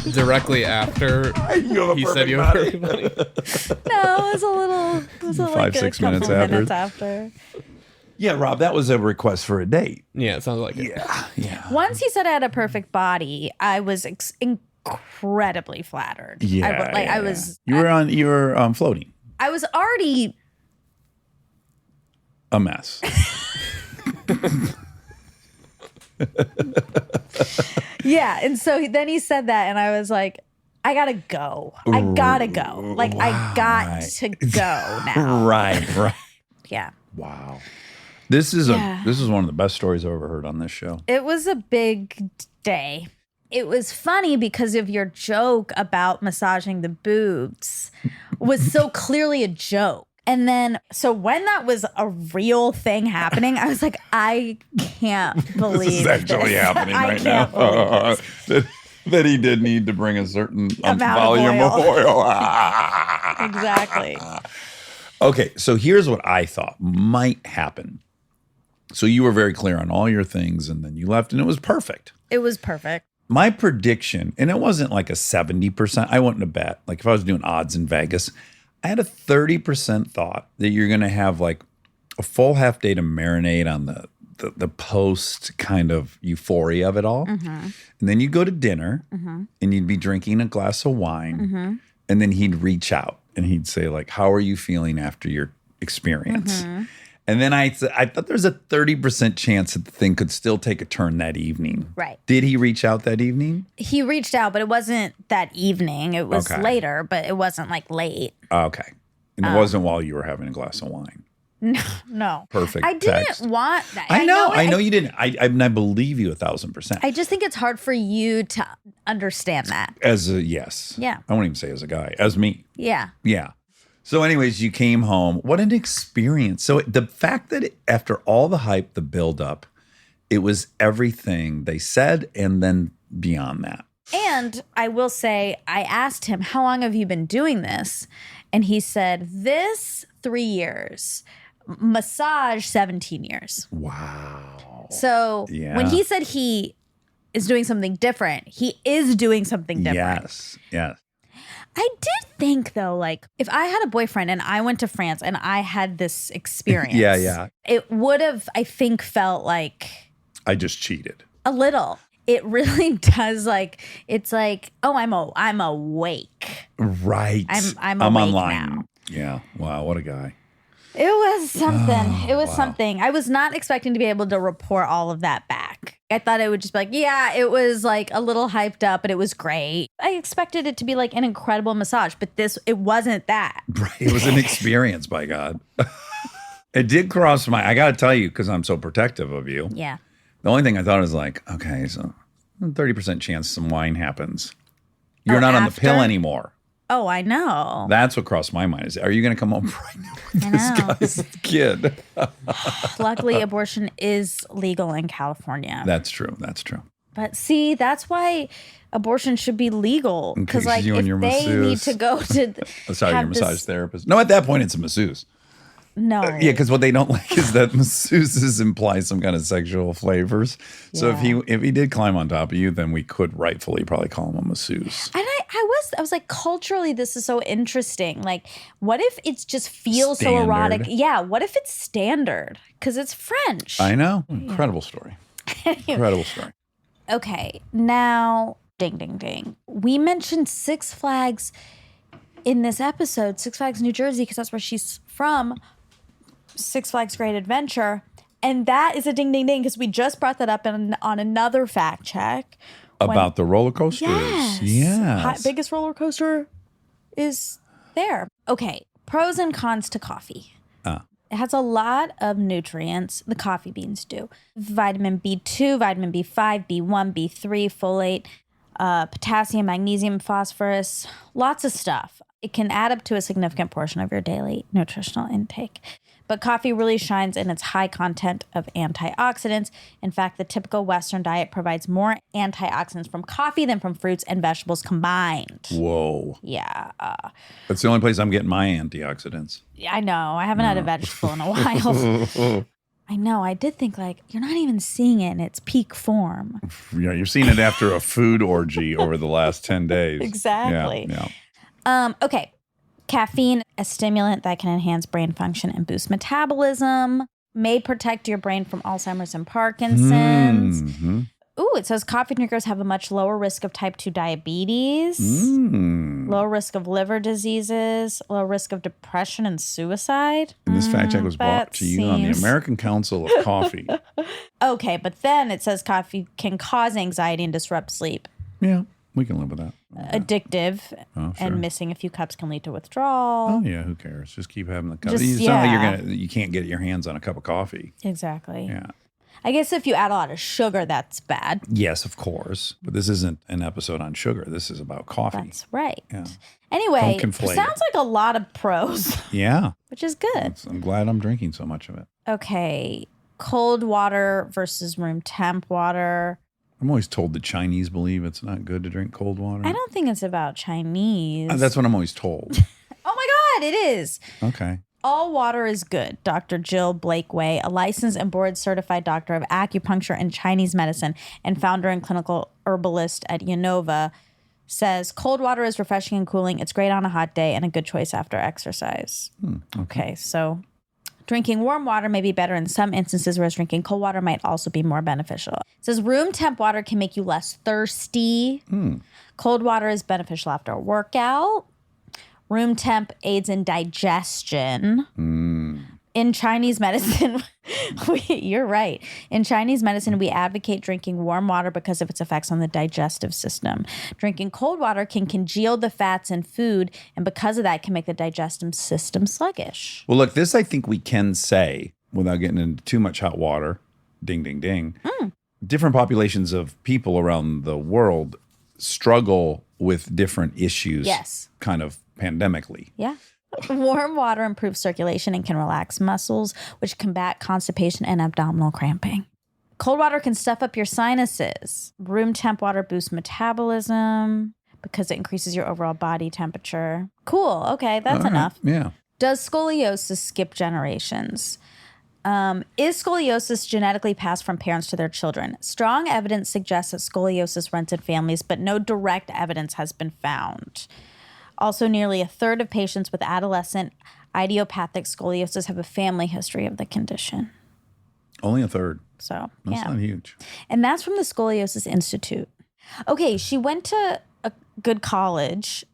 night. Directly after he said you have a perfect body. No, it was a little. It was 5, like 6 a couple minutes after. minutes after. Yeah, Rob, that was a request for a date. Yeah, it sounds like it. Yeah. Once he said I had a perfect body, I was incredibly flattered. Yeah. I was. You were floating. I was already. A mess. Yeah, and so then he said that, and I was like, I gotta go. I gotta go. Like I got to go now. Right. Yeah. Wow. This is one of the best stories I've ever heard on this show. It was a big day. It was funny because of your joke about massaging the boobs was so clearly a joke. And then, so when that was a real thing happening, I was like, I can't believe This is actually this. happening I right can't now. believe that he did need to bring a certain Amount of volume of oil. Exactly. Okay, so here's what I thought might happen. So you were very clear on all your things, and then you left, and it was perfect. It was perfect. My prediction, and it wasn't like a 70%, I wouldn't have bet. Like if I was doing odds in Vegas, I had a 30% thought that you're going to have like a full half day to marinate on the post kind of euphoria of it all. And then you go to dinner and you'd be drinking a glass of wine, and then he'd reach out and he'd say like, how are you feeling after your experience? And then I thought there's a 30% chance that the thing could still take a turn that evening. Right. Did he reach out that evening? He reached out, but it wasn't that evening. It was Okay. later, but it wasn't like late. Okay. And it wasn't while you were having a glass of wine. No. Perfect I didn't text. want that. I know you didn't. I believe you 1,000%. I just think it's hard for you to understand that. As a yes. Yeah. I won't even say as a guy. As me. Yeah. Yeah. So anyways, you came home. What an experience. So the fact that after all the hype, the buildup, it was everything they said and then beyond that. And I will say, I asked him, how long have you been doing this? And he said, this 3 years, massage 17 years. Wow. So Yeah. when he said he is doing something different, he is doing something different. Yes. Yes. I did think though, like if I had a boyfriend and I went to France and I had this experience, Yeah. it would have, I think, felt like I just cheated. a little. It really does. Like it's like, oh, I'm awake. Right. I'm awake online now. Yeah. Wow. What a guy. It was something. It was wow. something. I was not expecting to be able to report all of that back. I thought it would just be like, yeah, it was like a little hyped up, but it was great. I expected it to be like an incredible massage, but it wasn't that. Right. It was an experience, by God. It did cross my, I got to tell you, because I'm so protective of you. Yeah. The only thing I thought is like, okay, so 30% chance some wine happens. You're not on the pill after? anymore. Oh, I know. That's what crossed my mind is, are you going to come home pregnant with this guy's kid? Luckily, abortion is legal in California. That's true. That's true. But see, that's why abortion should be legal. Because like you and if your they need masseuse. to go to Sorry, have your massage this- therapist. No, at that point, it's a masseuse. No. Yeah, because what they don't like is that masseuses imply some kind of sexual flavors. So if he did climb on top of you, then we could rightfully probably call him a masseuse. And I was like, culturally, this is so interesting. Like, what if it just feels so Standard. erotic? Yeah. What if it's standard? Because it's French. I know. Incredible story. Incredible story. Okay. Now, ding, ding, ding. We mentioned Six Flags in this episode, Six Flags, New Jersey, because that's where she's from. Six Flags Great Adventure. And that is a ding, ding, ding, because we just brought that up on another fact check. About the roller coasters. Yes. Biggest roller coaster is there. Okay. Pros and cons to coffee. It has a lot of nutrients. The coffee beans do. Vitamin B2, vitamin B5, B1, B3, folate, potassium, magnesium, phosphorus, lots of stuff. It can add up to a significant portion of your daily nutritional intake. But coffee really shines in its high content of antioxidants. In fact, the typical Western diet provides more antioxidants from coffee than from fruits and vegetables combined. Whoa. Yeah. That's the only place I'm getting my antioxidants. I know. I haven't had a vegetable in a while. I know. I did think like, you're not even seeing it in its peak form. Yeah, you're seeing it after a food orgy over the last 10 days. Exactly. Yeah. Okay. Caffeine, a stimulant that can enhance brain function and boost metabolism, may protect your brain from Alzheimer's and Parkinson's. Mm-hmm. Ooh, it says coffee drinkers have a much lower risk of type 2 diabetes, low risk of liver diseases, low risk of depression and suicide. And this fact check was brought that to you on the seems- American Council of Coffee. Okay, but then it says coffee can cause anxiety and disrupt sleep. Yeah, we can live with that. Addictive, Oh, sure. and missing a few cups can lead to withdrawal. Oh yeah, who cares? Just keep having the cup. Just- It's not like yeah. you can't get your hands on a cup of coffee. Exactly. Yeah. I guess if you add a lot of sugar, that's bad. Yes, of course. But this isn't an episode on sugar. This is about coffee. That's right. Yeah. Anyway, Don't conflate sounds like a lot of pros, Yeah. which is good. I'm glad I'm drinking so much of it. Okay. Cold water versus room temp water. I'm always told the Chinese believe it's not good to drink cold water. I don't think it's about Chinese. That's what I'm always told. Oh my God, it is. Okay. All water is good. Dr. Jill Blakeway, a licensed and board certified doctor of acupuncture and Chinese medicine and founder and clinical herbalist at Yanova, says cold water is refreshing and cooling. It's great on a hot day and a good choice after exercise. Okay, so drinking warm water may be better in some instances, whereas drinking cold water might also be more beneficial. It says room temp water can make you less thirsty. Cold water is beneficial after a workout. Room temp aids in digestion. In Chinese medicine, you're right. In Chinese medicine, we advocate drinking warm water because of its effects on the digestive system. Drinking cold water can congeal the fats in food, and because of that, can make the digestive system sluggish. Well, look, this I think we can say without getting into too much hot water. Ding, ding, ding. Different populations of people around the world struggle with different issues. Yes. Kind of pandemically. Yeah. Warm water improves circulation and can relax muscles, which combat constipation and abdominal cramping. Cold water can stuff up your sinuses. Room temp water boosts metabolism because it increases your overall body temperature. Cool. Okay, that's enough. Yeah. Does scoliosis skip generations? Is scoliosis genetically passed from parents to their children? Strong evidence suggests that scoliosis runs in families, but no direct evidence has been found. Also, nearly a third of patients with adolescent idiopathic scoliosis have a family history of the condition. Only a third. So, That's not huge. And that's from the Scoliosis Institute. Okay, she went to a good college,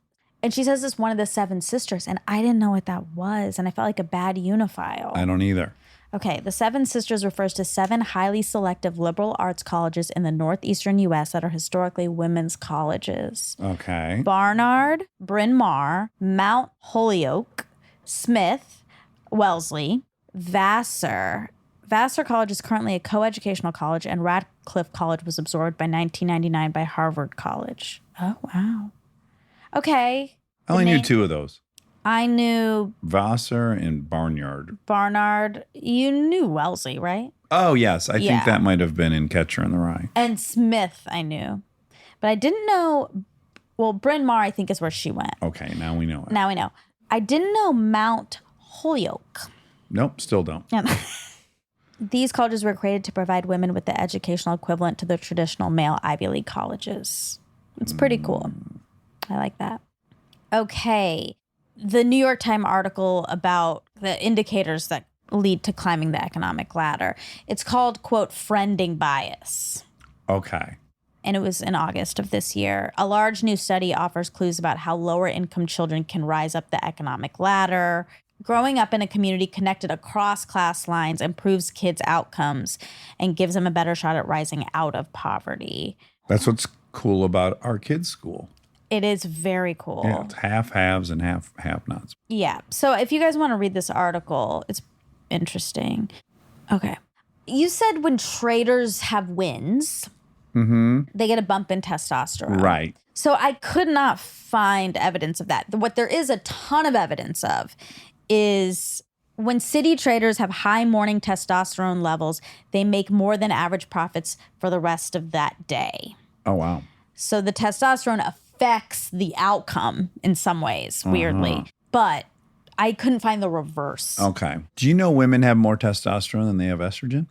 and she says it's one of the 7 sisters, and I didn't know what that was, and I felt like a bad uniophile. I don't either. Okay, the 7 Sisters refers to 7 highly selective liberal arts colleges in the northeastern U.S. that are historically women's colleges. Okay. Barnard, Bryn Mawr, Mount Holyoke, Smith, Wellesley, Vassar. Vassar College is currently a coeducational college, and Radcliffe College was absorbed by 1999 by Harvard College. Oh, wow. Okay. I only knew 2 of those. I knew Vassar and Barnyard. Barnard. You knew Wellesley, right? Oh, yes. I Yeah. think that might have been in Catcher in the Rye. And Smith, I knew. But I didn't know, well, Bryn Mawr, I think, is where she went. Okay, now we know it. Now we know. I didn't know Mount Holyoke. Nope, still don't. These colleges were created to provide women with the educational equivalent to the traditional male Ivy League colleges. It's pretty cool. I like that. Okay. The New York Times article about the indicators that lead to climbing the economic ladder. It's called, quote, friending bias. Okay. And it was in August of this year. A large new study offers clues about how lower income children can rise up the economic ladder. Growing up in a community connected across class lines improves kids' outcomes and gives them a better shot at rising out of poverty. That's what's cool about our kids' school. It is very cool. Yeah, it's half haves and half have-nots. Yeah. So if you guys want to read this article, it's interesting. Okay. You said when traders have wins, they get a bump in testosterone. Right. So I could not find evidence of that. What there is a ton of evidence of is when city traders have high morning testosterone levels, they make more than average profits for the rest of that day. Oh, wow. So the testosterone affects the outcome in some ways, weirdly. But I couldn't find the reverse. Okay. Do you know women have more testosterone than they have estrogen?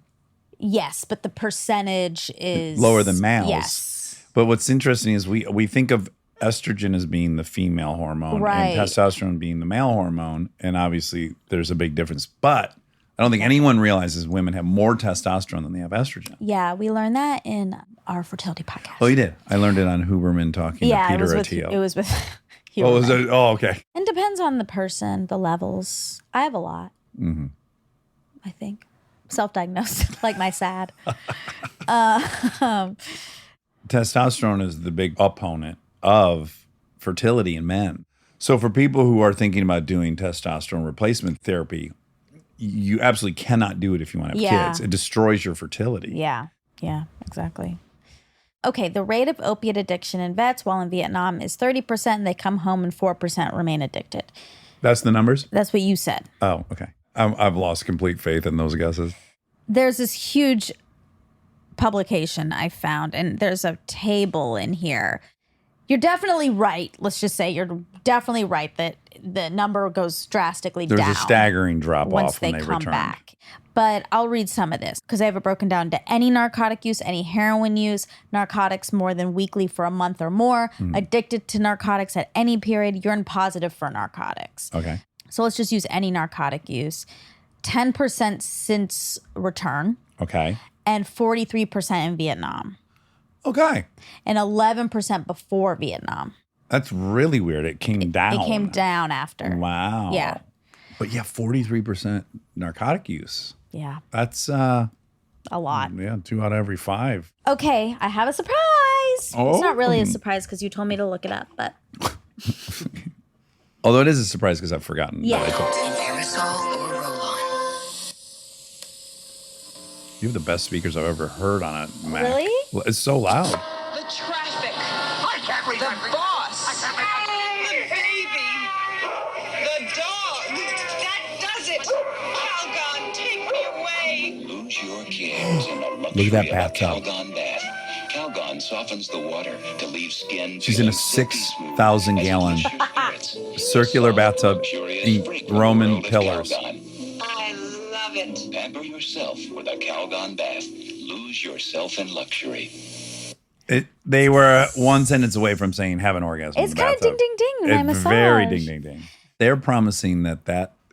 Yes, but the percentage is Lower than males. Yes. But what's interesting is we think of estrogen as being the female hormone Right. and testosterone being the male hormone. And obviously there's a big difference. But I don't think anyone realizes women have more testosterone than they have estrogen. Yeah, we learned that in our fertility podcast. Oh, you did? I learned it on Huberman talking to Peter Attiel. It was with Oh, was it? Oh, okay. And depends on the person, the levels. I have a lot. I think. Self-diagnosed, like my sad. Testosterone is the big opponent of fertility in men. So for people who are thinking about doing testosterone replacement therapy, you absolutely cannot do it if you want to have kids. It destroys your fertility. Yeah, exactly. Okay, the rate of opiate addiction in vets while in Vietnam is 30%, and they come home and 4% remain addicted. That's the numbers? That's what you said. Oh, okay. I've lost complete faith in those guesses. There's this huge publication I found, and there's a table in here. You're definitely right. Let's just say you're definitely right that the number goes drastically down. There's a staggering drop once off when they come return. back. But I'll read some of this because I have it broken down to any narcotic use, any heroin use, narcotics more than weekly for a month or more, addicted to narcotics at any period, urine positive for narcotics. Okay. So let's just use any narcotic use. 10% since return. Okay. And 43% in Vietnam. Okay. And 11% before Vietnam. That's really weird. It came down. It came down after. Wow. Yeah. But yeah, 43% narcotic use. Yeah. That's a lot. Yeah, 2 out of every 5. Okay, I have a surprise. Oh. It's not really a surprise because you told me to look it up, but Although it is a surprise because I've forgotten. Yeah. that I told- Aerosol or roll-on? You have the best speakers I've ever heard on a Mac. Really? Well, it's so loud. The traffic. I can't read the boss. The baby. The dog. That does it. Calgon, take me away. Lose your kids in the luxury Look at that of a bathtub. Calgon bath. Calgon softens the water to leave skin. She's in a feeling silky smooth 6,000 as it gallon lifts your spirits. circular bathtub, Luxurious in fragrant Roman world of pillars. Calgon. I love it. Pamper yourself with a Calgon bath. Lose yourself in luxury. They were one sentence away from saying have an orgasm. it's in the kind of bathtub. ding, ding, ding. My It's massage. very ding, ding, ding. They're promising that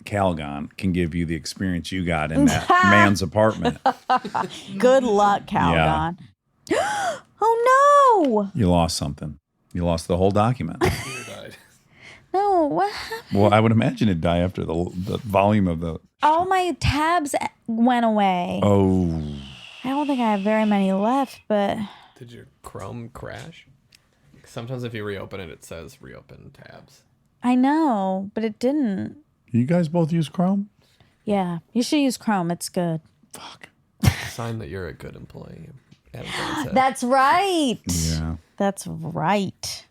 Calgon can give you the experience you got in that man's apartment. Good luck, Calgon. Oh, no. You lost something. You lost the whole document. No, what happened? Well, I would imagine it'd die after the volume of the. All my tabs went away. Oh. I don't think I have very many left, but Did your Chrome crash? Sometimes if you reopen it, it says reopen tabs. I know, but it didn't. You guys both use Chrome? Yeah, you should use Chrome. It's good. Fuck. Sign that you're a good employee. Adam Grant said. That's right. Yeah. That's right.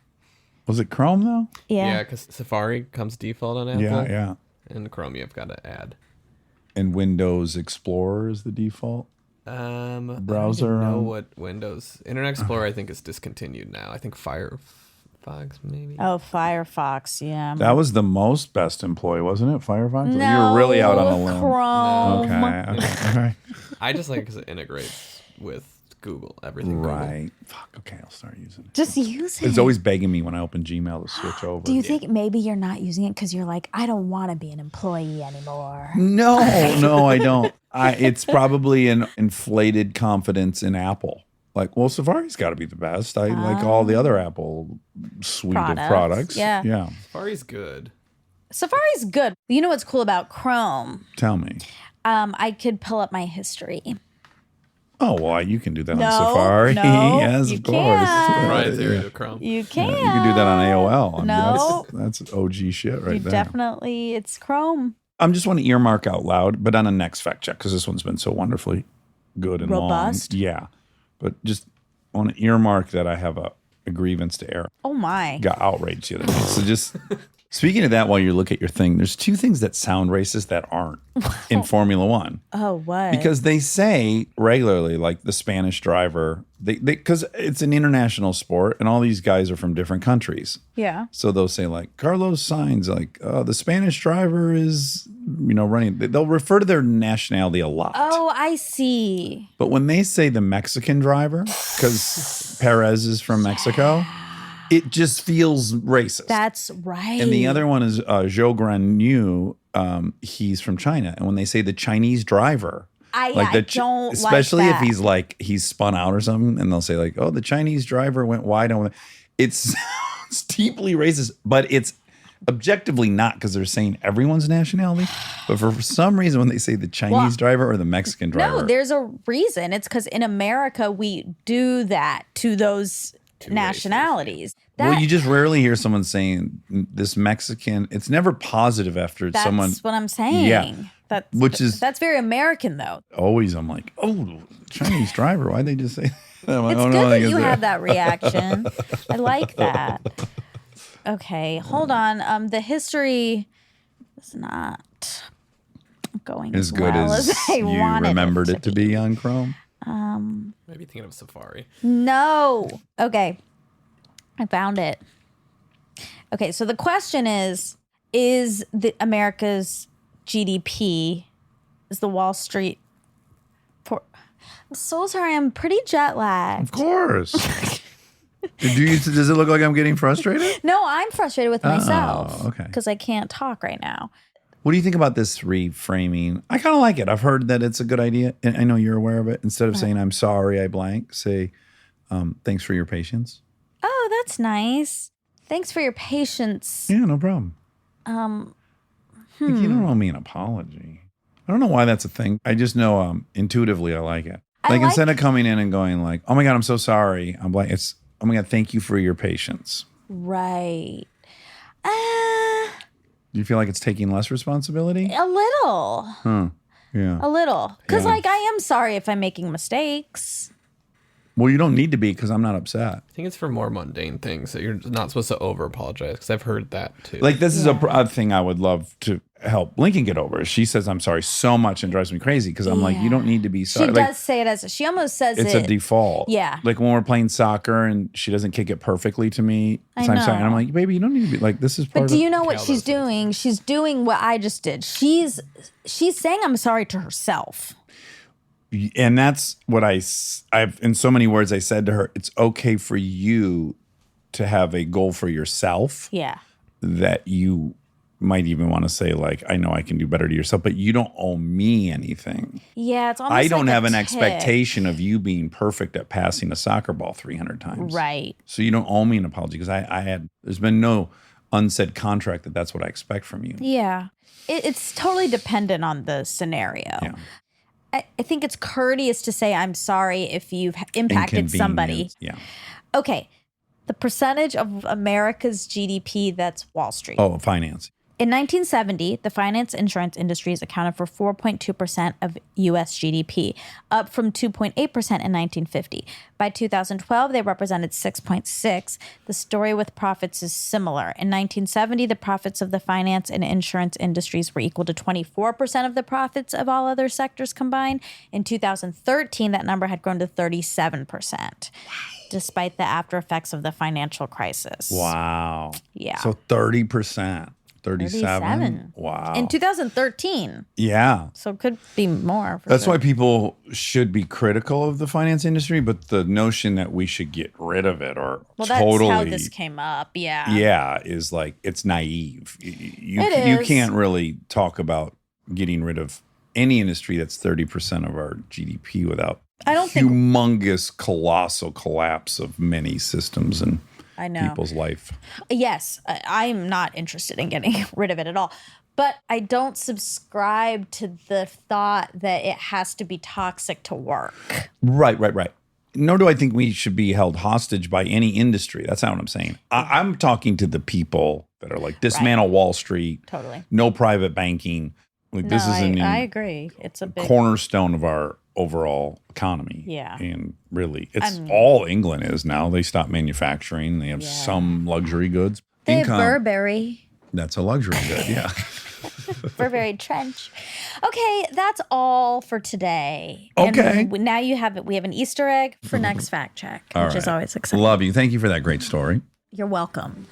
Was it Chrome though? Yeah, because Safari comes default on Apple. Yeah. And Chrome you've got to add. And Windows Explorer is the default. Browser. I don't even know what Windows. Internet Explorer I think is discontinued now. I think Firefox maybe. Oh, Firefox. Yeah. That was the most best employee, wasn't it? Firefox? No, You were really out on a limb. Chrome. Okay. I just like because it integrates with Google, everything Right. Fuck. Okay, I'll start using it. Just use it. It's always begging me when I open Gmail to switch over. Do you think maybe you're not using it because you're like, I don't want to be an employee anymore? No, I don't. It's probably an inflated confidence in Apple. Like, well, Safari's got to be the best. I like all the other Apple suite of products. Yeah. Yeah. Safari's good. Safari's good. You know what's cool about Chrome? Tell me. I could pull up my history. Oh, well, you can do that No, on Safari. no, Yes, you of course. can't. Proprietary to Chrome. You can. Yeah, you can do that on AOL. I mean, No. that's OG shit right You there. definitely, it's Chrome. I'm just want to earmark out loud, but on a next fact check, because this one's been so wonderfully good and Robust? long. Yeah. But just want to earmark that I have a grievance to air. Oh my. Got outraged the other day. So just speaking of that, while you look at your thing, there's 2 things that sound racist that aren't in Formula One. Oh, what? Because they say regularly, like the Spanish driver, because it's an international sport and all these guys are from different countries. Yeah. So they'll say like Carlos Sainz, like the Spanish driver is, running. They'll refer to their nationality a lot. Oh, I see. But when they say the Mexican driver, because Perez is from Mexico, it just feels racist. That's right. And the other one is Zhou Guanyu. He's from China. And when they say the Chinese driver, I don't especially like if he's spun out or something, and they'll say like, "Oh, the Chinese driver went wide on." It sounds deeply racist, but it's objectively not because they're saying everyone's nationality. But for some reason, when they say the Chinese driver or the Mexican driver, No, there's a reason. It's because in America we do that to those nationalities. well, you just rarely hear someone saying this Mexican. It's never positive after That's someone. what I'm saying. Yeah, That's very American, though. Always I'm like, oh, Chinese driver. Why'd they just say that? It's good that you have that reaction. I like that. Okay, hold on. The history is not going as good well as I you wanted remembered it to be on Chrome. Maybe thinking of Safari. No. Okay. I found it. Okay, so the question is the America's GDP, is the Wall Street I'm so sorry, I'm pretty jet lagged. Of course. Does it look like I'm getting frustrated? No, I'm frustrated with myself. Okay. Because I can't talk right now. What do you think about this reframing? I kind of like it. I've heard that it's a good idea, and I know you're aware of it. Instead of saying, I'm sorry, I blank, say, thanks for your patience. Oh, that's nice. Thanks for your patience. Yeah, no problem. Like, you don't owe me an apology. I don't know why that's a thing. I just know intuitively I like it. Like instead of coming in and going like, oh my God, I'm so sorry. I'm like, it's, oh my God, thank you for your patience. Right. Do you feel like it's taking less responsibility? A little. Huh. Yeah. A little. Because Yeah. like I am sorry if I'm making mistakes. Well, you don't need to be because I'm not upset. I think it's for more mundane things that you're not supposed to over apologize, because I've heard that too. Like this is a thing I would love to help Lincoln get over. She says I'm sorry so much and drives me crazy because I'm like, you don't need to be sorry. She Like, does say it as she almost says it's it. a default. Yeah. Like when we're playing soccer and she doesn't kick it perfectly to me. I So I'm sorry. know. And I'm like, baby, you don't need to be like, this is part But of do you know what she's doing? She's doing what I just did. She's saying I'm sorry to herself. And that's what I've in so many words I said to her, it's okay for you to have a goal for yourself. Yeah. That you might even want to say like, I know I can do better to yourself, but you don't owe me anything. Yeah, it's almost I don't like have a an tick. expectation of you being perfect at passing a soccer ball 300 times. Right. So you don't owe me an apology because there's been no unsaid contract that's what I expect from you. Yeah. It's totally dependent on the scenario. Yeah. I think it's courteous to say I'm sorry if you've impacted somebody. Yeah. Okay. The percentage of America's GDP that's Wall Street. Oh, finance. In 1970, the finance insurance industries accounted for 4.2% of U.S. GDP, up from 2.8% in 1950. By 2012, they represented 6.6%. The story with profits is similar. In 1970, the profits of the finance and insurance industries were equal to 24% of the profits of all other sectors combined. In 2013, that number had grown to 37%, despite the after effects of the financial crisis. Wow. Yeah. So 30%. 37. Wow. In 2013. Yeah. So it could be more. That's why people should be critical of the finance industry, but the notion that we should get rid of it or Well, totally. that's how this came up. Yeah. Yeah, is like, it's naive. You It can't really talk about getting rid of any industry that's 30% of our GDP without humongous, colossal collapse of many systems and people's life. Yes, I'm not interested in getting rid of it at all. But I don't subscribe to the thought that it has to be toxic to work. Right. Nor do I think we should be held hostage by any industry. That's not what I'm saying. I'm talking to the people that are like, dismantle Wall Street. Totally. No private banking. Like this is I agree. It's a big cornerstone of our overall economy. Yeah. And really, it's all England is now. They stopped manufacturing. They have some luxury goods. They have Burberry. That's a luxury good, yeah. Burberry trench. Okay, that's all for today. Okay. And now we have an Easter egg for next fact check, which is always exciting. Love you. Thank you for that great story. You're welcome.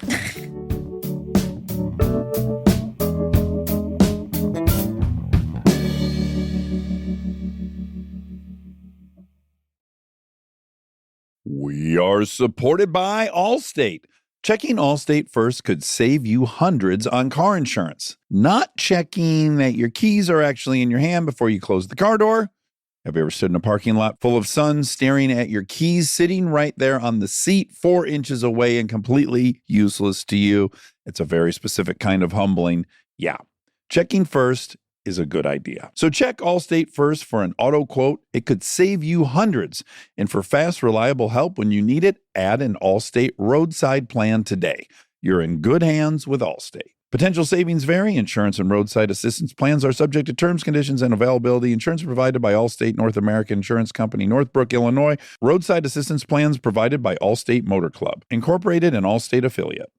We are supported by Allstate. Checking Allstate first could save you hundreds on car insurance. Not checking that your keys are actually in your hand before you close the car door. Have you ever stood in a parking lot full of sun staring at your keys sitting right there on the seat 4 inches away and completely useless to you? It's a very specific kind of humbling. Yeah. Checking first is a good idea. So check Allstate first for an auto quote. It could save you hundreds. And for fast, reliable help when you need it, add an Allstate roadside plan today. You're in good hands with Allstate. Potential savings vary. Insurance and roadside assistance plans are subject to terms, conditions, and availability. Insurance provided by Allstate North American Insurance Company, Northbrook, Illinois. Roadside assistance plans provided by Allstate Motor Club, Incorporated, an Allstate affiliate.